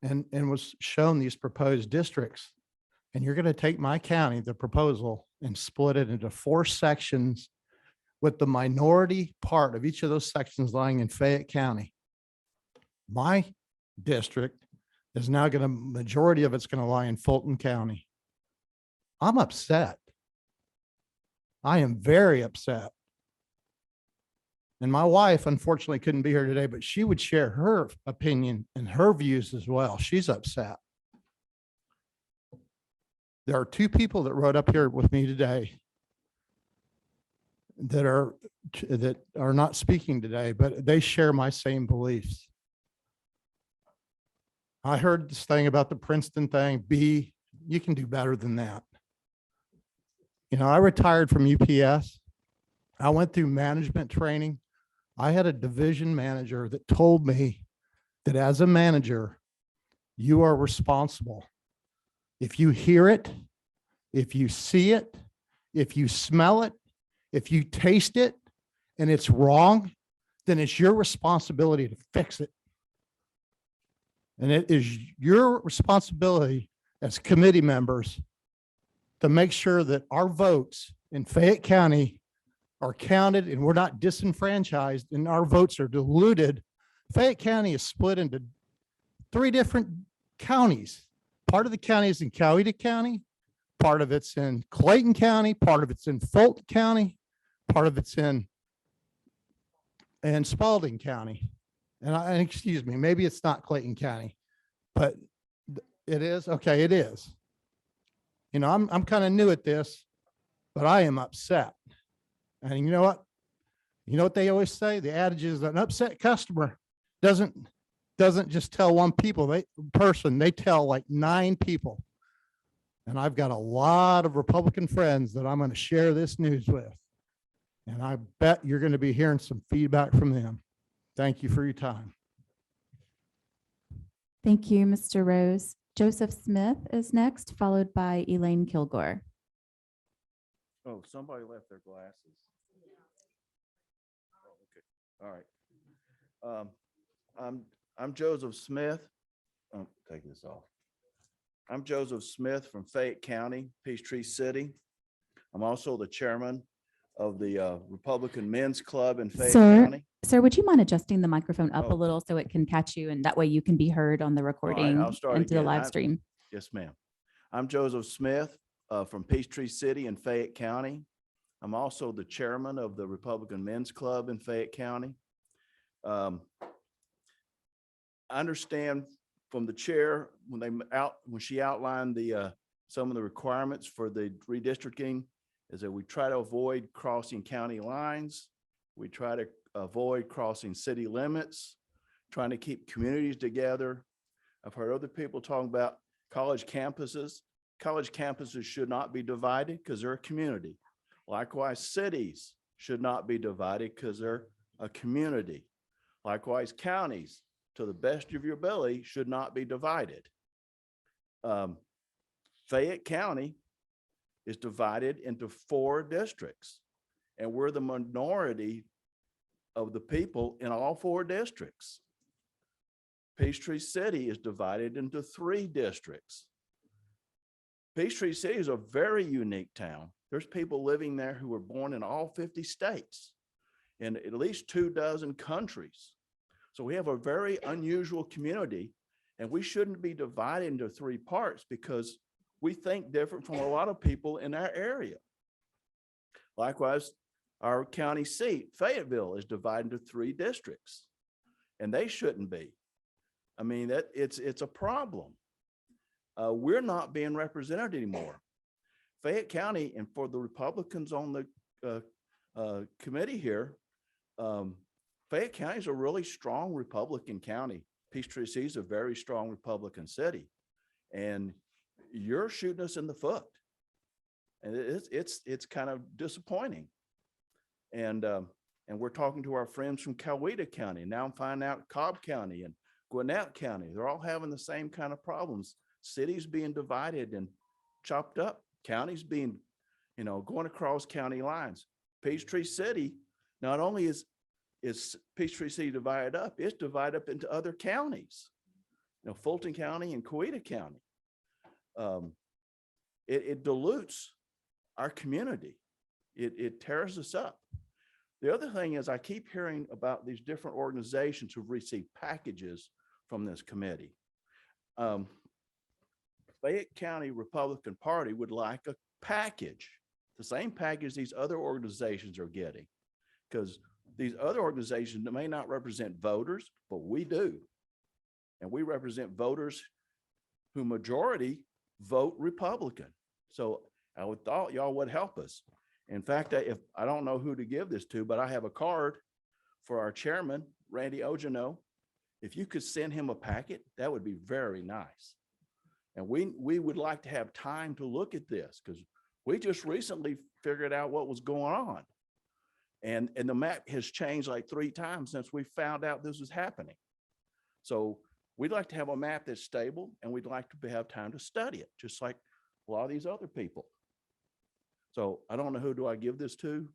and was shown these proposed districts. And you're going to take my county, the proposal, and split it into 4 sections with the minority part of each of those sections lying in Fayette County. My district is now going to, majority of it's going to lie in Fulton County. I'm upset. I am very upset. And my wife unfortunately couldn't be here today, but she would share her opinion and her views as well. She's upset. There are two people that rode up here with me today that are not speaking today, but they share my same beliefs. I heard this thing about the Princeton thing. B, you can do better than that. You know, I retired from UPS. I went through management training. I had a division manager that told me that as a manager, you are responsible. If you hear it, if you see it, if you smell it, if you taste it and it's wrong, then it's your responsibility to fix it. And it is your responsibility as committee members to make sure that our votes in Fayette County are counted and we're not disenfranchised and our votes are diluted. Fayette County is split into 3 different counties. Part of the county is in Coweta County, part of it's in Clayton County, part of it's in Fulton County, part of it's in Spalding County. And excuse me, maybe it's not Clayton County, but it is. Okay, it is. You know, I'm kind of new at this, but I am upset. And you know what? You know what they always say? The adage is that an upset customer doesn't just tell one person, they tell like 9 people. And I've got a lot of Republican friends that I'm going to share this news with. And I bet you're going to be hearing some feedback from them. Thank you for your time. Thank you, Mr. Rose. Joseph Smith is next, followed by Elaine Kilgore. Oh, somebody left their glasses. Oh, okay. All right. I'm Joseph Smith. Take this off. I'm Joseph Smith from Fayette County, Peachtree City. I'm also the chairman of the Republican Men's Club in Fayette County. Sir, would you mind adjusting the microphone up a Oh. little so it can catch you and that way you can be heard on the recording I'll start and to the again. live stream? Yes, ma'am. I'm Joseph Smith from Peachtree City in Fayette County. I'm also the chairman of the Republican Men's Club in Fayette County. I understand from the chair when she outlined some of the requirements for the redistricting is that we try to avoid crossing county lines. We try to avoid crossing city limits, trying to keep communities together. I've heard other people talking about college campuses. College campuses should not be divided because they're a community. Likewise, cities should not be divided because they're a community. Likewise, counties, to the best of your ability, should not be divided. Fayette County is divided into 4 districts, and we're the minority of the people in all 4 districts. Peachtree City is divided into 3 districts. Peachtree City is a very unique town. There's people living there who were born in all 50 states, in at least 24 countries. So we have a very unusual community, and we shouldn't be divided into 3 parts because we think different from a lot of people in our area. Likewise, our county seat, Fayetteville, is divided into 3 districts, and they shouldn't be. I mean, it's a problem. We're not being represented anymore. Fayette County, and for the Republicans on the committee here, Fayette County is a really strong Republican county. Peachtree City is a very strong Republican city, and you're shooting us in the foot, and it's kind of disappointing. And we're talking to our friends from Coweta County. Now I'm finding out Cobb County and Gwinnett County, they're all having the same kind of problems. Cities being divided and chopped up, counties being, going across county lines. Peachtree City, not only is Peachtree City divided up, it's divided up into other counties, Fulton County and Coweta County. It dilutes our community. It tears us up. The other thing is I keep hearing about these different organizations who've received packages from this committee. Fayette County Republican Party would like a package, the same package these other organizations are getting, because these other organizations that may not represent voters, but we do. And we represent voters who majority vote Republican. So I would thought y'all would help us. In fact, if I don't know who to give this to, but I have a card for our chairman, Randy Ojano. If you could send him a packet, that would be very nice. And we would like to have time to look at this because we just recently figured out what was going on. And the map has changed like 3 times since we found out this was happening. So we'd like to have a map that's stable, and we'd like to have time to study it, just like a lot of these other people. So I don't know, who do I give this to?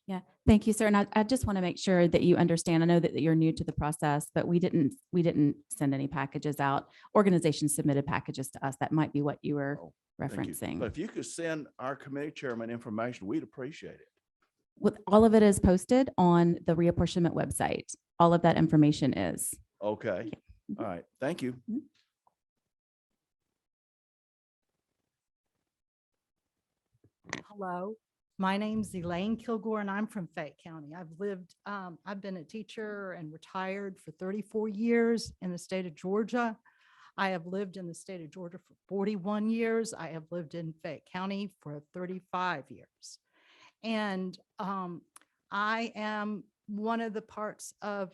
Yeah, thank you, sir. And I just want to make sure that you understand, I know that you're new to the process, but we didn't send any packages out. Organizations submitted packages to us. That might be what you were Thank you. referencing. But if you could send our committee chairman information, we'd appreciate it. With all of it is posted on the reapportionment website. All of that information is. Okay. All right. Thank you. Hello, my name's Elaine Kilgore and I'm from Fayette County. I've been a teacher and retired for 34 years in the state of Georgia. I have lived in the state of Georgia for 41 years. I have lived in Fayette County for 35 years. And I am one of the parts of,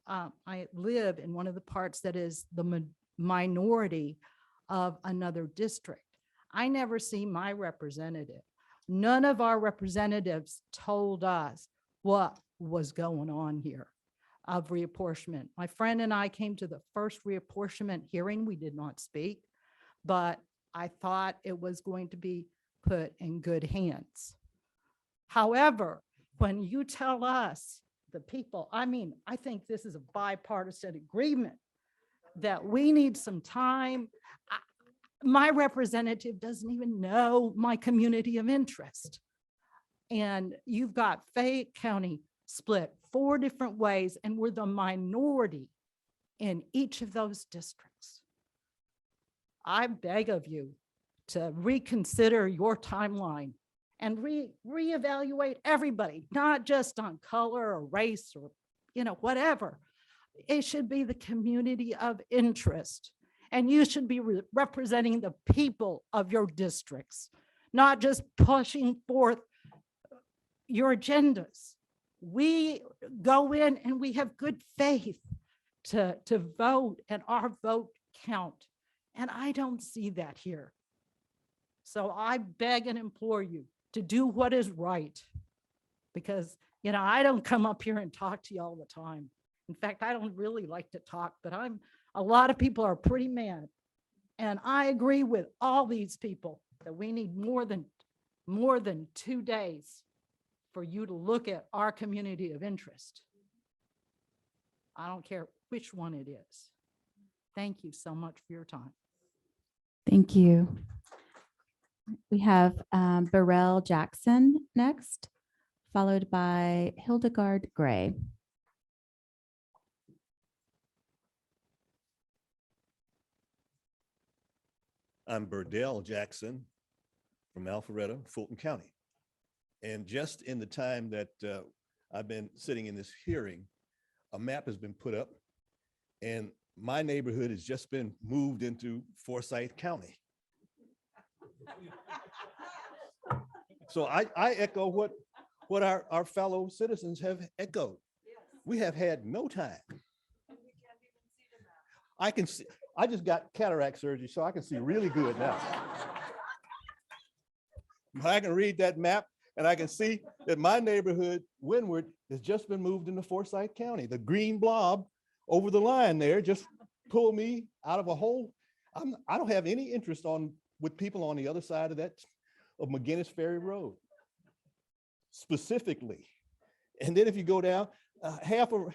I live in one of the parts that is the minority of another district. I never see my representative. None of our representatives told us what was going on here of reapportionment. My friend and I came to the first reapportionment hearing. We did not speak, but I thought it was going to be put in good hands. However, when you tell us, the people, I mean, I think this is a bipartisan agreement that we need some time. My representative doesn't even know my community of interest. And you've got Fayette County split 4 different ways, and we're the minority in each of those districts. I beg of you to reconsider your timeline and reevaluate everybody, not just on color or race or, whatever. It should be the community of interest. And you should be representing the people of your districts, not just pushing forth your agendas. We go in and we have good faith to vote, and our vote count. And I don't see that here. So I beg and implore you to do what is right, because, I don't come up here and talk to you all the time. In fact, I don't really like to talk, but a lot of people are pretty mad. And I agree with all these people that we need more than 2 days for you to look at our community of interest. I don't care which one it is. Thank you so much for your time. Thank you. We have Burrell Jackson next, followed by Hildegard Gray. I'm Burdell Jackson from Alpharetta, Fulton County. And just in the time that I've been sitting in this hearing, a map has been put up, and my neighborhood has just been moved into Forsyth County. So I echo what our fellow citizens have echoed. We have had no time. I can see, I just got cataract surgery, so I can see really good now. But I can read that map and I can see that my neighborhood, Windward, has just been moved into Forsyth County. The green blob over the line there just pulled me out of a hole. I don't have any interest with people on the other side of McGinnis Ferry Road, specifically. And then if you go down, half of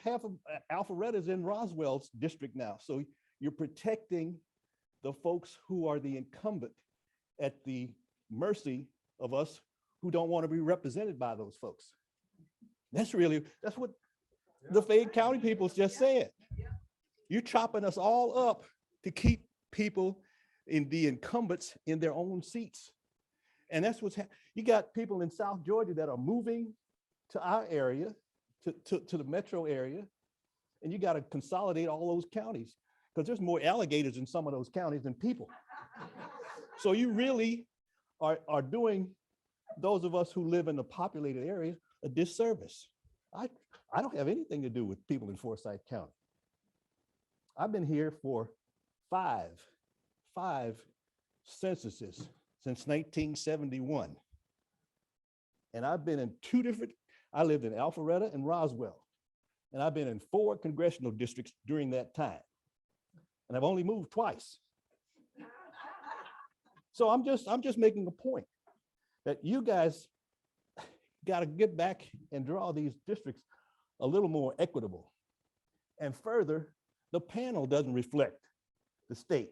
Alpharetta is in Roswell's district now. So you're protecting the folks who are the incumbent at the mercy of us who don't want to be represented by those folks. That's what the Fayette County people just said. You're chopping us all up to keep people in the incumbents in their own seats. And that's what's you got people in South Georgia that are moving to our area, to the metro area, and you got to consolidate all those counties because there's more alligators in some of those counties than people. So you really are doing those of us who live in the populated areas a disservice. I don't have anything to do with people in Forsyth County. I've been here for five censuses since 1971. And I've been in I lived in Alpharetta and Roswell. And I've been in 4 congressional districts during that time. And I've only moved twice. So I'm just making a point that you guys got to get back and draw these districts a little more equitable. And further, the panel doesn't reflect the state.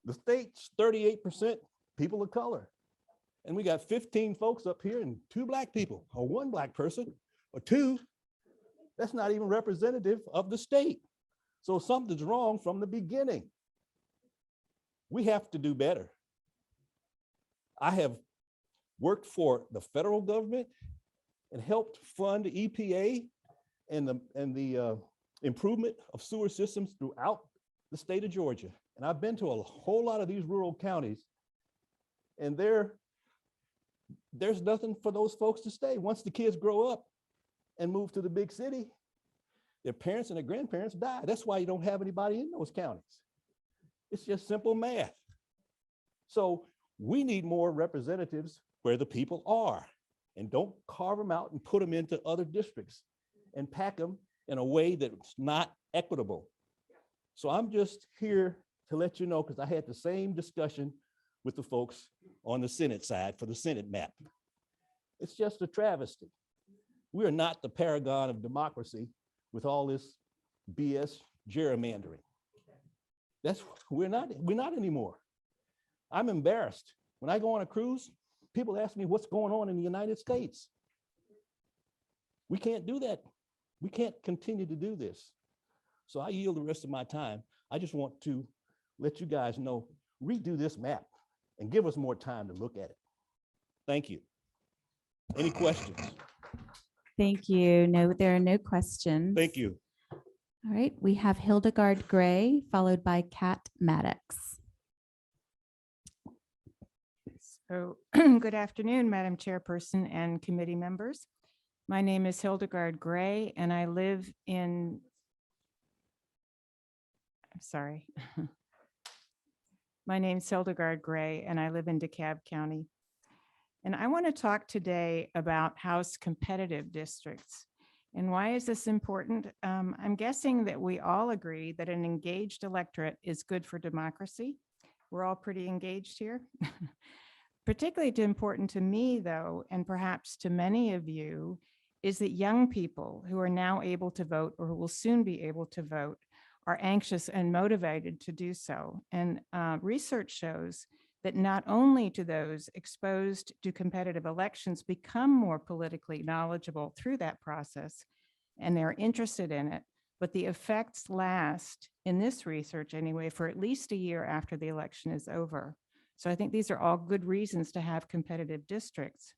The state's 38% people of color. And we got 15 folks up here and 2 black people, or 1 black person, or 2. That's not even representative of the state. So something's wrong from the beginning. We have to do better. I have worked for the federal government and helped fund the EPA and the improvement of sewer systems throughout the state of Georgia. And I've been to a whole lot of these rural counties, and there's nothing for those folks to stay. Once the kids grow up and move to the big city, their parents and their grandparents die. That's why you don't have anybody in those counties. It's just simple math. So we need more representatives where the people are, and don't carve them out and put them into other districts and pack them in a way that's not equitable. So I'm just here to let you know, because I had the same discussion with the folks on the Senate side for the Senate map. It's just a travesty. We are not the paragon of democracy with all this BS gerrymandering. We're not anymore. I'm embarrassed. When I go on a cruise, people ask me what's going on in the United States. We can't do that. We can't continue to do this. So I yield the rest of my time. I just want to let you guys know, redo this map and give us more time to look at it. Thank you. Any questions? Thank you. No, there are no questions. Thank you. All right, we have Hildegard Gray, followed by Kat Maddox. So good afternoon, Madam Chairperson and committee members. My name is Hildegard Gray, and I live in, I'm sorry. My name's Hildegard Gray, and I live in DeKalb County. And I want to talk today about House competitive districts. And why is this important? I'm guessing that we all agree that an engaged electorate is good for democracy. We're all pretty engaged here. Particularly important to me, though, and perhaps to many of you, is that young people who are now able to vote or who will soon be able to vote are anxious and motivated to do so. And research shows that not only do those exposed to competitive elections become more politically knowledgeable through that process, and they're interested in it, but the effects last, in this research anyway, for at least a year after the election is over. So I think these are all good reasons to have competitive districts.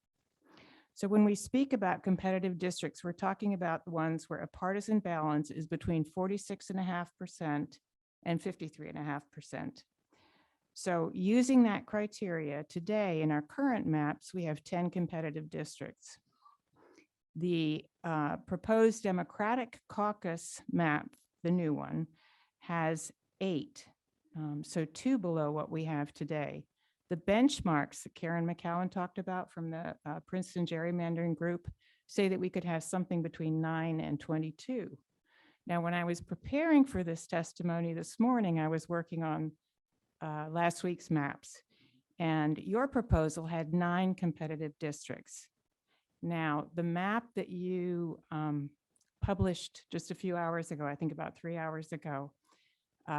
So when we speak about competitive districts, we're talking about the ones where a partisan balance is between 46.5% and 53.5%. So using that criteria today in our current maps, we have 10 competitive districts. The proposed Democratic caucus map, the new one, has 8. So 2 below what we have today. The benchmarks that Karen McCowan talked about from the Princeton gerrymandering group say that we could have something between 9 and 22. Now, when I was preparing for this testimony this morning, I was working on last week's maps, and your proposal had 9 competitive districts. Now, the map that you published just a few hours ago, I think about 3 hours ago,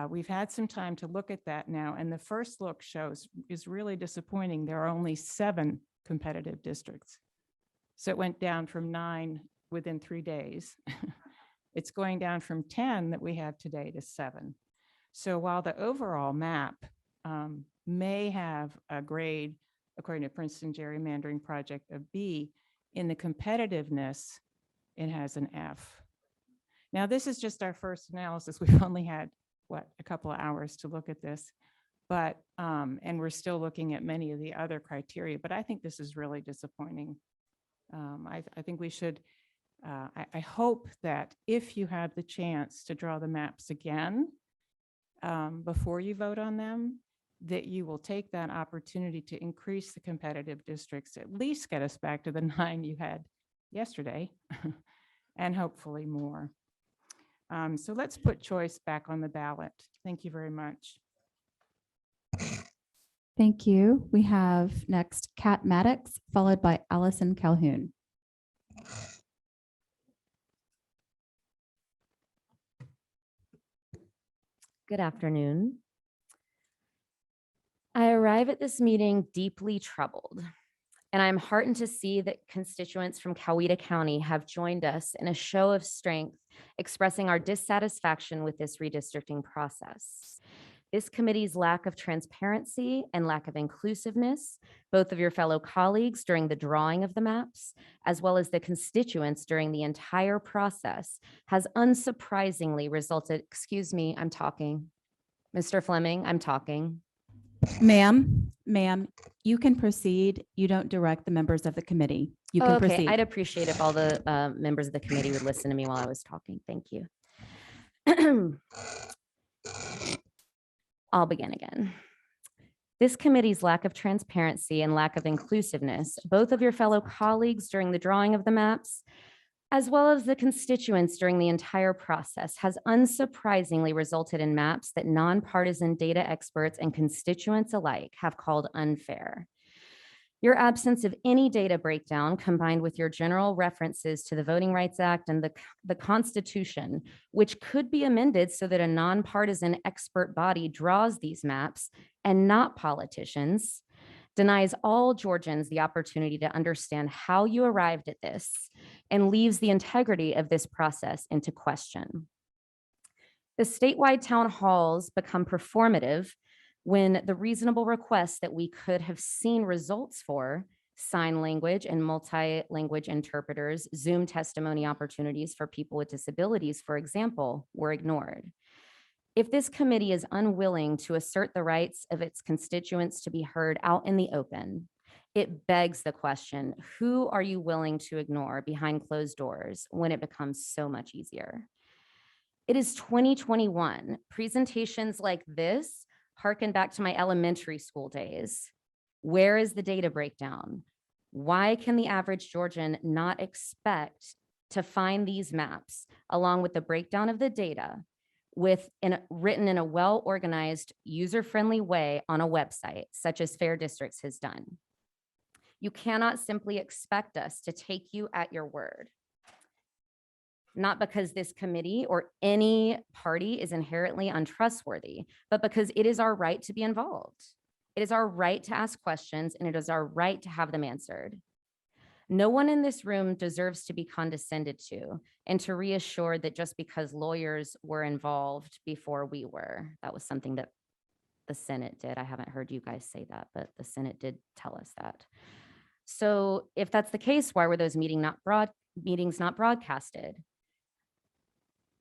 we've had some time to look at that now, and the first look is really disappointing. There are only 7 competitive districts. So it went down from 9 within 3 days. It's going down from 10 that we have today to 7. So while the overall map may have a grade, according to Princeton Gerrymandering Project, of B, in the competitiveness, it has an F. Now, this is just our first analysis. We've only had, what, a couple of hours to look at this, but, and we're still looking at many of the other criteria, but I think this is really disappointing. I think we should, I hope that if you have the chance to draw the maps again, before you vote on them, that you will take that opportunity to increase the competitive districts, at least get us back to the 9 you had yesterday, and hopefully more. So let's put choice back on the ballot. Thank you very much. Thank you. We have next Kat Maddox, followed by Allison Calhoun. Good afternoon. I arrive at this meeting deeply troubled, and I'm heartened to see that constituents from Coweta County have joined us in a show of strength, expressing our dissatisfaction with this redistricting process. This committee's lack of transparency and lack of inclusiveness, both of your fellow colleagues during the drawing of the maps, as well as the constituents during the entire process, has unsurprisingly resulted, excuse me, I'm talking. Mr. Fleming, I'm talking. Ma'am, you can proceed. You don't direct the members of the committee. You can Okay, proceed. I'd appreciate if all the members of the committee would listen to me while I was talking. Thank you. I'll begin again. This committee's lack of transparency and lack of inclusiveness, both of your fellow colleagues during the drawing of the maps, as well as the constituents during the entire process, has unsurprisingly resulted in maps that nonpartisan data experts and constituents alike have called unfair. Your absence of any data breakdown, combined with your general references to the Voting Rights Act and the Constitution, which could be amended so that a nonpartisan expert body draws these maps and not politicians, denies all Georgians the opportunity to understand how you arrived at this and leaves the integrity of this process into question. The statewide town halls become performative when the reasonable requests that we could have seen results for, sign language and multi-language interpreters, Zoom testimony opportunities for people with disabilities, for example, were ignored. If this committee is unwilling to assert the rights of its constituents to be heard out in the open, it begs the question, who are you willing to ignore behind closed doors when it becomes so much easier? It is 2021. Presentations like this harken back to my elementary school days. Where is the data breakdown? Why can the average Georgian not expect to find these maps along with the breakdown of the data written in a well-organized, user-friendly way on a website, such as Fair Districts has done? You cannot simply expect us to take you at your word. Not because this committee or any party is inherently untrustworthy, but because it is our right to be involved. It is our right to ask questions, and it is our right to have them answered. No one in this room deserves to be condescended to and to reassure that just because lawyers were involved before we were. That was something that the Senate did. I haven't heard you guys say that, but the Senate did tell us that. So if that's the case, why were those meetings not broadcasted?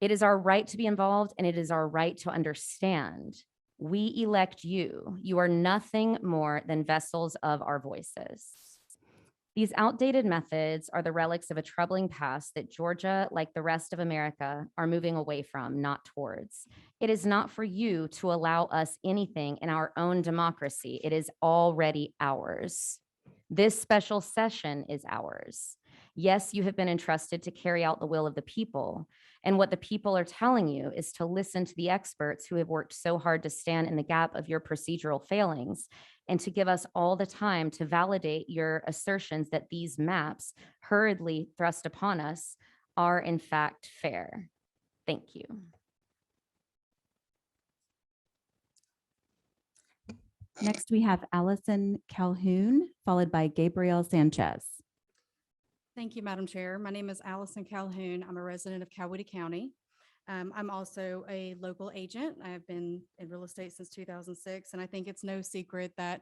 It is our right to be involved, and it is our right to understand. We elect you. You are nothing more than vessels of our voices. These outdated methods are the relics of a troubling past that Georgia, like the rest of America, are moving away from, not towards. It is not for you to allow us anything in our own democracy. It is already ours. This special session is ours. Yes, you have been entrusted to carry out the will of the people. And what the people are telling you is to listen to the experts who have worked so hard to stand in the gap of your procedural failings and to give us all the time to validate your assertions that these maps hurriedly thrust upon us are in fact fair. Thank you. Next, we have Allison Calhoun, followed by Gabriel Sanchez. Thank you, Madam Chair. My name is Allison Calhoun. I'm a resident of Coweta County. I'm also a local agent. I've been in real estate since 2006, and I think it's no secret that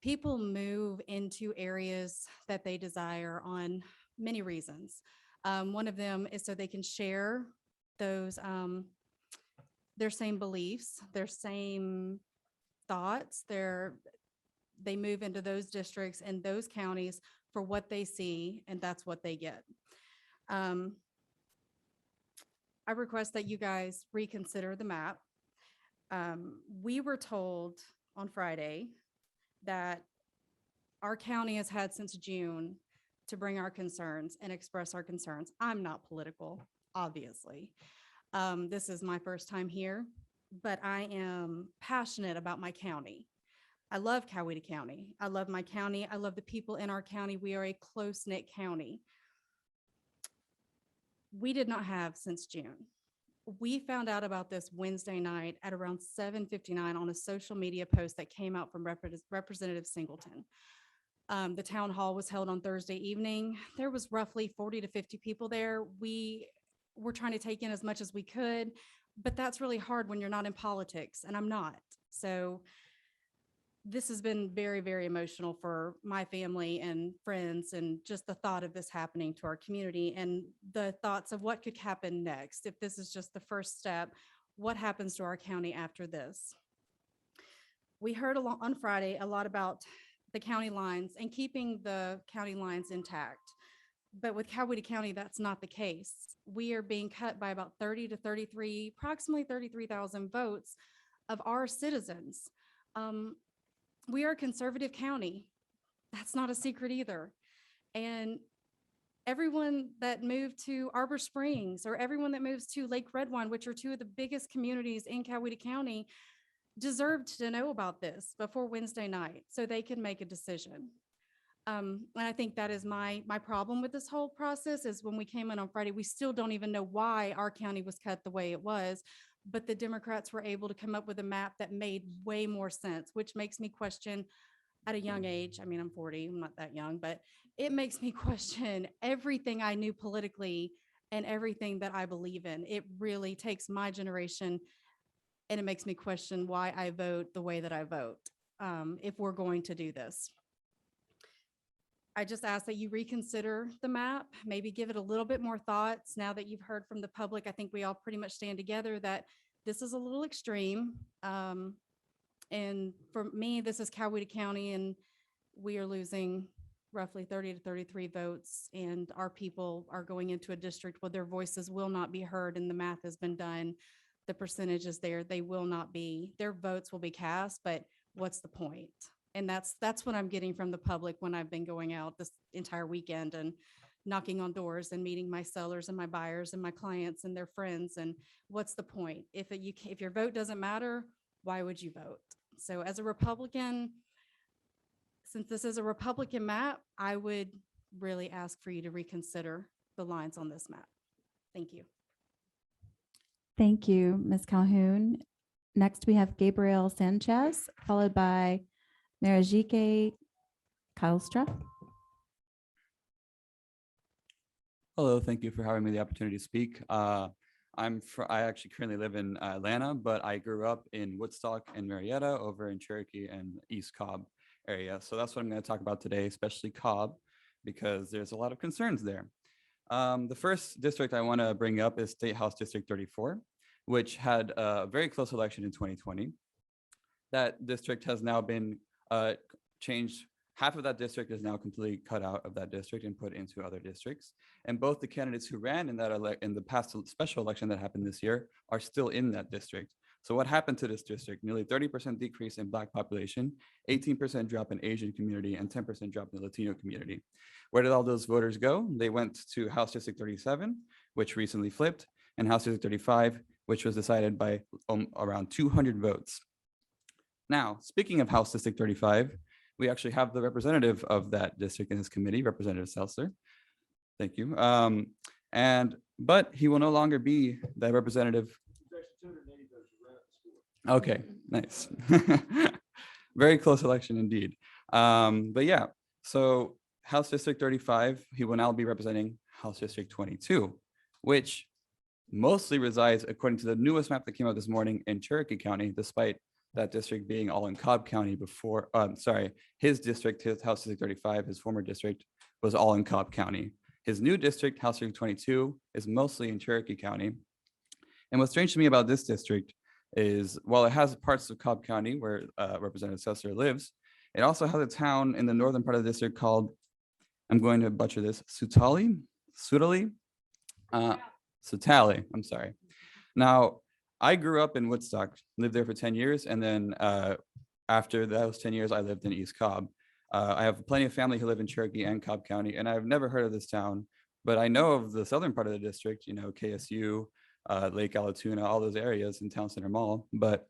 people move into areas that they desire on many reasons. One of them is so they can share those, their same beliefs, their same thoughts, they move into those districts and those counties for what they see, and that's what they get. I request that you guys reconsider the map. We were told on Friday that our county has had since June to bring our concerns and express our concerns. I'm not political, obviously. This is my first time here, but I am passionate about my county. I love Coweta County. I love my county. I love the people in our county. We are a close-knit county. We did not have since June. We found out about this Wednesday night at around 7:59 on a social media post that came out from Representative Singleton. The town hall was held on Thursday evening. There was roughly 40 to 50 people there. We were trying to take in as much as we could, but that's really hard when you're not in politics, and I'm not. So this has been very, very emotional for my family and friends, and just the thought of this happening to our community and the thoughts of what could happen next. If this is just the first step, what happens to our county after this? We heard on Friday a lot about the county lines and keeping the county lines intact. But with Coweta County, that's not the case. We are being cut by about 30 to 33, approximately 33,000 votes of our citizens. We are a conservative county. That's not a secret either. And everyone that moved to Arbor Springs or everyone that moves to Lake Redwine, which are two of the biggest communities in Coweta County, deserved to know about this before Wednesday night so they could make a decision. And I think that is my problem with this whole process is when we came in on Friday, we still don't even know why our county was cut the way it was. But the Democrats were able to come up with a map that made way more sense, which makes me question at a young age. I mean, I'm 40, I'm not that young, but it makes me question everything I knew politically and everything that I believe in. It really takes my generation and it makes me question why I vote the way that I vote if we're going to do this. I just ask that you reconsider the map, maybe give it a little bit more thoughts now that you've heard from the public. I think we all pretty much stand together that this is a little extreme. And for me, this is Coweta County and we are losing roughly 30 to 33 votes and our people are going into a district where their voices will not be heard and the math has been done. The percentage is there, they will not be, their votes will be cast, but what's the point? And that's what I'm getting from the public when I've been going out this entire weekend and knocking on doors and meeting my sellers and my buyers and my clients and their friends. And what's the point? If your vote doesn't matter, why would you vote? So as a Republican, since this is a Republican map, I would really ask for you to reconsider the lines on this map. Thank you. Thank you, Ms. Calhoun. Next, we have Gabriel Sanchez, followed by Marajike Kylstra. Hello, thank you for having me the opportunity to speak. I actually currently live in Atlanta, but I grew up in Woodstock and Marietta over in Cherokee and East Cobb area. So that's what I'm going to talk about today, especially Cobb, because there's a lot of concerns there. The first district I want to bring up is State House District 34, which had a very close election in 2020. That district has now been changed. Half of that district is now completely cut out of that district and put into other districts. And both the candidates who ran in the past special election that happened this year are still in that district. So what happened to this district? Nearly 30% decrease in Black population, 18% drop in Asian community, and 10% drop in the Latino community. Where did all those voters go? They went to House District 37, which recently flipped, and House District 35, which was decided by around 200 votes. Now, speaking of House District 35, we actually have the representative of that district in this committee, Representative Seltzer. Thank you. But he will no longer be the representative. Okay, nice. Very close election indeed. But yeah, so House District 35, he will now be representing House District 22, which mostly resides, according to the newest map that came out this morning, in Cherokee County, despite that district being all in Cobb County before, his district, his House District 35, his former district, was all in Cobb County. His new district, House District 22, is mostly in Cherokee County. And what's strange to me about this district is while it has parts of Cobb County where Representative Susser lives, it also has a town in the northern part of the district called, I'm going to butcher this, Sutali, I'm sorry. Now, I grew up in Woodstock, lived there for 10 years, and then after those 10 years, I lived in East Cobb. I have plenty of family who live in Cherokee and Cobb County, and I've never heard of this town, but I know of the southern part of the district, you know, KSU, Lake Allatoona, all those areas in Town Center Mall, but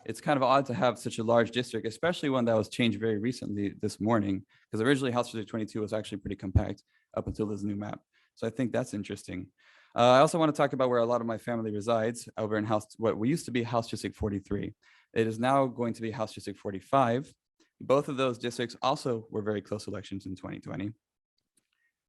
it's kind of odd to have such a large district, especially one that was changed very recently this morning, because originally House District 22 was actually pretty compact up until this new map. So I think that's interesting. I also want to talk about where a lot of my family resides over in what used to be House District 43. It is now going to be House District 45. Both of those districts also were very close elections in 2020.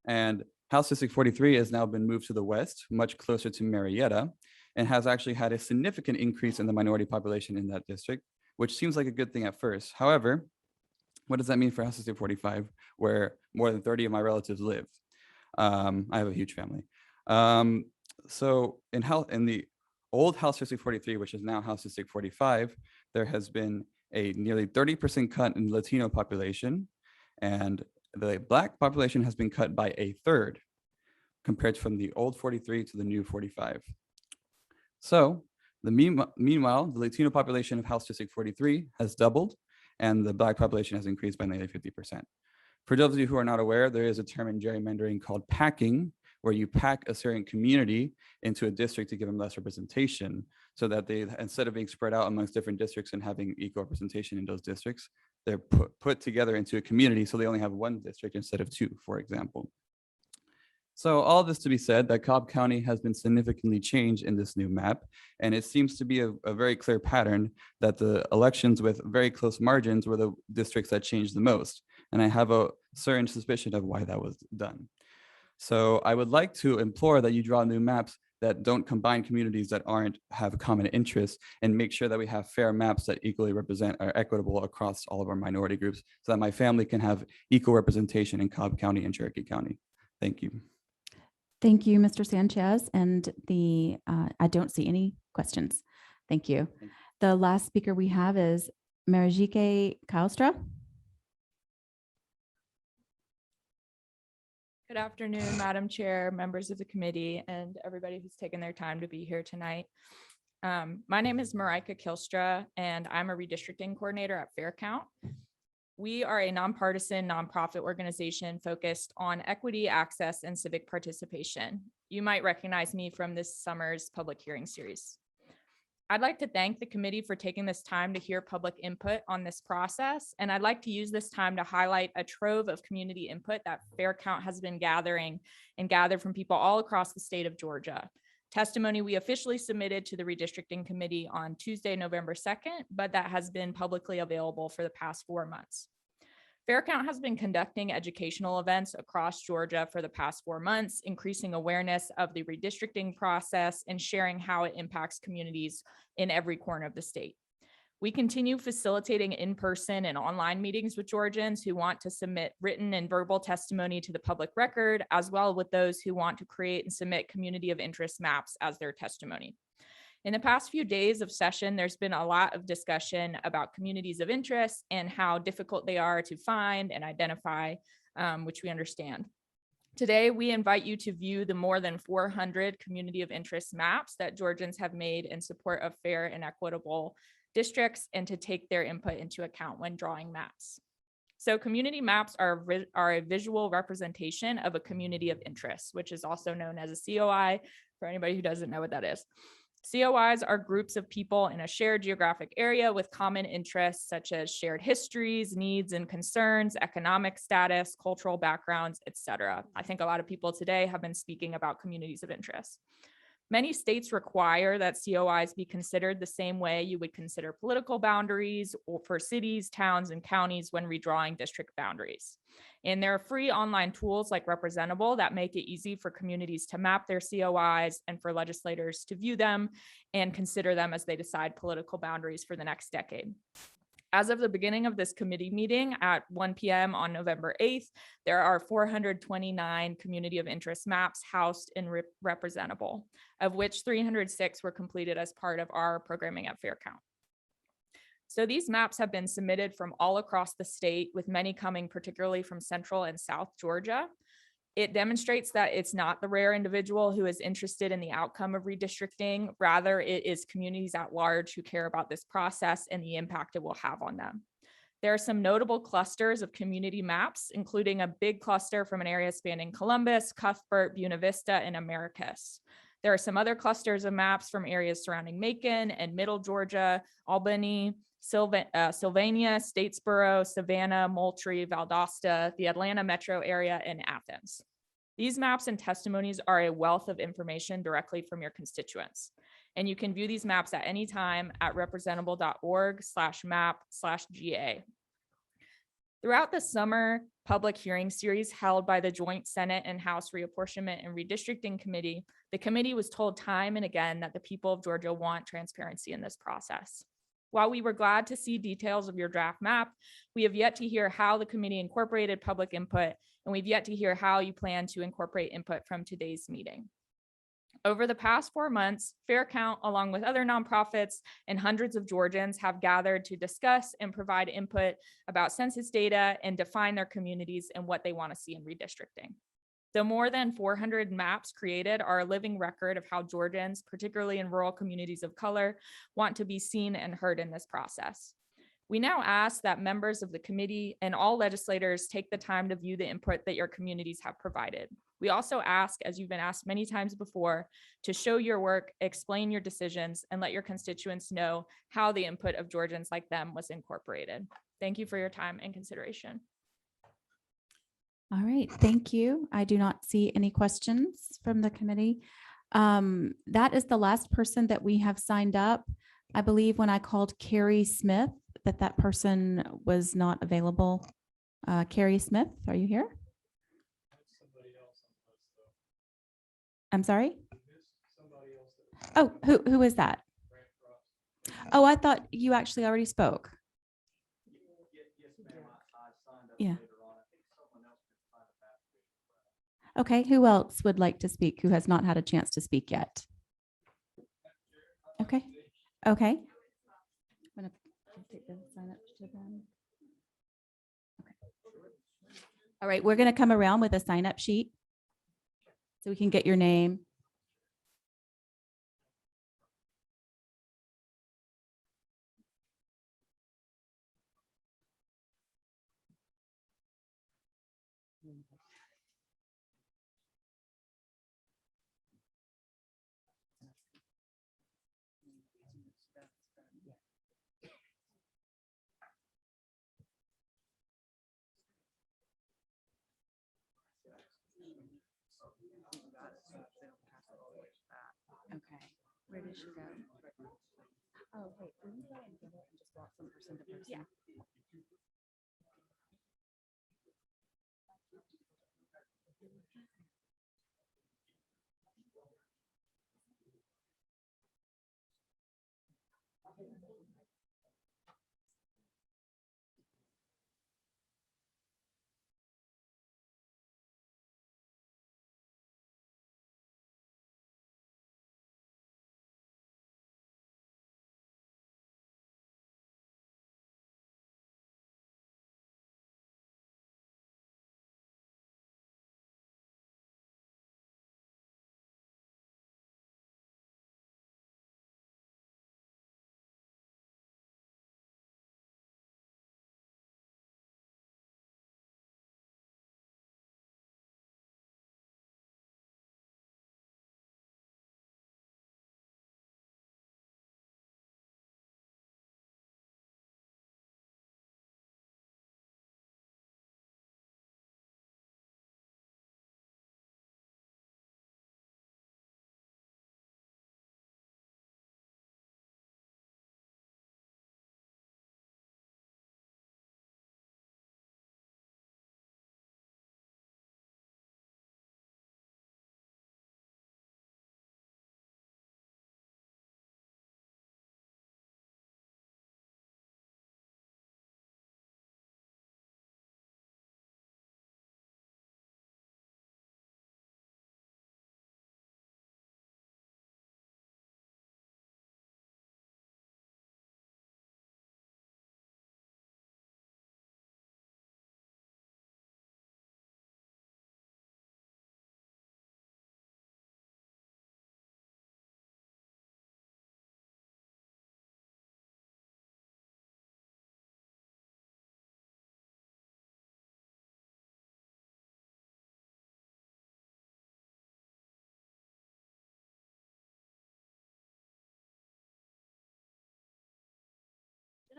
And House District 43 has now been moved to the west, much closer to Marietta, and has actually had a significant increase in the minority population in that district, which seems like a good thing at first. However, what does that mean for House District 45, where more than 30 of my relatives live? I have a huge family. So in the old House District 43, which is now House District 45, there has been a nearly 30% cut in Latino population, and the Black population has been cut by a third compared from the old 43 to the new 45. So meanwhile, the Latino population of House District 43 has doubled, and the Black population has increased by nearly 50%. For those of you who are not aware, there is a term in gerrymandering called packing, where you pack a certain community into a district to give them less representation, so that they, instead of being spread out amongst different districts and having equal representation in those districts, they're put together into a community, so they only have one district instead of two, for example. So all this to be said, that Cobb County has been significantly changed in this new map, and it seems to be a very clear pattern that the elections with very close margins were the districts that changed the most. And I have a certain suspicion of why that was done. So I would like to implore that you draw new maps that don't combine communities that have common interests, and make sure that we have fair maps that equally represent or equitable across all of our minority groups, so that my family can have equal representation in Cobb County and Cherokee County. Thank you. Thank you, Mr. Sanchez. And I don't see any questions. Thank you. The last speaker we have is Marijike Kaustra. Good afternoon, Madam Chair, members of the committee, and everybody who's taken their time to be here tonight. My name is Marika Kilstra, and I'm a redistricting coordinator at FairCount. We are a nonpartisan nonprofit organization focused on equity, access, and civic participation. You might recognize me from this summer's public hearing series. I'd like to thank the committee for taking this time to hear public input on this process, and I'd like to use this time to highlight a trove of community input that FairCount has been gathering and gathered from people all across the state of Georgia. Testimony we officially submitted to the redistricting committee on Tuesday, November 2nd, but that has been publicly available for the past 4 months. FairCount has been conducting educational events across Georgia for the past 4 months, increasing awareness of the redistricting process and sharing how it impacts communities in every corner of the state. We continue facilitating in-person and online meetings with Georgians who want to submit written and verbal testimony to the public record, as well with those who want to create and submit community of interest maps as their testimony. In the past few days of session, there's been a lot of discussion about communities of interest and how difficult they are to find and identify, which we understand. Today, we invite you to view the more than 400 community of interest maps that Georgians have made in support of fair and equitable districts, and to take their input into account when drawing maps. So community maps are a visual representation of a community of interest, which is also known as a COI, for anybody who doesn't know what that is. COIs are groups of people in a shared geographic area with common interests, such as shared histories, needs and concerns, economic status, cultural backgrounds, etc. I think a lot of people today have been speaking about communities of interest. Many states require that COIs be considered the same way you would consider political boundaries or for cities, towns, and counties when redrawing district boundaries. And there are free online tools like Representable that make it easy for communities to map their COIs and for legislators to view them and consider them as they decide political boundaries for the next decade. As of the beginning of this committee meeting at 1 p.m. on November 8th, there are 429 community of interest maps housed and representable, of which 306 were completed as part of our programming at Fair Count. So these maps have been submitted from all across the state, with many coming particularly from Central and South Georgia. It demonstrates that it's not the rare individual who is interested in the outcome of redistricting. Rather, it is communities at large who care about this process and the impact it will have on them. There are some notable clusters of community maps, including a big cluster from an area spanning Columbus, Cuthbert, Buena Vista, and Americus. There are some other clusters of maps from areas surrounding Macon and Middle Georgia, Albany, Sylvania, Statesboro, Savannah, Moultrie, Valdosta, the Atlanta metro area, and Athens. These maps and testimonies are a wealth of information directly from your constituents. And you can view these maps at any time at representable.org/map/GA. Throughout the summer public hearing series held by the Joint Senate and House Reapportionment and Redistricting Committee, the committee was told time and again that the people of Georgia want transparency in this process. While we were glad to see details of your draft map, we have yet to hear how the committee incorporated public input, and we've yet to hear how you plan to incorporate input from today's meeting. Over the past 4 months, Fair Count, along with other nonprofits and hundreds of Georgians, have gathered to discuss and provide input about census data and define their communities and what they want to see in redistricting. The more than 400 maps created are a living record of how Georgians, particularly in rural communities of color, want to be seen and heard in this process. We now ask that members of the committee and all legislators take the time to view the input that your communities have provided. We also ask, as you've been asked many times before, to show your work, explain your decisions, and let your constituents know how the input of Georgians like them was incorporated. Thank you for your time and consideration. All right, thank you. I do not see any questions from the committee. That is the last person that we have signed up. I believe when I called Carrie Smith, that person was not available. Carrie Smith, are you here? I'm sorry? Oh, who is that? Oh, I thought you actually already spoke. Yeah. Okay, who else would like to speak who has not had a chance to speak yet? Okay, okay. I'm gonna take the sign up to them. Okay. All right, we're gonna come around with a sign up sheet so we can get your name. Okay, where did she go? Oh, wait, will you go and get it and just walk from person to person? Yeah.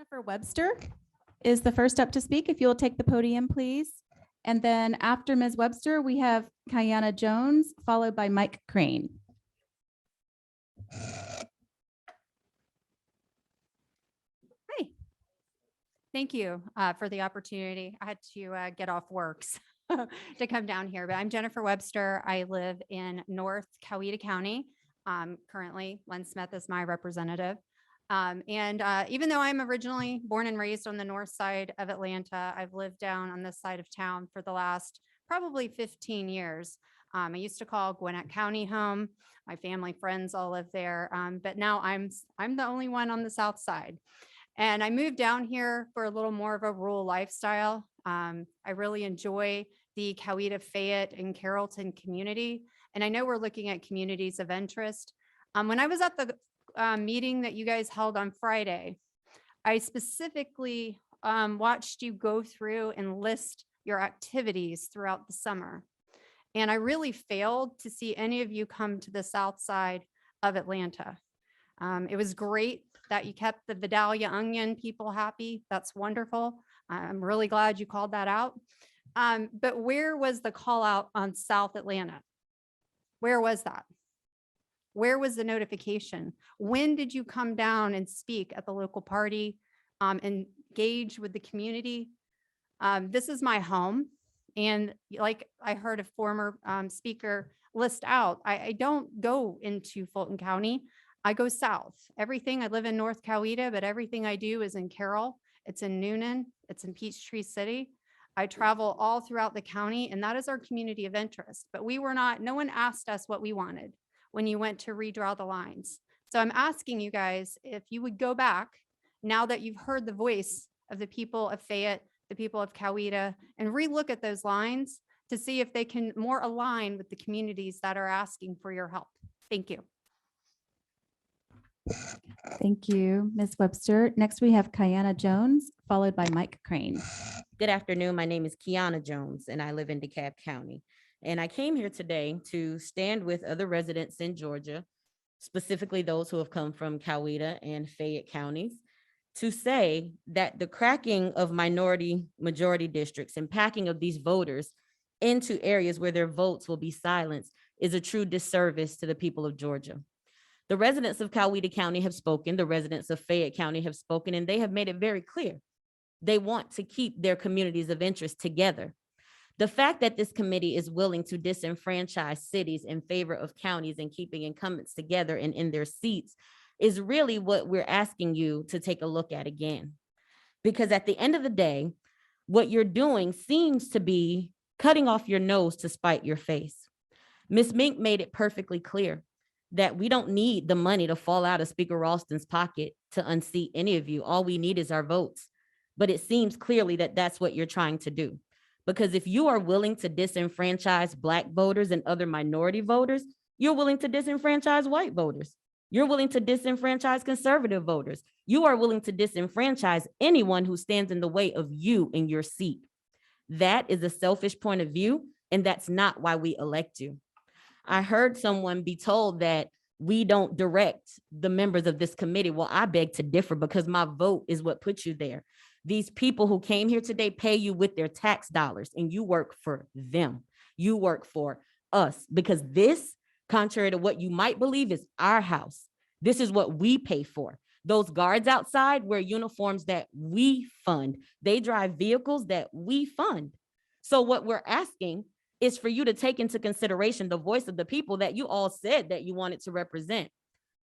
Jennifer Webster is the first up to speak. If you'll take the podium, please. And then after Ms. Webster, we have Kiana Jones, followed by Mike Crane. Hi. Thank you for the opportunity. I had to get off works to come down here, but I'm Jennifer Webster. I live in North Coweta County. Currently, Len Smith is my representative. Even though I'm originally born and raised on the north side of Atlanta, I've lived down on this side of town for the last probably 15 years. I used to call Gwinnett County home. My family, friends all live there, but now I'm the only one on the south side. And I moved down here for a little more of a rural lifestyle. I really enjoy the Coweta, Fayette, and Carrollton community. And I know we're looking at communities of interest. When I was at the meeting that you guys held on Friday, I specifically watched you go through and list your activities throughout the summer. And I really failed to see any of you come to the south side of Atlanta. It was great that you kept the Vidalia Onion people happy. That's wonderful. I'm really glad you called that out. But where was the call out on South Atlanta? Where was that? Where was the notification? When did you come down and speak at the local party, engage with the community? This is my home. And like I heard a former speaker list out, I don't go into Fulton County. I go south. I live in North Coweta, but everything I do is in Carroll. It's in Noonan. It's in Peachtree City. I travel all throughout the county, and that is our community of interest. But no one asked us what we wanted when you went to redraw the lines. So I'm asking you guys if you would go back now that you've heard the voice of the people of Fayette, the people of Coweta, and relook at those lines to see if they can more align with the communities that are asking for your help. Thank you. Thank you, Ms. Webster. Next, we have Kiana Jones, followed by Mike Crane. Good afternoon. My name is Kiana Jones, and I live in DeKalb County. And I came here today to stand with other residents in Georgia, specifically those who have come from Coweta and Fayette counties, to say that the cracking of minority-majority districts and packing of these voters into areas where their votes will be silenced is a true disservice to the people of Georgia. The residents of Coweta County have spoken, the residents of Fayette County have spoken, and they have made it very clear. They want to keep their communities of interest together. The fact that this committee is willing to disenfranchise cities in favor of counties and keeping incumbents together and in their seats is really what we're asking you to take a look at again. Because at the end of the day, what you're doing seems to be cutting off your nose to spite your face. Ms. Mink made it perfectly clear that we don't need the money to fall out of Speaker Ralston's pocket to unseat any of you. All we need is our votes. But it seems clearly that that's what you're trying to do. Because if you are willing to disenfranchise Black voters and other minority voters, you're willing to disenfranchise white voters. You're willing to disenfranchise conservative voters. You are willing to disenfranchise anyone who stands in the way of you in your seat. That is a selfish point of view, and that's not why we elect you. I heard someone be told that we don't direct the members of this committee. Well, I beg to differ because my vote is what puts you there. These people who came here today pay you with their tax dollars, and you work for them. You work for us, because this, contrary to what you might believe, is our house. This is what we pay for. Those guards outside wear uniforms that we fund. They drive vehicles that we fund. So what we're asking is for you to take into consideration the voice of the people that you all said that you wanted to represent.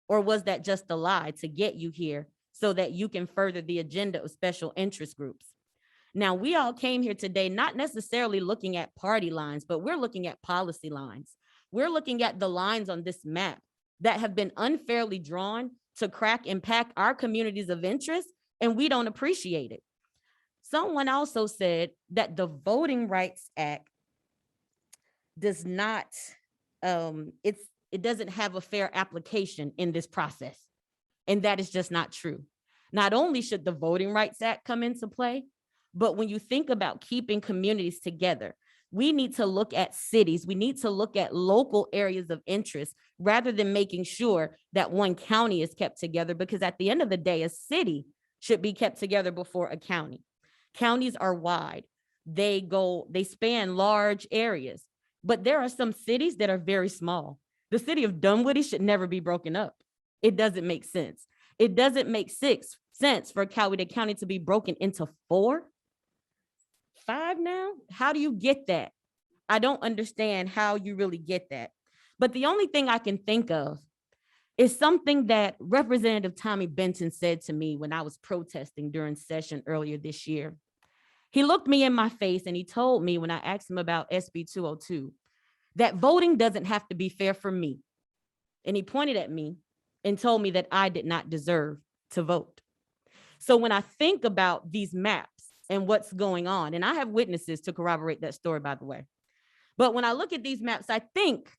Or was that just a lie to get you here so that you can further the agenda of special interest groups? Now, we all came here today not necessarily looking at party lines, but we're looking at policy lines. We're looking at the lines on this map that have been unfairly drawn to crack and pack our communities of interest, and we don't appreciate it. Someone also said that the Voting Rights Act does not, it doesn't have a fair application in this process. And that is just not true. Not only should the Voting Rights Act come into play, but when you think about keeping communities together, we need to look at cities, we need to look at local areas of interest rather than making sure that one county is kept together, because at the end of the day, a city should be kept together before a county. Counties are wide. They span large areas, but there are some cities that are very small. The city of Dunwoody should never be broken up. It doesn't make sense. It doesn't make sense for Coweta County to be broken into 4, 5 now. How do you get that? I don't understand how you really get that. But the only thing I can think of is something that Representative Tommy Benton said to me when I was protesting during session earlier this year. He looked me in my face and he told me when I asked him about SB 202, that voting doesn't have to be fair for me. And he pointed at me and told me that I did not deserve to vote. So when I think about these maps and what's going on, and I have witnesses to corroborate that story, by the way. But when I look at these maps, I think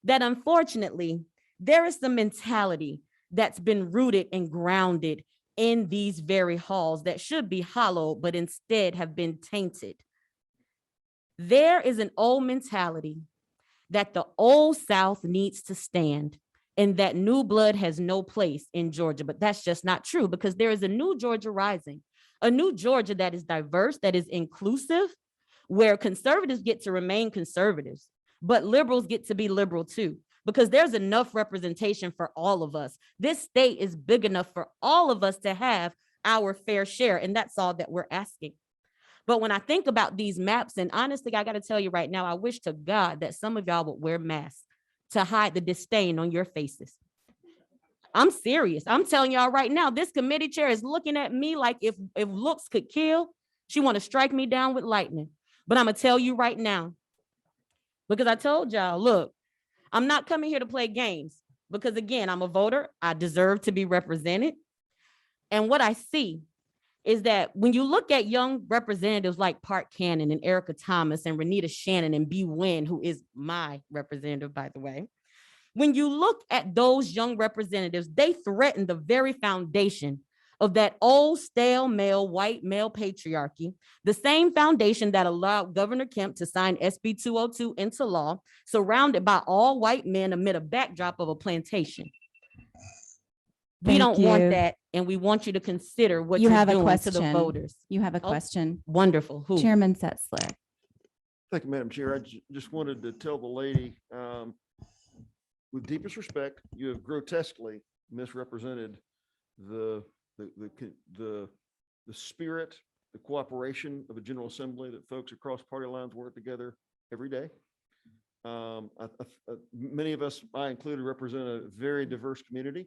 that unfortunately, there is some mentality that's been rooted and grounded in these very halls that should be hollowed, but instead have been tainted. There is an old mentality that the old South needs to stand and that new blood has no place in Georgia, but that's just not true because there is a new Georgia rising, a new Georgia that is diverse, that is inclusive, where conservatives get to remain conservatives, but liberals get to be liberal too, because there's enough representation for all of us. This state is big enough for all of us to have our fair share, and that's all that we're asking. But when I think about these maps, and honestly, I got to tell you right now, I wish to God that some of y'all would wear masks to hide the disdain on your faces. I'm serious. I'm telling y'all right now, this committee chair is looking at me like if looks could kill, she want to strike me down with lightning. But I'm going to tell you right now, because I told y'all, look, I'm not coming here to play games because again, I'm a voter. I deserve to be represented. And what I see is that when you look at young representatives like Park Cannon and Erica Thomas and Renita Shannon and B. Wynn, who is my representative, by the way, when you look at those young representatives, they threaten the very foundation of that old stale male, white male patriarchy, the same foundation that allowed Governor Kemp to sign SB 202 into law, surrounded by all white men amid a backdrop of a plantation. We Thank don't want you. that, and we want you to consider what You you're have a doing to the question. voters. You have a Oh, question. Wonderful. Who? Chairman Setzler. Thank you, Madam Chair. I just wanted to tell the lady, with deepest respect, you have grotesquely misrepresented the spirit, the cooperation of a General Assembly that folks across party lines work together every day. Many of us, I included, represent a very diverse community.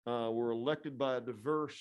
We're elected by a diverse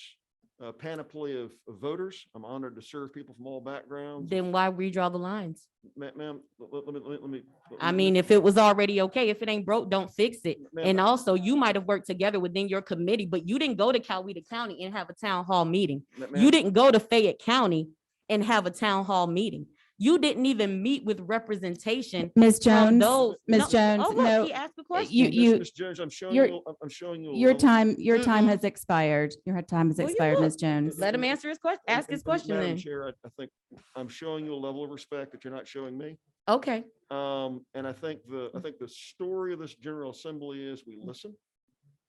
panoply of voters. I'm honored to serve people from all backgrounds. Then why redraw the lines? Ma'am, let me. I mean, if it was already okay, if it ain't broke, don't fix it. Ma'am, And also, you might have worked together within your committee, but you didn't go to Coweta County and have a town hall meeting. Ma'am. You didn't go to Fayette County and have a town hall meeting. You didn't even meet with representation. Ms. from Jones, those- Ms. No, Jones, oh, look, no, he asked a question. Ms. Jones, I'm showing your- you, I'm showing you. a Your level- time has expired. Your time has Well, you expired, look. Ms. Jones. Let him answer his question, ask his question Madam then. Chair, I think I'm showing you a level of respect that you're not showing me. Okay. And I think the story of this General Assembly is we listen,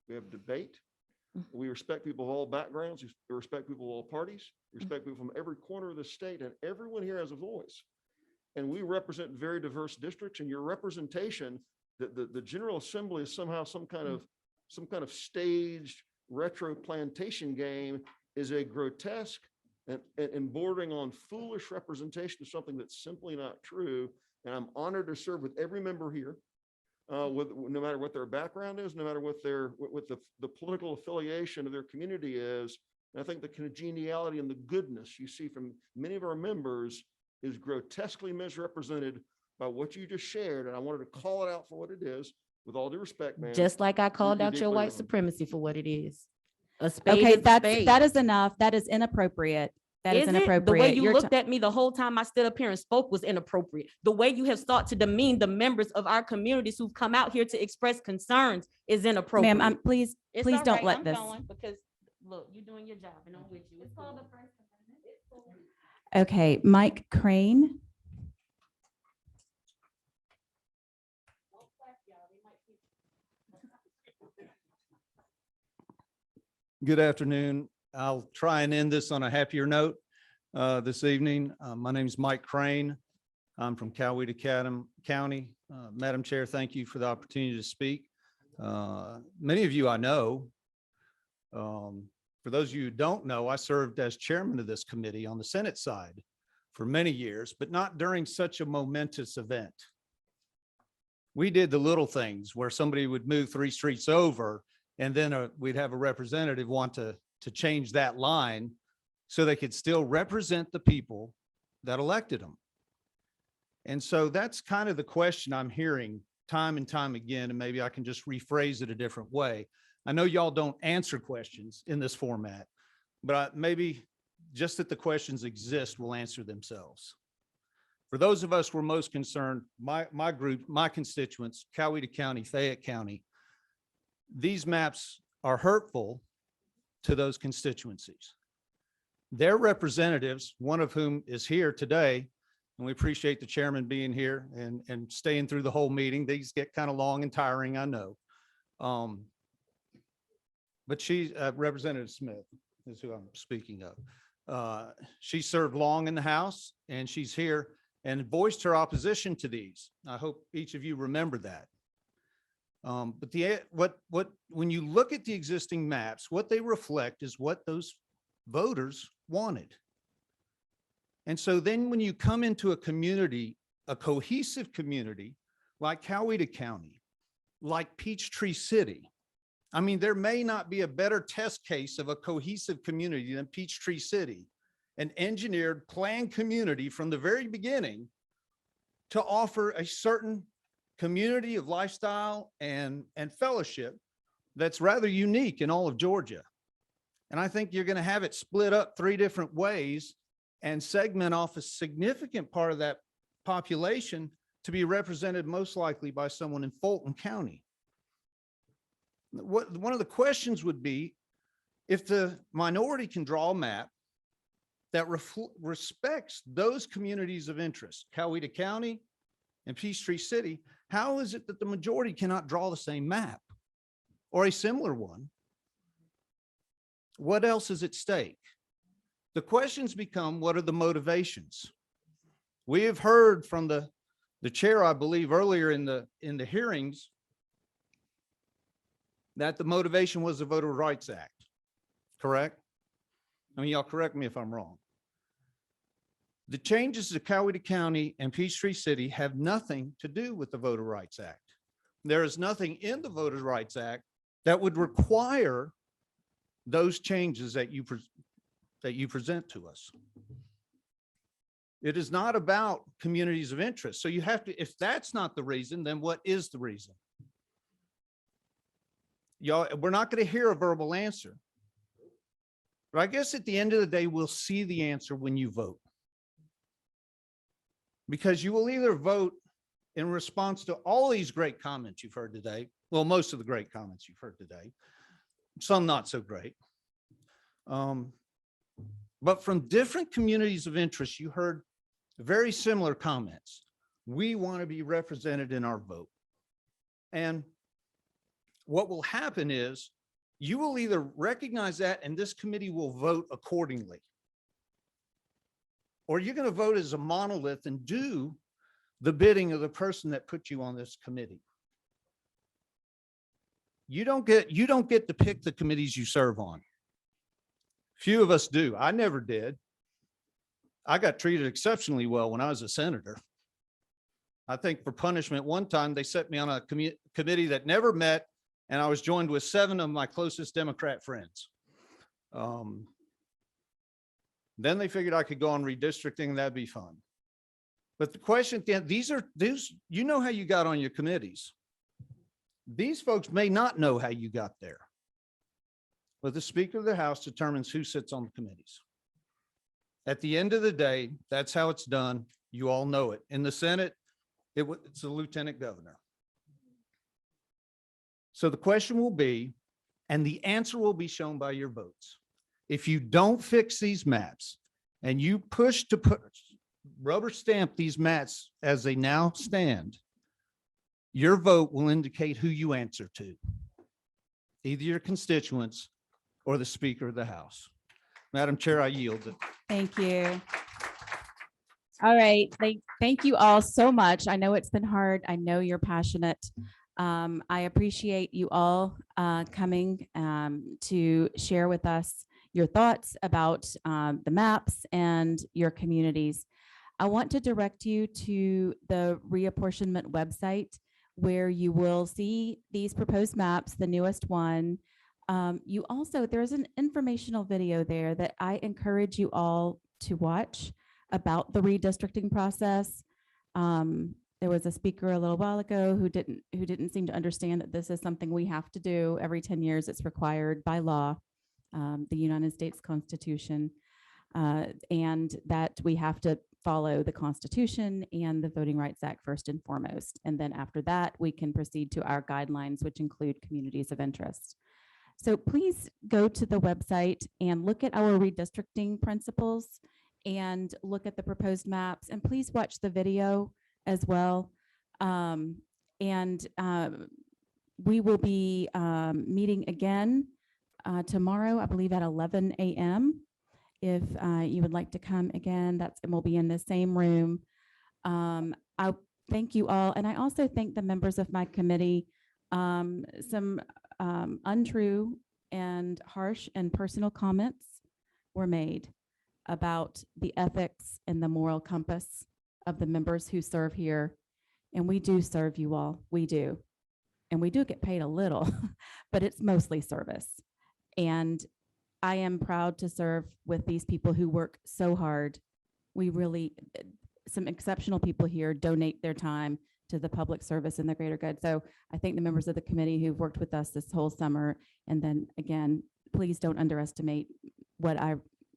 we have debate, we respect people of all backgrounds, we respect people of all parties, we respect people from every corner of the state, and everyone here has a voice. And we represent very diverse districts, and your representation, the General Assembly is somehow some kind of staged retro plantation game, is a grotesque and bordering on foolish representation of something that's simply not true. And I'm honored to serve with every member here, no matter what their background is, no matter what the political affiliation of their community is. And I think the congeniality and the goodness you see from many of our members is grotesquely misrepresented by what you just shared. And I wanted to call it out for what it is, with all due respect, man. Just like I called you're out your deeply white wrong. supremacy for what it is. A spade Okay, is a spade. that is enough. That is inappropriate. That is Is it? inappropriate. The way you Your looked at me the whole time I stood up here and spoke was inappropriate. The way you have sought to demean the members of our communities who've come out here to express concerns is inappropriate. Ma'am, please It's please all don't right, let I'm this. going because look, you're doing your job and I'm with you. It's called the First Amendment. Okay, Mike Crane. Good afternoon. I'll try and end this on a happier note this evening. My name is Mike Crane. I'm from Coweta County. Madam Chair, thank you for the opportunity to speak. Many of you I know. For those of you who don't know, I served as chairman of this committee on the Senate side for many years, but not during such a momentous event. We did the little things where somebody would move 3 streets over and then we'd have a representative want to change that line so they could still represent the people that elected them. And so that's kind of the question I'm hearing time and time again, and maybe I can just rephrase it a different way. I know y'all don't answer questions in this format, but maybe just that the questions exist will answer themselves. For those of us who are most concerned, my group, my constituents, Coweta County, Fayette County, these maps are hurtful to those constituencies. Their representatives, one of whom is here today, and we appreciate the chairman being here and staying through the whole meeting. These get kind of long and tiring, I know. But she, Representative Smith is who I'm speaking of. She served long in the House and she's here and voiced her opposition to these. I hope each of you remember that. But when you look at the existing maps, what they reflect is what those voters wanted. And so then when you come into a community, a cohesive community like Coweta County, like Peachtree City, I mean, there may not be a better test case of a cohesive community than Peachtree City, an engineered, planned community from the very beginning to offer a certain community of lifestyle and fellowship that's rather unique in all of Georgia. And I think you're going to have it split up 3 different ways and segment off a significant part of that population to be represented most likely by someone in Fulton County. One of the questions would be, if the minority can draw a map that respects those communities of interest, Coweta County and Peachtree City, how is it that the majority cannot draw the same map or a similar one? What else is at stake? The questions become, what are the motivations? We have heard from the chair, I believe, earlier in the hearings that the motivation was the Voter Rights Act, correct? I mean, y'all correct me if I'm wrong. The changes to Coweta County and Peachtree City have nothing to do with the Voter Rights Act. There is nothing in the Voter Rights Act that would require those changes that you present to us. It is not about communities of interest. So you have to, if that's not the reason, then what is the reason? Y'all, we're not going to hear a verbal answer. But I guess at the end of the day, we'll see the answer when you vote. Because you will either vote in response to all these great comments you've heard today. Well, most of the great comments you've heard today, some not so great. But from different communities of interest, you heard very similar comments. We want to be represented in our vote. And what will happen is you will either recognize that and this committee will vote accordingly, or you're going to vote as a monolith and do the bidding of the person that put you on this committee. You don't get to pick the committees you serve on. Few of us do. I never did. I got treated exceptionally well when I was a senator. I think for punishment, one time they set me on a committee that never met, and I was joined with 7 of my closest Democrat friends. Then they figured I could go on redistricting, and that'd be fun. But the question at the end, you know how you got on your committees. These folks may not know how you got there. But the Speaker of the House determines who sits on the committees. At the end of the day, that's how it's done. You all know it. In the Senate, it's the Lieutenant Governor. So the question will be, and the answer will be shown by your votes. If you don't fix these maps and you push to rubber stamp these maps as they now stand, your vote will indicate who you answer to, either your constituents or the Speaker of the House. Madam Chair, I yield it. Thank you. All right. Thank you all so much. I know it's been hard. I know you're passionate. I appreciate you all coming to share with us your thoughts about the maps and your communities. I want to direct you to the reapportionment website where you will see these proposed maps, the newest one. You also, there's an informational video there that I encourage you all to watch about the redistricting process. There was a speaker a little while ago who didn't seem to understand that this is something we have to do every 10 years. It's required by law, the United States Constitution, and that we have to follow the Constitution and the Voting Rights Act first and foremost. And then after that, we can proceed to our guidelines, which include communities of interest. So please go to the website and look at our redistricting principles and look at the proposed maps, and please watch the video as well. We will be meeting again tomorrow, I believe at 11 a.m. If you would like to come again, we'll be in the same room. I thank you all. And I also thank the members of my committee. Some untrue and harsh and personal comments were made about the ethics and the moral compass of the members who serve here. And we do serve you all, we do. And we do get paid a little, but it's mostly service. And I am proud to serve with these people who work so hard. We really, some exceptional people here donate their time to the public service and the greater good. So I thank the members of the committee who've worked with us this whole summer. And then again, please don't underestimate what I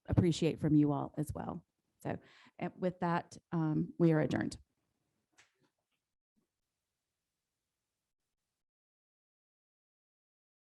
appreciate from you all as well. So with that, we are adjourned.